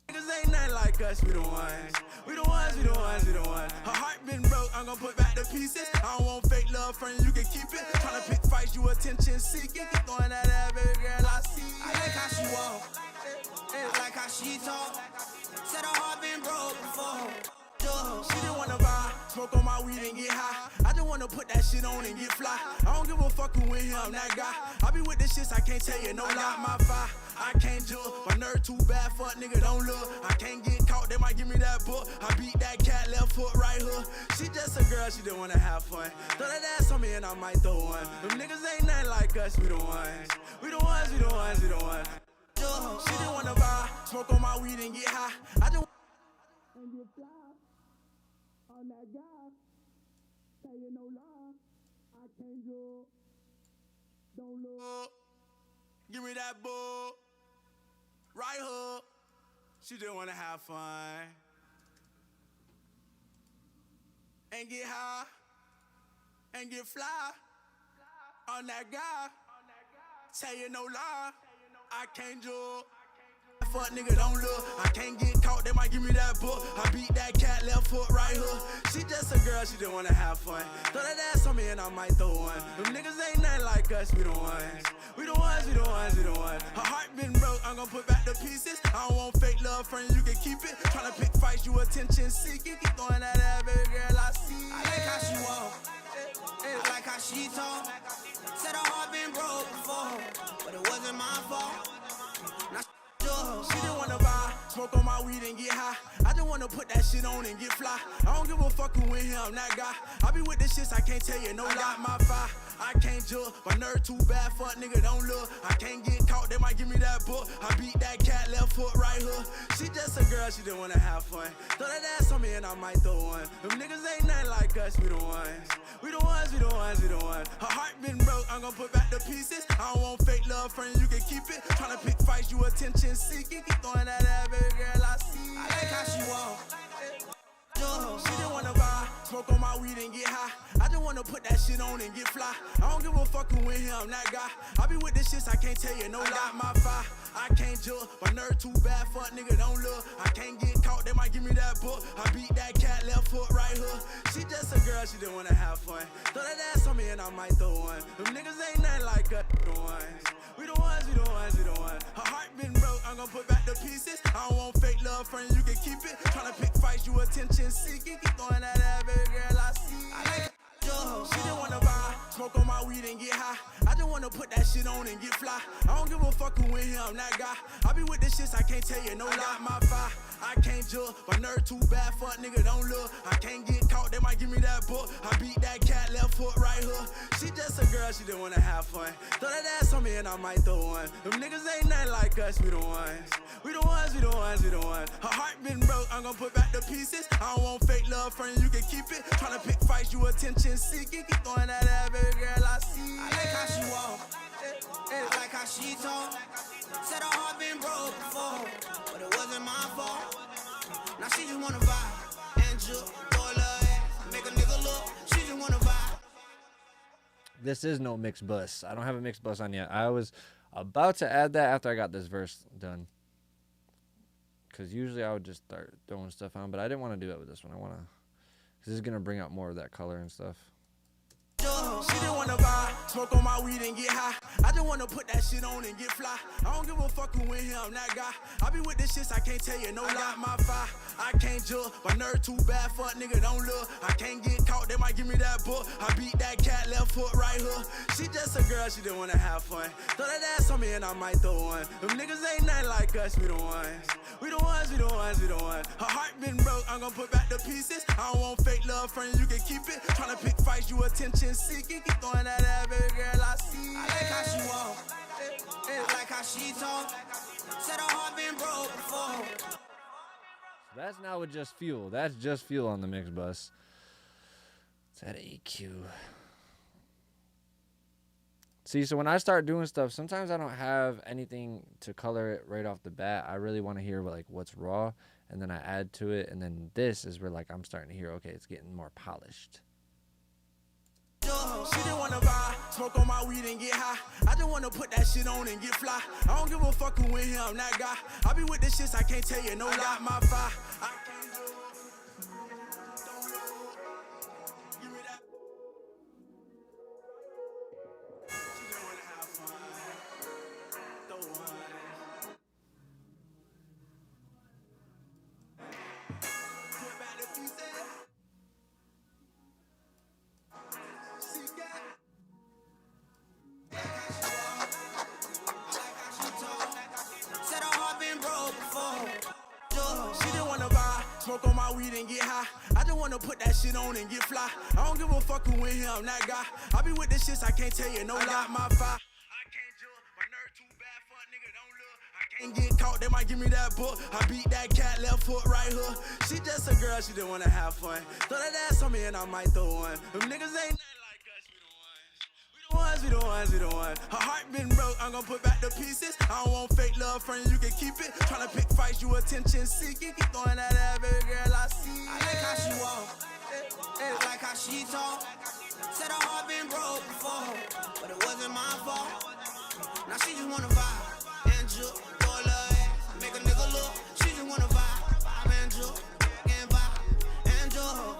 Niggas ain't nothing like us, we the ones. We the ones, we the ones, we the ones. Her heart been broke, I'm gonna put back the pieces. I don't want fake love, friend, you can keep it. Tryna pick fights, you attention seeking. Keep throwing that ass, baby girl, I see. I like how she walk. I like how she talk. Said her heart been broke before. She just wanna vibe, smoke on my weed and get high. I just wanna put that shit on and get fly. I don't give a fuck who in here, I'm that guy. I be with the shits, I can't tell you no lie. My fire, I can't judge. My nerve too bad, fuck nigga, don't look. I can't get caught, they might give me that book. I beat that cat, left foot, right hook. She just a girl, she just wanna have fun. Throw that ass on me and I might throw one. Them niggas ain't nothing like us, we the ones. We the ones, we the ones, we the ones. She just wanna vibe, smoke on my weed and get high. I just and get fly on that guy. Tell you no lie, I can't do. Don't look. Give me that book. Right hook. She just wanna have fun and get high and get fly on that guy. Tell you no lie, I can't do. Fuck nigga, don't look. I can't get caught, they might give me that book. I beat that cat, left foot, right hook. She just a girl, she just wanna have fun. Throw that ass on me and I might throw one. Them niggas ain't nothing like us, we the ones. We the ones, we the ones, we the ones. Her heart been broke, I'm gonna put back the pieces. I don't want fake love, friend, you can keep it. Tryna pick fights, you attention seeking. Keep throwing that ass, baby girl, I see. I like how she walk. I like how she talk. Said her heart been broke before, but it wasn't my fault. Now she just wanna vibe, smoke on my weed and get high. I just wanna put that shit on and get fly. I don't give a fuck who in here, I'm that guy. I be with the shits, I can't tell you no lie. My fire, I can't judge. My nerve too bad, fuck nigga, don't look. I can't get caught, they might give me that book. I beat that cat, left foot, right hook. She just a girl, she just wanna have fun. Throw that ass on me and I might throw one. Them niggas ain't nothing like us, we the ones. We the ones, we the ones, we the ones. Her heart been broke, I'm gonna put back the pieces. I don't want fake love, friend, you can keep it. Tryna pick fights, you attention seeking. Keep throwing that ass, baby girl, I see. I like how she walk. She just wanna vibe, smoke on my weed and get high. I just wanna put that shit on and get fly. I don't give a fuck who in here, I'm that guy. I be with this shit, I can't tell you no lie. My fire, I can't judge. My nerve too bad, fuck nigga, don't look. I can't get caught, they might give me that book. I beat that cat, left foot, right hook. She just a girl, she just wanna have fun. Throw that ass on me and I might throw one. Them niggas ain't nothing like us, the ones. We the ones, we the ones, we the ones. Her heart been broke, I'm gonna put back the pieces. I don't want fake love, friend, you can keep it. Tryna pick fights, you attention seeking. Keep throwing that ass, baby girl, I see. I like Jook. She just wanna vibe, smoke on my weed and get high. I just wanna put that shit on and get fly. I don't give a fuck who in here, I'm that guy. I be with this shit, I can't tell you no lie. My fire, I can't judge. My nerve too bad, fuck nigga, don't look. I can't get caught, they might give me that book. I beat that cat, left foot, right hook. She just a girl, she just wanna have fun. Throw that ass on me and I might throw one. Them niggas ain't nothing like us, we the ones. We the ones, we the ones, we the ones. Her heart been broke, I'm gonna put back the pieces. I don't want fake love, friend, you can keep it. Tryna pick fights, you attention seeking. Keep throwing that ass, baby girl, I see. I like how she walk, I like how she talk. Said her heart been broke before, but it wasn't my fault. Now she just wanna vibe and Jook, throw a little ass, make a nigga look. She just wanna vibe. This is no mixed bus. I don't have a mixed bus on yet. I was about to add that after I got this verse done. Because usually I would just start throwing stuff on, but I didn't want to do that with this one. I want to, because this is going to bring out more of that color and stuff. She just wanna vibe, smoke on my weed and get high. I just wanna put that shit on and get fly. I don't give a fuck who in here, I'm that guy. I be with this shit, I can't tell you no lie. My fire, I can't judge. My nerve too bad, fuck nigga, don't look. I can't get caught, they might give me that book. I beat that cat, left foot, right hook. She just a girl, she just wanna have fun. Throw that ass on me and I might throw one. Them niggas ain't nothing like us, we the ones. We the ones, we the ones, we the ones. Her heart been broke, I'm gonna put back the pieces. I don't want fake love, friend, you can keep it. Tryna pick fights, you attention seeking. Keep throwing that ass, baby girl, I see. I like how she walk, I like how she talk. Said her heart been broke before. That's now with just fuel. That's just fuel on the mix bus. It's at EQ. See, so when I start doing stuff, sometimes I don't have anything to color it right off the bat. I really want to hear like what's raw, and then I add to it, and then this is where like I'm starting to hear, okay, it's getting more polished. She just wanna vibe, smoke on my weed and get high. I just wanna put that shit on and get fly. I don't give a fuck who in here, I'm that guy. I be with this shit, I can't tell you no lie. My fire, I can't do it. Don't look. Give me that. She just wanna have fun. Throw one. Put back the pieces. Smoke on my weed and get high. I just wanna put that shit on and get fly. I don't give a fuck who in here, I'm that guy. I be with this shit, I can't tell you no lie. My fire, I can't judge. My nerve too bad, fuck nigga, don't look. I can't get caught, they might give me that book. I beat that cat, left foot, right hook. She just a girl, she just wanna have fun. Throw that ass on me and I might throw one. Them niggas ain't nothing like us, we the ones. We the ones, we the ones. Her heart been broke, I'm gonna put back the pieces. I don't want fake love, friend, you can keep it. Tryna pick fights, you attention seeking. Keep throwing that ass, baby girl, I see. I like how she walk, I like how she talk. Said her heart been broke before, but it wasn't my fault. Now she just wanna vibe and Jook, throw a little ass, make a nigga look. She just wanna vibe and Jook, and vibe and Jook.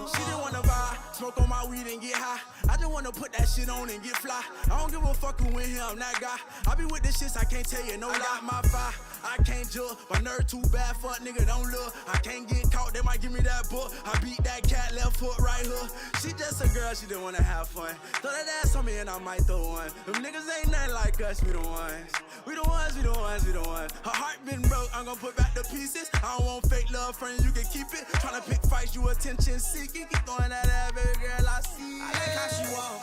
She just wanna vibe, smoke on my weed and get high. I just wanna put that shit on and get fly. I don't give a fuck who in here, I'm that guy. I be with this shit, I can't tell you no lie. My fire, I can't judge. My nerve too bad, fuck nigga, don't look. I can't get caught, they might give me that book. I beat that cat, left foot, right hook. She just a girl, she just wanna have fun. Throw that ass on me and I might throw one. Them niggas ain't nothing like us, we the ones. We the ones, we the ones, we the ones. Her heart been broke, I'm gonna put back the pieces. I don't want fake love, friend, you can keep it. Tryna pick fights, you attention seeking. Keep throwing that ass, baby girl, I see. I like how she walk,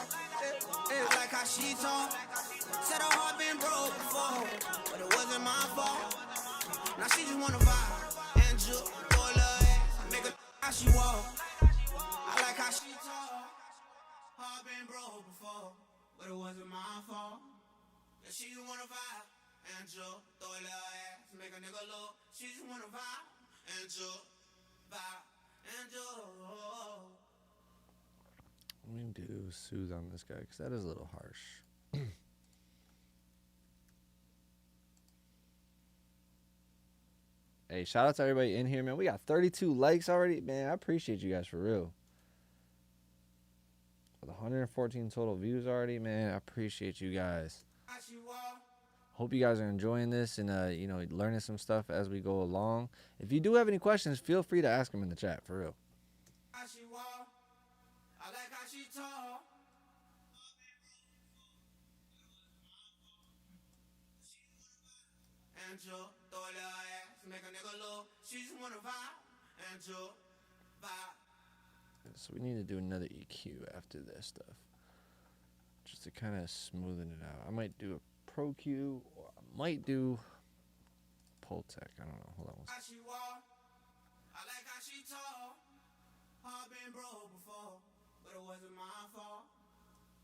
I like how she talk. Said her heart been broke before, but it wasn't my fault. Now she just wanna vibe and Jook, throw a little ass, make a how she walk. I like how she talk. Heart been broke before, but it wasn't my fault. Yeah, she just wanna vibe and Jook, throw a little ass, make a nigga look. She just wanna vibe and Jook Vibe and Jook. Let me do soothe on this guy because that is a little harsh. Hey, shout out to everybody in here, man. We got 32 likes already. Man, I appreciate you guys for real. With 114 total views already, man, I appreciate you guys. Hope you guys are enjoying this and, you know, learning some stuff as we go along. If you do have any questions, feel free to ask them in the chat, for real. I like how she talk. And Jook, throw a little ass, make a nigga look. She just wanna vibe. And Jook Vibe. So we need to do another EQ after this stuff, just to kind of smoothen it out. I might do a Pro Q, or I might do Pultec. I don't know. Hold on one second. How she walk, I like how she talk. I've been broke before, but it wasn't my fault.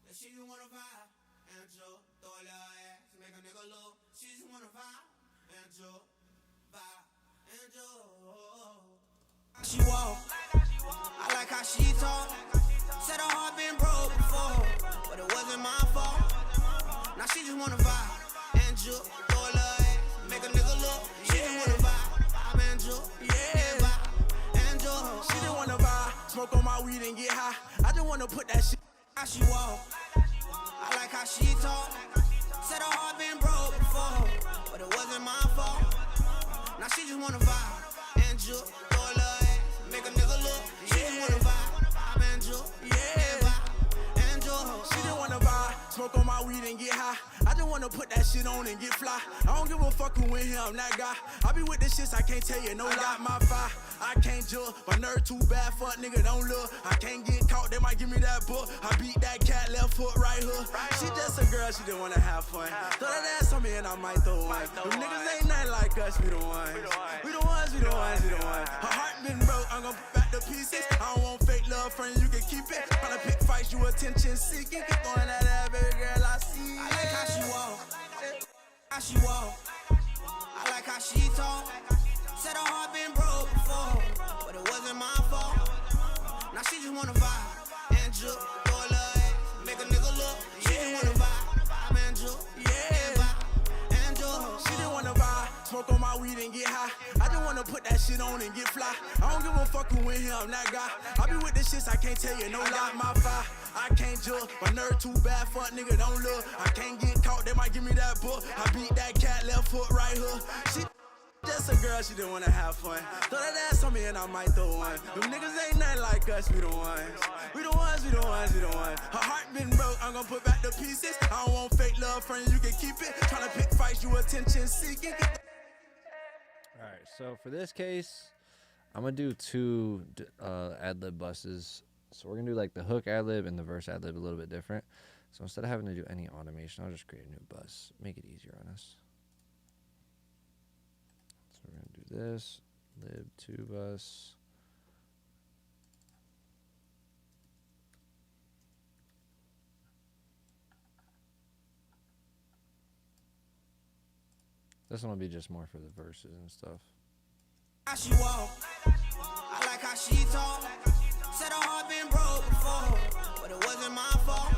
That she just wanna vibe. And Jook, throw a little ass, make a nigga look. She just wanna vibe. And Jook Vibe. And Jook. How she walk, I like how she talk. Said her heart been broke before, but it wasn't my fault. Now she just wanna vibe. And Jook, throw a little ass, make a nigga look. She just wanna vibe. I'm and Jook, yeah, vibe. And Jook. She just wanna vibe, smoke on my weed and get high. I just wanna put that shit. How she walk, I like how she talk. Said her heart been broke before, but it wasn't my fault. Now she just wanna vibe. And Jook, throw a little ass, make a nigga look. She just wanna vibe. I'm and Jook, yeah, vibe. And Jook. She just wanna vibe, smoke on my weed and get high. I just wanna put that shit on and get fly. I don't give a fuck who in here, I'm that guy. I be with the shits, I can't tell you no lie. My fire, I can't judge. My nerve too bad, fuck nigga, don't look. I can't get caught, they might give me that book. I beat that cat left foot, right hook. She just a girl, she just wanna have fun. Throw that ass on me and I might throw one. Them niggas ain't nothing like us, we the ones. We the ones, we the ones, we the ones. Her heart been broke, I'm gonna put back the pieces. I don't want fake love, friend, you can keep it. Tryna pick fights, you attention seeking. Keep throwing that ass, baby girl, I see. I like how she walk, how she walk. I like how she talk. Said her heart been broke before, but it wasn't my fault. Now she just wanna vibe. And Jook, throw a little ass, make a nigga look. She just wanna vibe. I'm and Jook, yeah, vibe. And Jook. She just wanna vibe, smoke on my weed and get high. I just wanna put that shit on and get fly. I don't give a fuck who in here, I'm that guy. I be with the shits, I can't tell you no lie. My fire, I can't judge. My nerve too bad, fuck nigga, don't look. I can't get caught, they might give me that book. I beat that cat left foot, right hook. She just a girl, she just wanna have fun. Throw that ass on me and I might throw one. Them niggas ain't nothing like us, we the ones. We the ones, we the ones, we the ones. Her heart been broke, I'm gonna put back the pieces. I don't want fake love, friend, you can keep it. Tryna pick fights, you attention seeking. Alright, so for this case, I'm going to do two Adlib buses. So we're going to do like the hook Adlib and the verse Adlib a little bit different. So instead of having to do any automation, I'll just create a new bus. Make it easier on us. So we're going to do this, lib 2 bus. This one will be just more for the verses and stuff. How she walk, I like how she talk. Said her heart been broke before, but it wasn't my fault.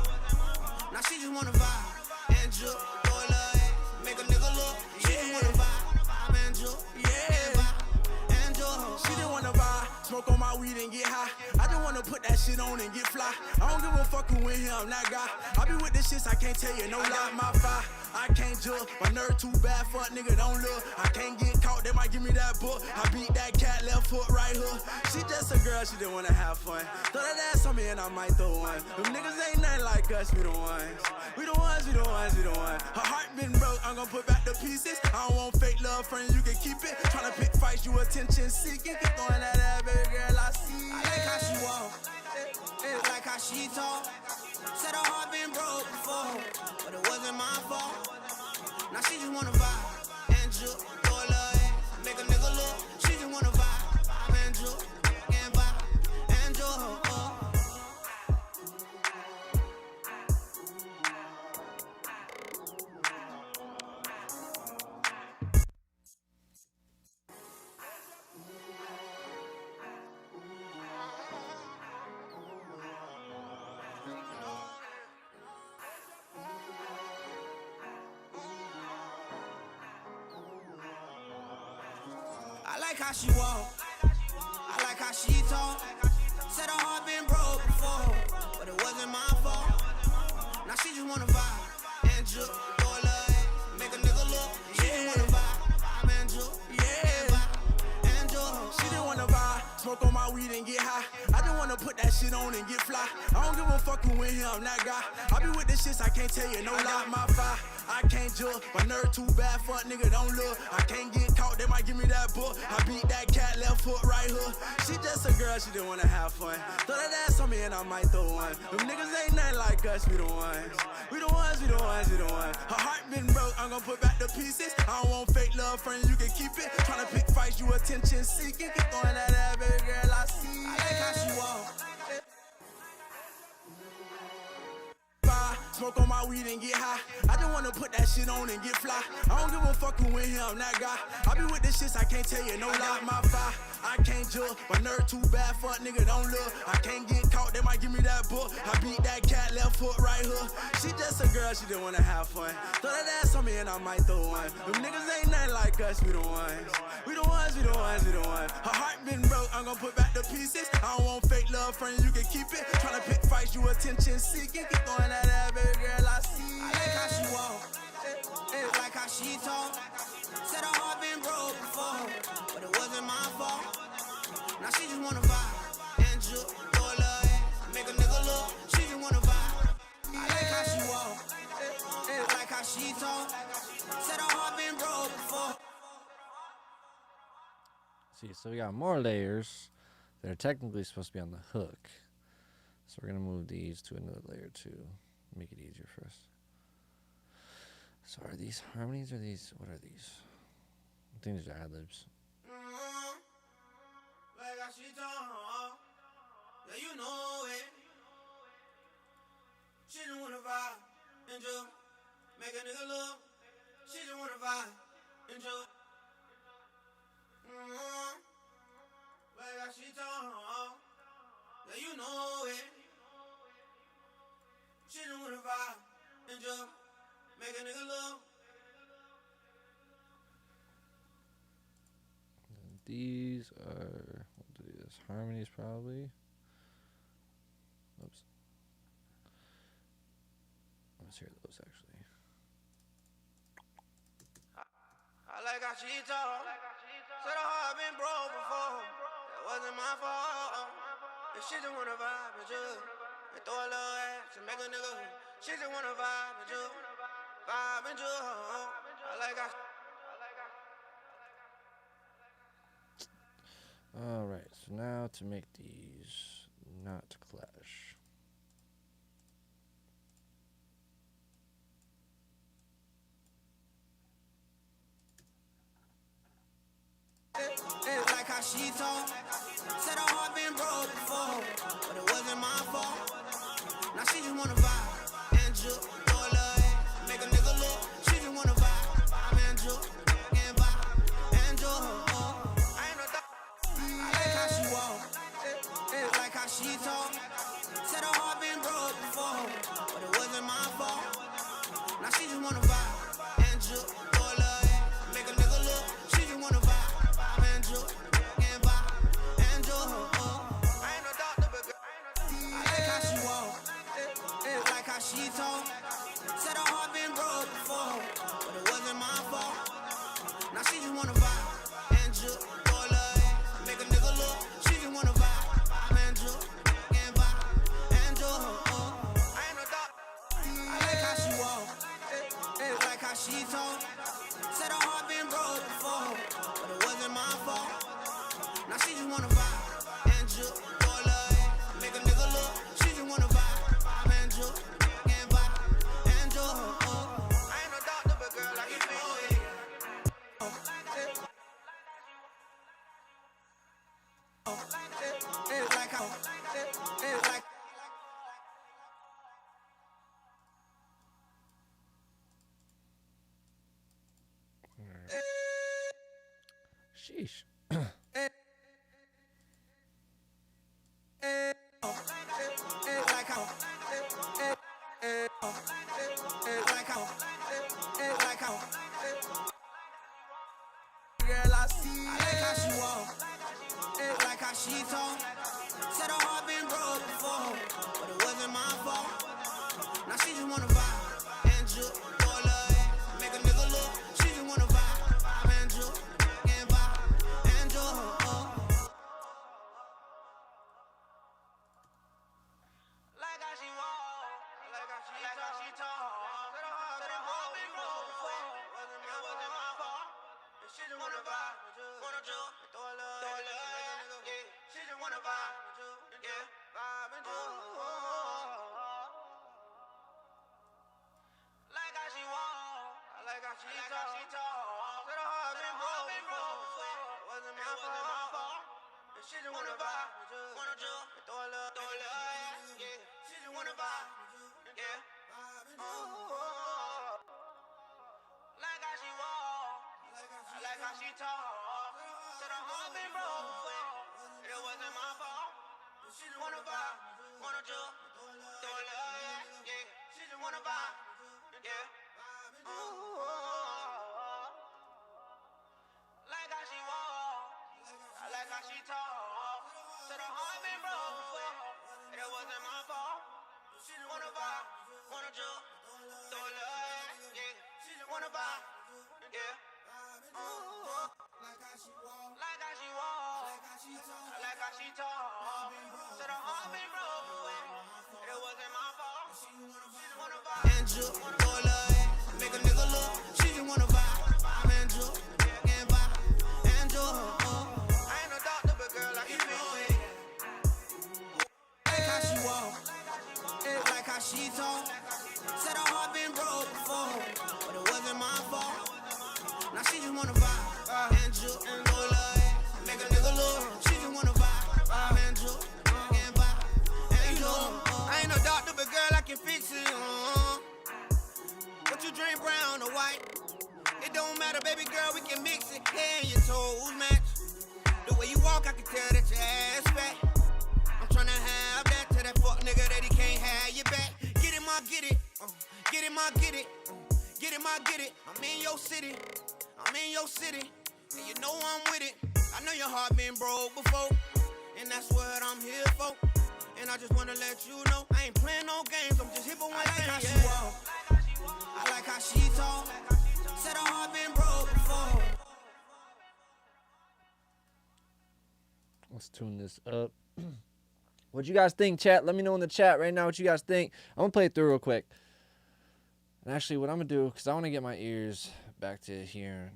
Now she just wanna vibe. And Jook, throw a little ass, make a nigga look. She just wanna vibe. I'm and Jook, yeah, vibe. And Jook. She just wanna vibe, smoke on my weed and get high. I just wanna put that shit on and get fly. I don't give a fuck who in here, I'm that guy. I be with the shits, I can't tell you no lie. My fire, I can't judge. My nerve too bad, fuck nigga, don't look. I can't get caught, they might give me that book. I beat that cat left foot, right hook. She just a girl, she just wanna have fun. Throw that ass on me and I might throw one. Them niggas ain't nothing like us, we the ones. We the ones, we the ones, we the ones. Her heart been broke, I'm gonna put back the pieces. I don't want fake love, friend, you can keep it. Tryna pick fights, you attention seeking. Keep throwing that ass, baby girl, I see. I like how she walk, I like how she talk. Said her heart been broke before, but it wasn't my fault. Now she just wanna vibe. And Jook, throw a little ass, make a nigga look. She just wanna vibe. I'm and Jook, and vibe. And Jook. like how she walk. I like how she talk. Said her heart been broke before, but it wasn't my fault. Now she just wanna vibe and Jook, throw a little ass, make a nigga look. She just wanna vibe and Jook, and vibe and Jook. She didn't wanna vibe, smoke on my weed and get high. I just wanna put that shit on and get fly. I don't give a fuck who in here, I'm that guy. I be with the shits, I can't tell you no lie. My fire, I can't judge. My nerve too bad, fuck nigga, don't look. I can't get caught, they might give me that book. I beat that cat, left foot, right hook. She just a girl, she didn't wanna have fun. Throw that ass on me and I might throw one. Them niggas ain't nothing like us, we the ones. We the ones, we the ones, we the ones. Her heart been broke, I'm gonna put back the pieces. I don't want fake love, friend, you can keep it. Tryna pick fights, you attention seeking. Keep throwing that ass, baby girl, I see. I like how she walk. Smoke on my weed and get high. I just wanna put that shit on and get fly. I don't give a fuck who in here, I'm that guy. I be with the shits, I can't tell you no lie. My fire, I can't judge. My nerve too bad, fuck nigga, don't look. I can't get caught, they might give me that book. I beat that cat, left foot, right hook. She just a girl, she didn't wanna have fun. Throw that ass on me and I might throw one. Them niggas ain't nothing like us, we the ones. We the ones, we the ones, we the ones. Her heart been broke, I'm gonna put back the pieces. I don't want fake love, friend, you can keep it. Tryna pick fights, you attention seeking. Keep throwing that ass, baby girl, I see. I like how she walk. I like how she talk. Said her heart been broke before, but it wasn't my fault. Now she just wanna vibe and Jook, throw a little ass, make a nigga look. She just wanna vibe. I like how she walk. I like how she talk. Said her heart been broke before. See, so we got more layers that are technically supposed to be on the hook. So we're gonna move these to another layer too, make it easier for us. So are these harmonies or these? What are these? I think these are adlibs. Like how she talk. Yeah, you know it. She just wanna vibe and Jook, make a nigga look. She just wanna vibe and Jook. Like how she talk. Yeah, you know it. She just wanna vibe and Jook, make a nigga look. And these are, we'll do this, harmonies probably. Oops. Let's hear those actually. I like how she talk. Said her heart been broke before. That wasn't my fault. And she just wanna vibe and Jook, and throw a little ass and make a nigga. She just wanna vibe and Jook, vibe and Jook. I like how. All right, so now to make these not clash. Like how she talk. Said her heart been broke before, but it wasn't my fault. Now she just wanna vibe and Jook, throw a little ass, make a nigga look. She just wanna vibe and Jook, and vibe and Jook. I ain't no dog. I like how she walk. I like how she talk. Said her heart been broke before, but it wasn't my fault. Now she just wanna vibe and Jook, throw a little ass, make a nigga look. She just wanna vibe and Jook, and vibe and Jook. I ain't no doctor, but girl, I like how she walk. I like how she talk. Said her heart been broke before, but it wasn't my fault. Now she just wanna vibe and Jook, throw a little ass, make a nigga look. She just wanna vibe and Jook, and vibe and Jook. I ain't no doctor. I like how she walk. I like how she talk. Said her heart been broke before, but it wasn't my fault. Now she just wanna vibe and Jook, throw a little ass, make a nigga look. She just wanna vibe and Jook, and vibe and Jook. I ain't no doctor, but girl, I can feel it. Like how, like. Sheesh. Like how, like how, girl, I see. I like how she walk. And Jook, throw a little ass, make a nigga look. She just wanna vibe. I'm and Jook, getting by. And Jook, I ain't no doctor, but girl, I can fix it. I like how she walk, I like how she talk. Said her heart been broke before, but it wasn't my fault. Now she just wanna vibe. And Jook, and throw a little ass, make a nigga look. She just wanna vibe. I'm and Jook, getting by. And Jook, I ain't no doctor, but girl, I can fix it. What you drink, brown or white? It don't matter, baby girl, we can mix it. Hair and your toes match. The way you walk, I can tell that your ass fat. I'm tryna have that to that fuck nigga that he can't have your back. Get it, my get it. Get it, my get it. Get it, my get it. I'm in your city. I'm in your city. And you know I'm with it. I know your heart been broke before. And that's what I'm here for. And I just wanna let you know I ain't playing no games. I'm just here for one thing. I like how she talk. Said her heart been broke before. Let's tune this up. What you guys think, chat? Let me know in the chat right now what you guys think. I'm going to play it through real quick. And actually, what I'm going to do, because I want to get my ears back to hearing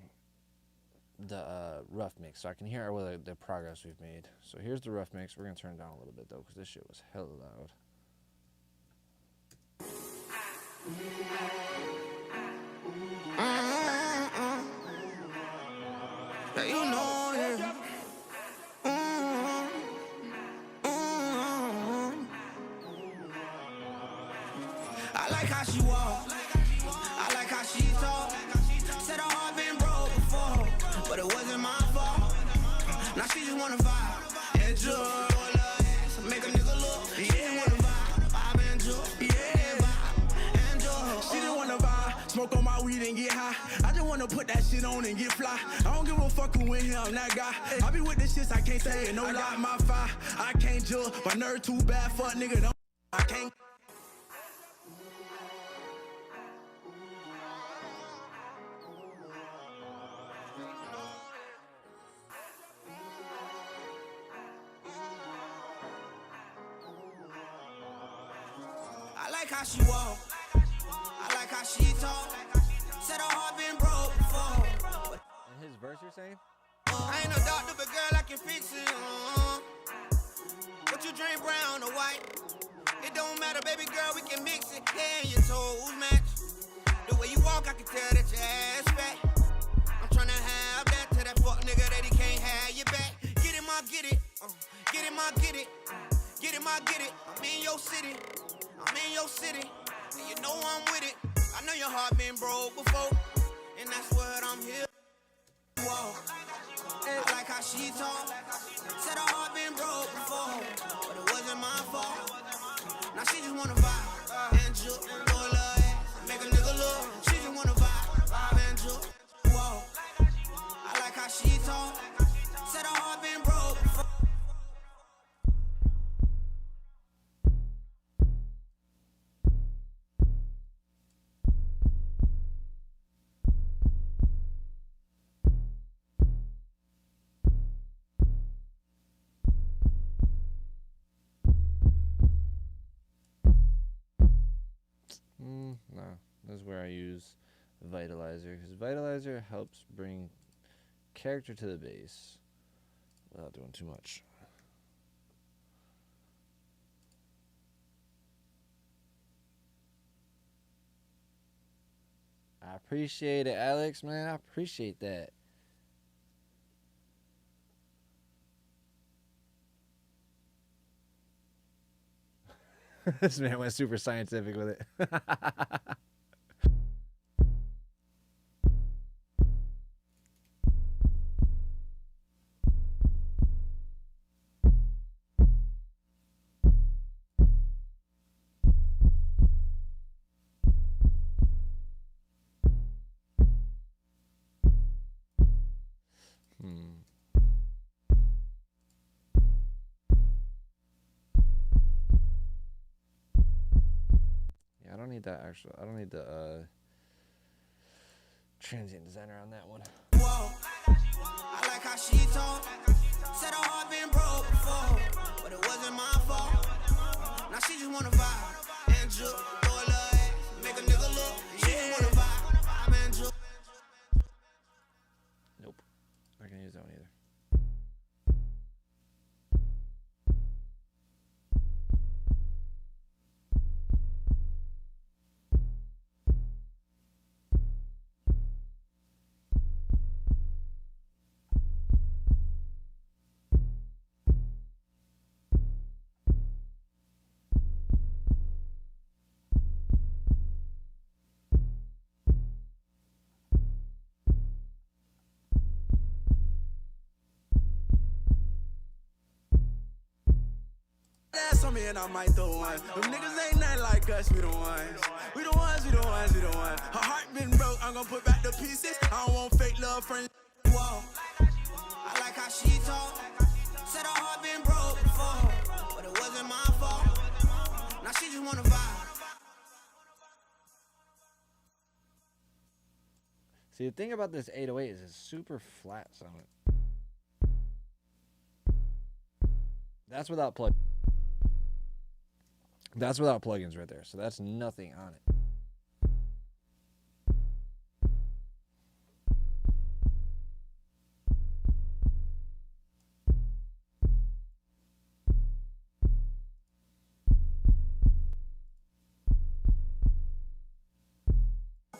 the rough mix, so I can hear the progress we've made. So here's the rough mix. We're going to turn it down a little bit, though, because this shit was hella loud. Yeah, you know it. I like how she walk. I like how she talk. Said her heart been broke before, but it wasn't my fault. Now she just wanna vibe. And Jook, make a nigga look. She just wanna vibe. Vibe and Jook. And Jook. She just wanna vibe, smoke on my weed and get high. I just wanna put that shit on and get fly. I don't give a fuck who in here, I'm that guy. I be with the shits, I can't say it, no lie. My fire, I can't judge. My nerve too bad, fuck nigga, don't. I can't. I like how she walk. I like how she talk. Said her heart been broke before. And his verse, you're saying? I ain't no doctor, but girl, I can fix it. What you drink, brown or white? It don't matter, baby girl, we can mix it. Hair and your toes match. The way you walk, I can tell that your ass fat. I'm tryna have that to that fuck nigga that he can't have your back. Get it, my get it. Get it, my get it. Get it, my get it. I'm in your city. I'm in your city. And you know I'm with it. I know your heart been broke before. And that's what I'm here. Whoa. I like how she talk. Said her heart been broke before, but it wasn't my fault. Now she just wanna vibe. And Jook, and throw a little ass, make a nigga look. She just wanna vibe. Vibe and Jook. Whoa. I like how she talk. Said her heart been broke before. No, this is where I use Vitalizer, because Vitalizer helps bring character to the bass without doing too much. I appreciate it, Alex, man. I appreciate that. This man went super scientific with it. I don't need that actual. I don't need the transient designer on that one. Whoa, I like how she talk. Said her heart been broke before, but it wasn't my fault. Now she just wanna vibe and Jook, throw a little ass, make a nigga look. She just wanna vibe. I'm in Jook. Nope, not gonna use that one either. That's on me and I might throw one. Them niggas ain't nothing like us, we the ones. We the ones, we the ones, we the ones. Her heart been broke, I'm gonna put back the pieces. I don't want fake love friends. Whoa, I like how she talk. Said her heart been broke before, but it wasn't my fault. Now she just wanna vibe. See, the thing about this 808 is it's super flat sounding. That's without plug. That's without plugins right there. So that's nothing on it.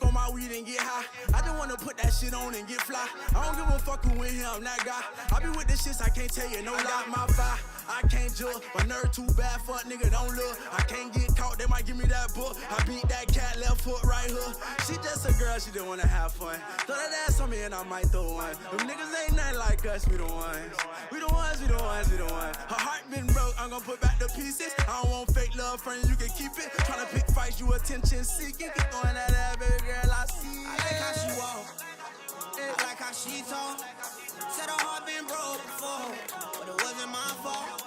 On my weed and get high. I just wanna put that shit on and get fly. I don't give a fuck who in here, I'm that guy. I be with the shits, I can't tell you no lie. My fire, I can't judge. My nerve too bad, fuck nigga, don't look. I can't get caught, they might give me that book. I beat that cat left foot right hook. She just a girl, she just wanna have fun. Throw that ass on me and I might throw one. Them niggas ain't nothing like us, we the ones. We the ones, we the ones, we the ones. Her heart been broke, I'm gonna put back the pieces. I don't want fake love, friend, you can keep it. Tryna pick fights, you attention seeking. Keep throwing that ass, baby girl, I see. I like how she walk. I like how she talk. Said her heart been broke before, but it wasn't my fault.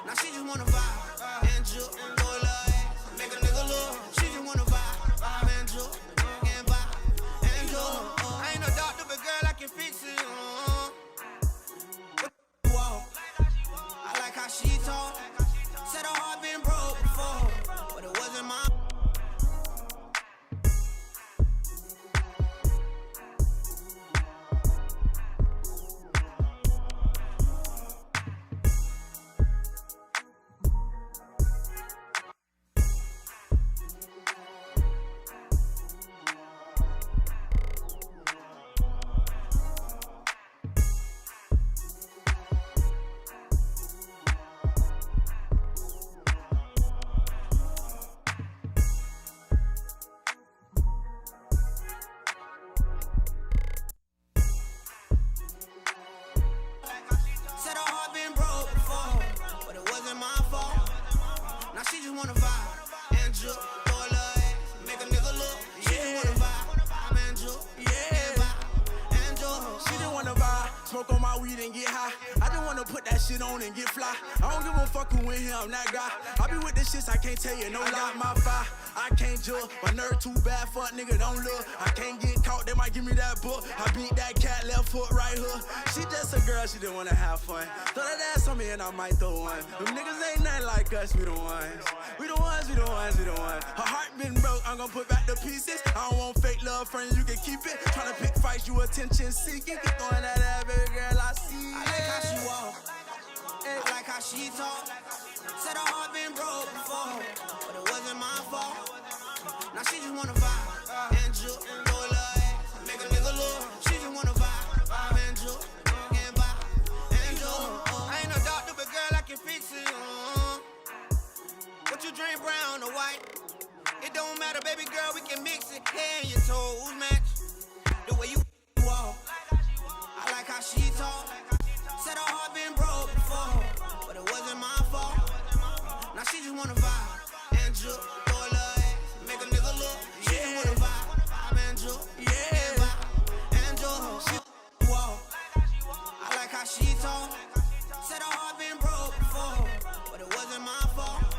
Now she just wanna vibe and Jook, throw a little ass, make a nigga look. She just wanna vibe and Jook, and vibe and Jook. I ain't no doctor, but girl, I can fix it. Whoa, I like how she talk. Said her heart been broke before, but it wasn't my fault. Said her heart been broke before, but it wasn't my fault. Now she just wanna vibe and Jook, throw a little ass, make a nigga look. She just wanna vibe and Jook, and vibe and Jook. She just wanna vibe, smoke on my weed and get high. I just wanna put that shit on and get fly. I don't give a fuck who in here, I'm that guy. I be with the shits, I can't tell you no lie. My fire, I can't judge. My nerve too bad, fuck nigga, don't look. I can't get caught, they might give me that book. I beat that cat left foot right hook. She just a girl, she just wanna have fun. Throw that ass on me and I might throw one. Them niggas ain't nothing like us, we the ones. We the ones, we the ones, we the ones. Her heart been broke, I'm gonna gon' put back the pieces. I don't want fake love, friend, you can keep it. Tryna pick fights, you attention seeking. Keep going at that, baby girl, I see. I like how she walk, I like how she talk. Said her heart been broke before, but it wasn't my fault. Now she just wanna vibe and Jook, throw a little ass, make a nigga look. She just wanna vibe and Jook, and vibe and Jook. I ain't no doctor, but girl, I can fix it. What you drink, brown or white? It don't matter, baby girl, we can mix it. Hair and your toes match. The way you walk, I like how she talk. Said her heart been broke before, but it wasn't my fault. Now she just wanna vibe and Jook, throw a little ass, make a nigga look. She just wanna vibe and Jook, and vibe and Jook. She walk, I like how she talk. Said her heart been broke before, but it wasn't my fault.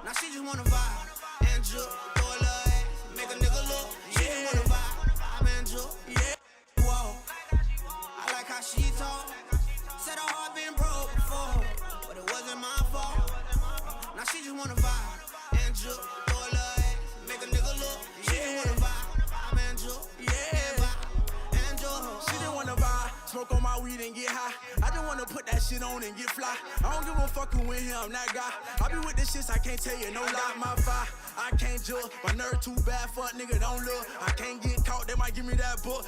Now she just wanna vibe and Jook, throw a little ass, make a nigga look. She just wanna vibe and Jook, walk. I like how she talk. Said her heart been broke before, but it wasn't my fault. Now she just wanna vibe and Jook, throw a little ass, make a nigga look. She just wanna vibe and Jook, and Jook. She didn't wanna vibe, smoke on my weed and get high. I just wanna put that shit on and get fly. I don't give a fuck who in here, I'm that guy. I be with the shits, I can't tell you no lie. My fire, I can't judge. My nerve too bad, fuck nigga, don't look. I can't get caught, they might give me that book.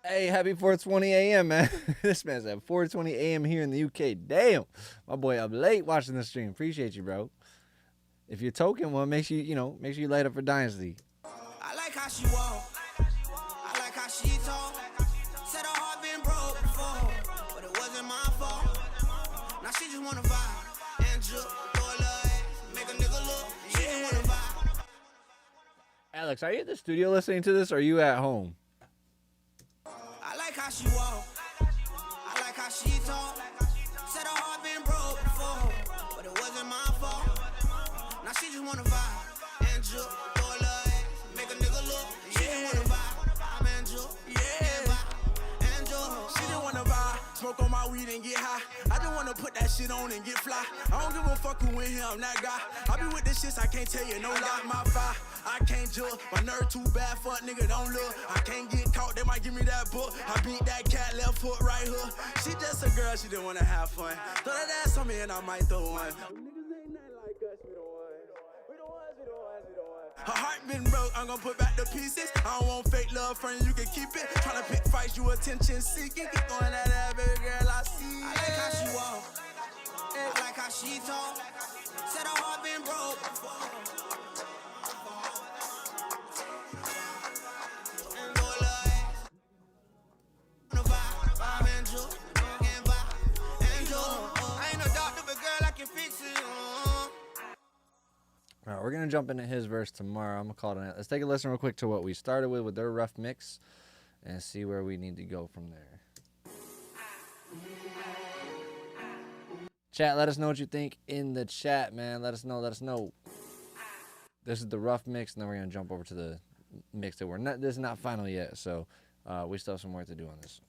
Hey, happy 4:20 a.m., man. This man's at 4:20 a.m. here in the UK. Damn. My boy up late watching the stream. Appreciate you, bro. If you're token, well, make sure you light up for Dynasty. I like how she walk, I like how she talk. Said her heart been broke before, but it wasn't my fault. Now she just wanna vibe and Jook, throw a little ass, make a nigga look. She just wanna vibe. Alex, are you at the studio listening to this, or are you at home? I like how she walk, I like how she talk. Said her heart been broke before, but it wasn't my fault. Now she just wanna vibe and Jook, throw a little ass, make a nigga look. She just wanna vibe and Jook, and vibe and Jook. She didn't wanna vibe, smoke on my weed and get high. I just wanna put that shit on and get fly. I don't give a fuck who in here, I'm that guy. I be with the shits, I can't tell you no lie. My fire, I can't judge. My nerve too bad, fuck nigga, don't look. I can't get caught, they might give me that book. I beat that cat, left foot, right hook. She just a girl, she didn't wanna have fun. Throw that ass on me and I might throw one. Niggas ain't nothing like us, we the ones. We the ones, we the ones, we the ones. Her heart been broke, I'm gon' put back the pieces. I don't want fake love, friend, you can keep it. Tryna pick fights, you attention seeking. Keep going at that, baby girl, I see. I like how she walk, I like how she talk. Said her heart been broke before. And go a little ass, wanna vibe and Jook, and vibe and Jook. I ain't no doctor, but girl, I can fix it. All right, we're going to jump into his verse tomorrow. I'm going to call it a night. Let's take a listen real quick to what we started with their rough mix and see where we need to go from there. Chat, let us know what you think in the chat, man. Let us know. This is the rough mix, and then we're going to jump over to the mix that this is not final yet, so we still have some work to do on this.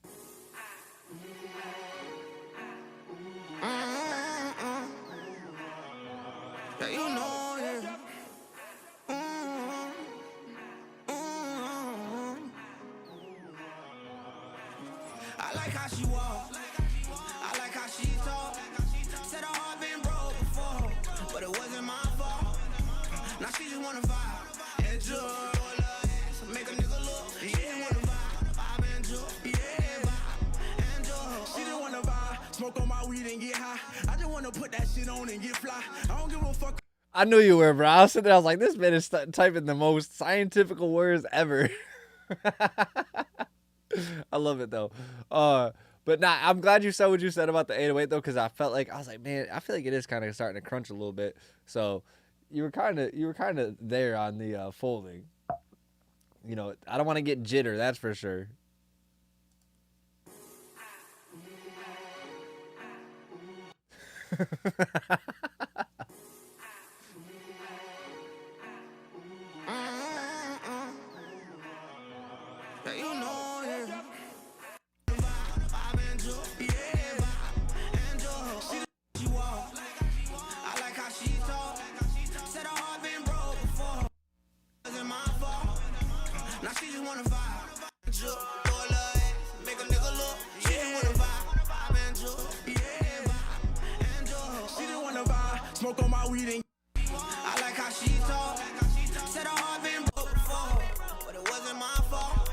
Yeah, you know it. I like how she walk, I like how she talk. Said her heart been broke before, but it wasn't my fault. Now she just wanna vibe and Jook, make a nigga look. She just wanna vibe and Jook, and Jook. She didn't wanna vibe, smoke on my weed and get high. I just wanna put that shit on and get fly. I don't give a fuck. I knew you were, bro. I was sitting there, I was like, this man is typing the most scientific words ever. I love it, though. But nah, I'm glad you said what you said about the 808, though, because I was like, man, I feel like it is kind of starting to crunch a little bit. So you were kind of there on the folding. You know, I don't want to get jitter, that's for sure. Yeah, you know it. She walk, I like how she talk. Said her heart been broke before. just wanna vibe. Jook, throw a little ass, make a nigga look. She just wanna vibe and jook. Yeah, vibe and jook. She just wanna vibe, smoke on my weed and I like how she talk. Said her heart been broke before, but it wasn't my fault.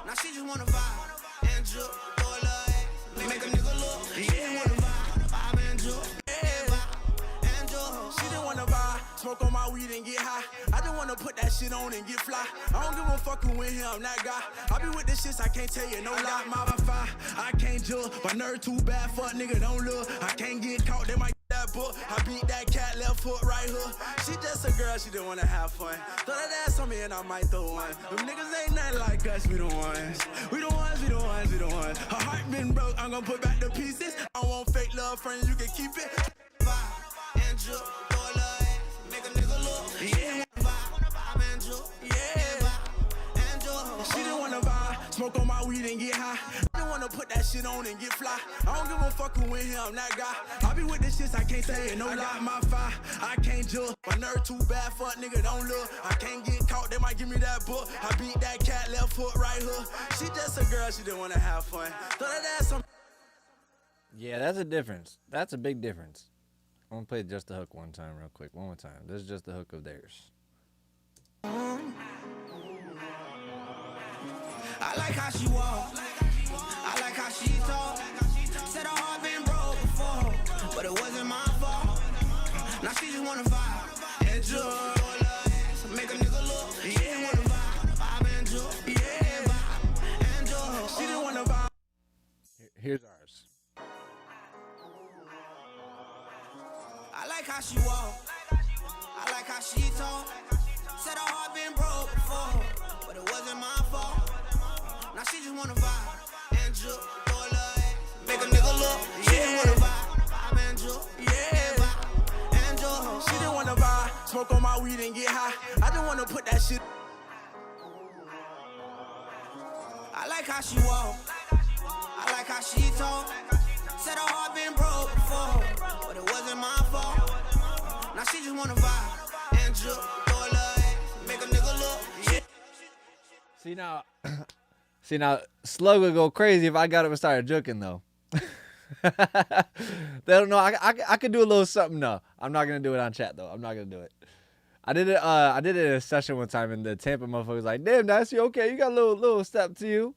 Now she just wanna vibe and jook, throw a little ass, make a nigga look. She just wanna vibe and jook. Yeah, vibe and jook. she just wanna vibe, smoke on my weed and get high. I just wanna put that shit on and get fly. I don't give a fuck who in here, I'm that guy. I be with this shit, I can't tell you no lie. My Wi-Fi, I can't judge. My nerve too bad, fuck nigga, don't look. I can't get caught, they might get that book. I beat that cat, left foot, right hook. She just a girl, she don't wanna have fun. Throw that ass on me and I might throw one. Them niggas ain't nothing like us, we the ones. We the ones, we the ones, we the ones. Her heart been broke, I'm gonna put back the pieces. I want fake love, friend, you can keep it. Vibe and jook, throw a little ass, make a nigga look. Yeah, Vibe and jook. yeah. Vibe and jook. She just wanna vibe, smoke on my weed and get high. I just wanna put that shit on and get fly. I don't give a fuck who in here, I'm that guy. I be with this shit, I can't say it, no lie. My fire, I can't judge. My nerve too bad, fuck nigga, don't look. I can't get caught, they might give me that book. I beat that cat, left foot, right hook. She just a girl, she just wanna have fun. Throw that ass on. Yeah, that's a difference. That's a big difference. I'm gonna play just the hook one time real quick. One more time. This is just the hook of theirs. I like how she walk. I like how she talk. Said her heart been broke before, but it wasn't my fault. Now she just wanna vibe and joke. Make a nigga look. She just wanna vibe and joke. Yeah, vibe and joke. She just wanna vibe. Here's ours. I like how she walk. I like how she talk. Said her heart been broke before, but it wasn't my fault. Now she just wanna vibe and joke, throw a little ass, make a nigga look. She just wanna vibe and joke, yeah, vibe and joke. She just wanna vibe, smoke on my weed and get high. I just wanna put that shit. I like how she walk. I like how she talk. Said her heart been broke before, but it wasn't my fault. Now she just wanna vibe and joke, throw a little ass, make a nigga look. Yeah. See now, Slug would go crazy if I got up and started joking though. They don't know. I could do a little something though. I'm not gonna do it on chat though. I'm not gonna do it. I did it in a session one time, and the Tampa motherfucker was like, "Damn, Dynasty, okay, you got a little step to you."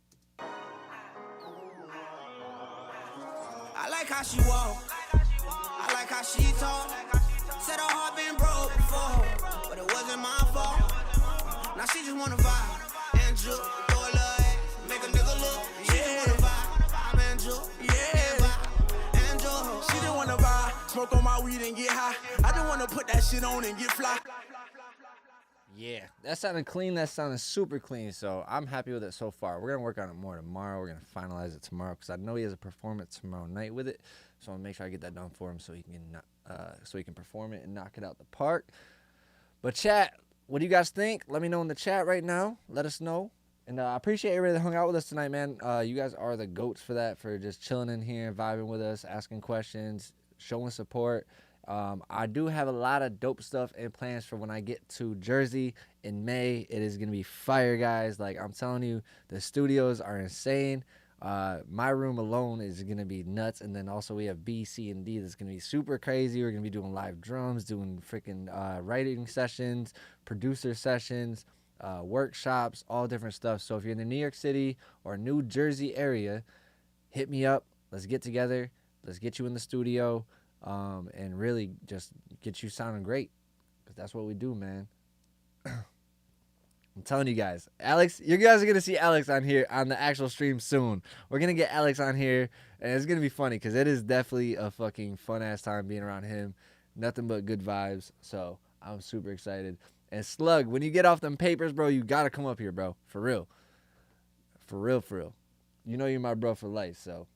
I like how she walk. I like how she talk. Said her heart been broke before, but it wasn't my fault. Now she just wanna vibe and joke, throw a little ass, make a nigga look. She just wanna vibe and joke, yeah, vibe and joke. She just wanna vibe, smoke on my weed and get high. I just wanna put that shit on and get fly. Yeah, that sounded clean. That sounded super clean. So I'm happy with it so far. We're gonna work on it more tomorrow. We're gonna finalize it tomorrow because I know he has a performance tomorrow night with it. So I'm gonna make sure I get that done for him so he can perform it and knock it out the park. But chat, what do you guys think? Let me know in the chat right now. Let us know. And I appreciate everybody that hung out with us tonight, man. You guys are the GOATs for that, for just chilling in here, vibing with us, asking questions, showing support. I do have a lot of dope stuff and plans for when I get to Jersey in May. It is going to be fire, guys. Like, I'm telling you, the studios are insane. My room alone is going to be nuts. And then also we have B, C, and D that's going to be super crazy. We're going to be doing live drums, doing freaking writing sessions, producer sessions, workshops, all different stuff. So if you're in the New York City or New Jersey area, hit me up. Let's get together. Let's get you in the studio. And really just get you sounding great, because that's what we do, man. I'm telling you guys, Alex, you guys are gonna see Alex on here on the actual stream soon. We're gonna get Alex on here, and it's gonna be funny because it is definitely a fucking fun ass time being around him. Nothing but good vibes, so I'm super excited. And Slug, when you get off them papers, bro, you gotta come up here, bro, for real, for real, for real. You know you're my bro for life, so.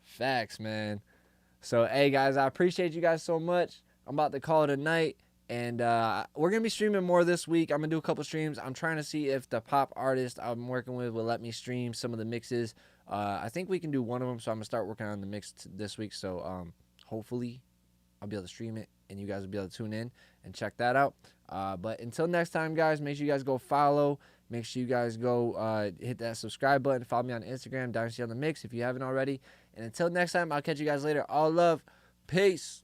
Facts, man. So, hey, guys, I appreciate you guys so much. I'm about to call it a night, and we're going to be streaming more this week. I'm going to do a couple streams. I'm trying to see if the pop artist I'm working with will let me stream some of the mixes. I think we can do one of them, so I'm going to start working on the mix this week. So, hopefully, I'll be able to stream it and you guys will be able to tune in and check that out. But until next time, guys, make sure you guys go follow. Make sure you guys go hit that subscribe button. Follow me on Instagram, Dynasty on the Mix, if you haven't already. And until next time, I'll catch you guys later. All love. Peace.